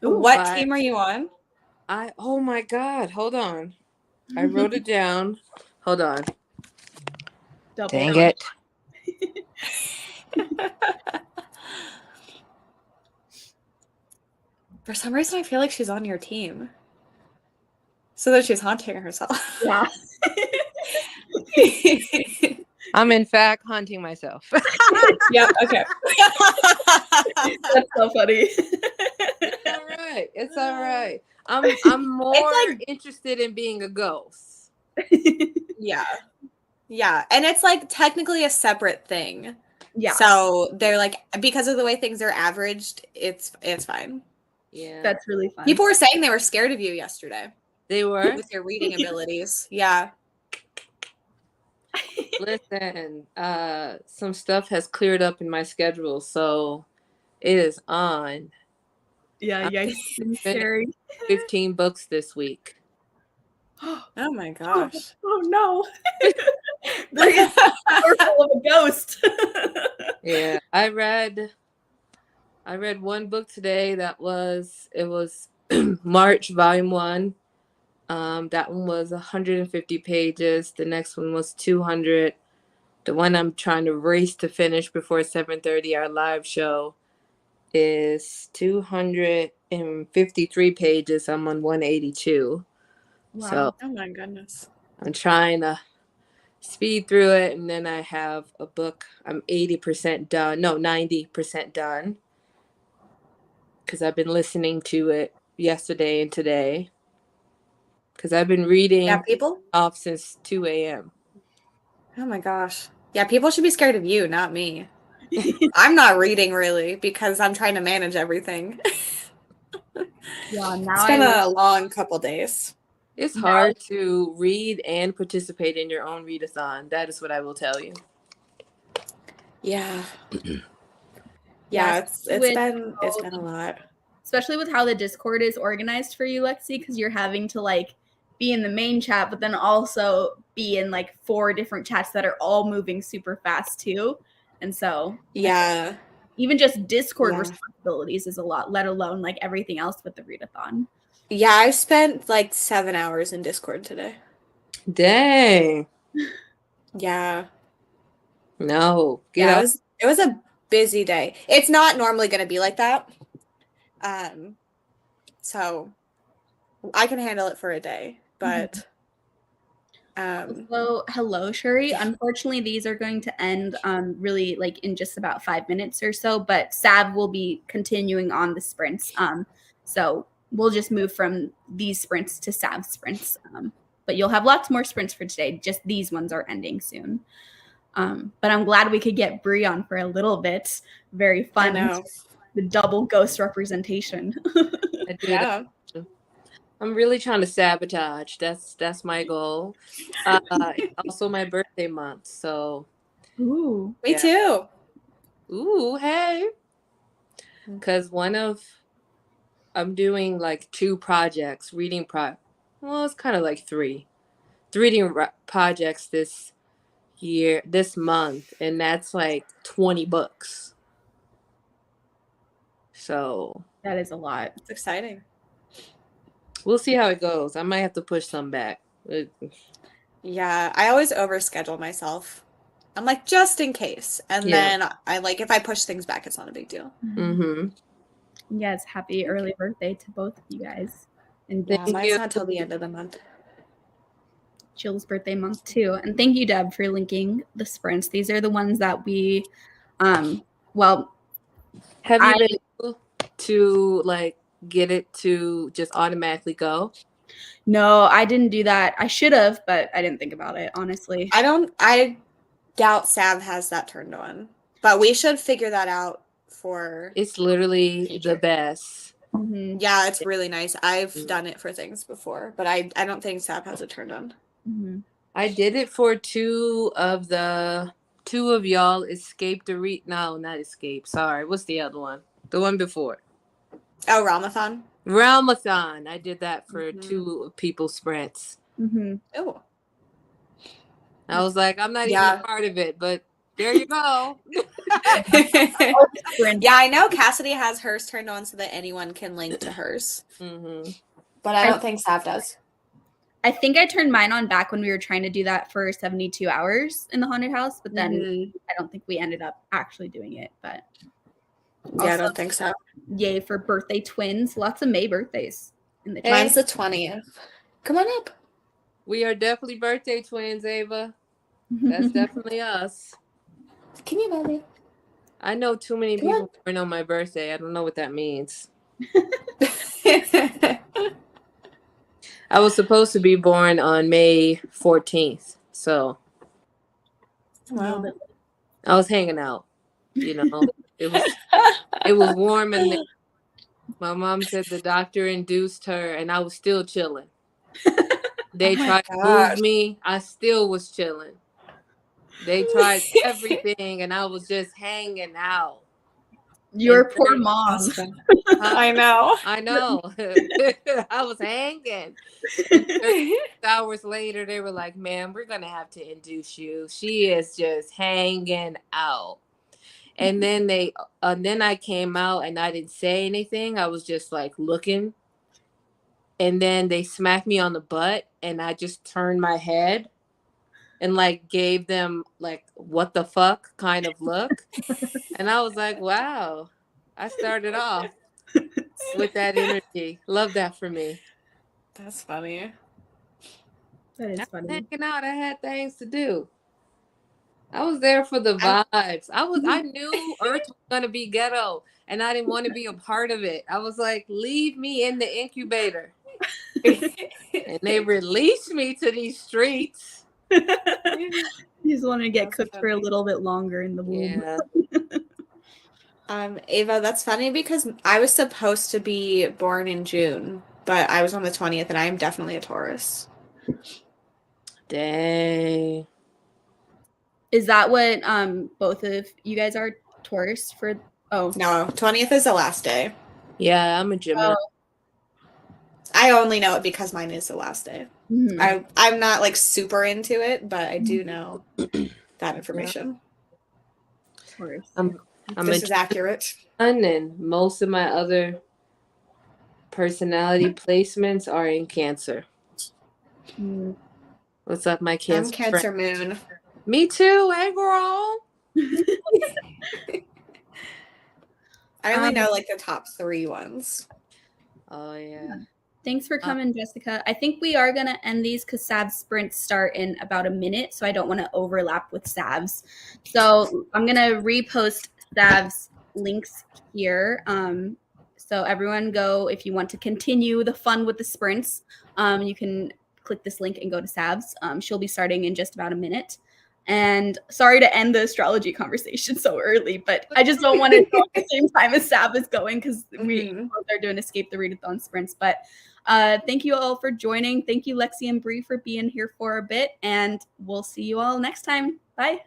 What team are you on? Oh my God, hold on. I wrote it down. Hold on. Dang it. For some reason, I feel like she's on your team. So that she's haunting herself. Yeah. I'm in fact haunting myself. Yeah, okay. That's so funny. It's all right. It's all right. I'm more interested in being a ghost. Yeah. Yeah. And it's like technically a separate thing. Yeah. So they're like, because of the way things are averaged, it's fine. Yeah. That's really fun. People were saying they were scared of you yesterday. They were? With your reading abilities. Yeah. Listen, some stuff has cleared up in my schedule, so it is on. Yeah, it's scary. 15 books this week. Oh my gosh. Oh no. They're powerful of a ghost. Yeah, I read 1 book today it was March Volume 1. That one was 150 pages. The next one was 200. The one I'm trying to race to finish before 7:30, our live show, is 253 pages. I'm on 182. Wow. So, oh my goodness. I'm trying to speed through it, and then I have a book. I'm 80% done. No, 90% done. Because I've been listening to it yesterday and today. Because I've been reading people off since 2 a.m. Oh my gosh. Yeah, people should be scared of you, not me. I'm not reading really because I'm trying to manage everything. Yeah, now it's been a long couple days. It's hard to read and participate in your own readathon. That is what I will tell you. Yeah. Yeah, it's been a lot. Especially with how the Discord is organized for you, Lexi, because you're having to like be in the main chat, but then also be in like 4 different chats that are all moving super fast too. And so yeah, even just Discord responsibilities is a lot, let alone like everything else with the readathon. Yeah, I spent like 7 hours in Discord today. Dang. Yeah. No. It was a busy day. It's not normally going to be like that. So I can handle it for a day, but so hello, Shuri. Unfortunately, these are going to end really like in just about 5 minutes or so, but Sav will be continuing on the sprints. So we'll just move from these sprints to Sav sprints. But you'll have lots more sprints for today. Just these ones are ending soon. But I'm glad we could get Bree on for a little bit. Very fun. I know. The double ghost representation. Yeah. I'm really trying to sabotage. That's my goal. Also my birthday month, so. Ooh. Me too. Ooh, hey. Because I'm doing like 2 projects, well, it's kind of like 3. 3 reading projects this this month, and that's like 20 books. So That is a lot. It's exciting. we'll see how it goes. I might have to push some back. Yeah, I always overschedule myself. I'm like, just in case. And Yeah. then I like, if I push things back, it's not a big deal. Mm-hmm. Yes, happy early birthday to both of you guys. And Yeah, Thank mine's you. not till the end of the month. Jill's birthday month too. And thank you, Deb, for linking the sprints. These are the ones that we, well, Have you been able to like get it to just automatically go? no, I didn't do that. I should have, but I didn't think about it, honestly. I doubt Sav has that turned on. But we should figure that out for It's literally future. the best. Mm-hmm. Yeah, it's really nice. I've done it for things before, but I don't think Sav has it turned on. Mm-hmm. I did it for two of y'all. Escape the no, not escape. Sorry, what's the other one? The one before. Oh, Ramathon? Realmathon. I did that for two people's sprints. Mm-hmm. Oh. I was like, I'm not even Yeah. a part of it, but there you go. Yeah, I know Cassidy has hers turned on so that anyone can link to hers. Mm-hmm. But I don't think Sav does. I think I turned mine on back when we were trying to do that for 72 hours in the haunted house, but then I don't think we ended up actually doing it. But Yeah, I don't think so. Yay for birthday twins. Lots of May birthdays in the chat. Mine's the 20th. Come on up. We are definitely birthday twins, Ava. That's definitely us. Can you believe? I know too many people born on my birthday. I don't know what that means. I was supposed to be born on May 14th, so Wow. I was hanging out. You know, it was warm, and my mom said the doctor induced her, and I was still chilling. They tried to move me. I still was chilling. They tried everything, and I was just hanging out. Your poor mom. I know. I know. I was hanging. 6 hours later, they were like, "Ma'am, we're gonna have to induce you. She is just hanging out." And then then I came out and I didn't say anything. I was just like looking. And then they smacked me on the butt, and I just turned my head and like gave them like what the fuck kind of look. And I was like, wow, I started off with that energy. Love that for me. That's funny. That is I was funny. hanging out. I had things to do. I was there for the vibes. I knew Earth was gonna be ghetto, and I didn't want to be a part of it. I was like, leave me in the incubator. And they released me to these streets. You just want to get cooked for a little bit longer in the womb. Yeah. Ava, that's funny because I was supposed to be born in June, but I was on the 20th, and I am definitely a Taurus. Dang. Is that what both of you guys are? Taurus for? Oh No, 20th is the last day. Yeah, I'm a Gemini. I only know it because mine is the last day. Mm-hmm. I'm not like super into it, but I do know that information. Taurus. This is accurate. And most of my other personality placements are in Cancer. Mm. What's up, my Cancer? I'm Cancer friend? moon. Me too. Hey, girl. I only know like the top 3 ones. Oh yeah. Thanks for coming, Jessica. I think we are going to end these because Sav's sprints start in about a minute, so I don't want to overlap with Sav's. So I'm going to repost Sav's links here. So everyone go, if you want to continue the fun with the sprints, you can click this link and go to Sav's. She'll be starting in just about a minute. And sorry to end the astrology conversation so early, but I just don't want to go at the same time as Sav is going because we both are doing Escape the Readathon sprints. But thank you all for joining. Thank you, Lexi and Bree, for being here for a bit. And we'll see you all next time. Bye.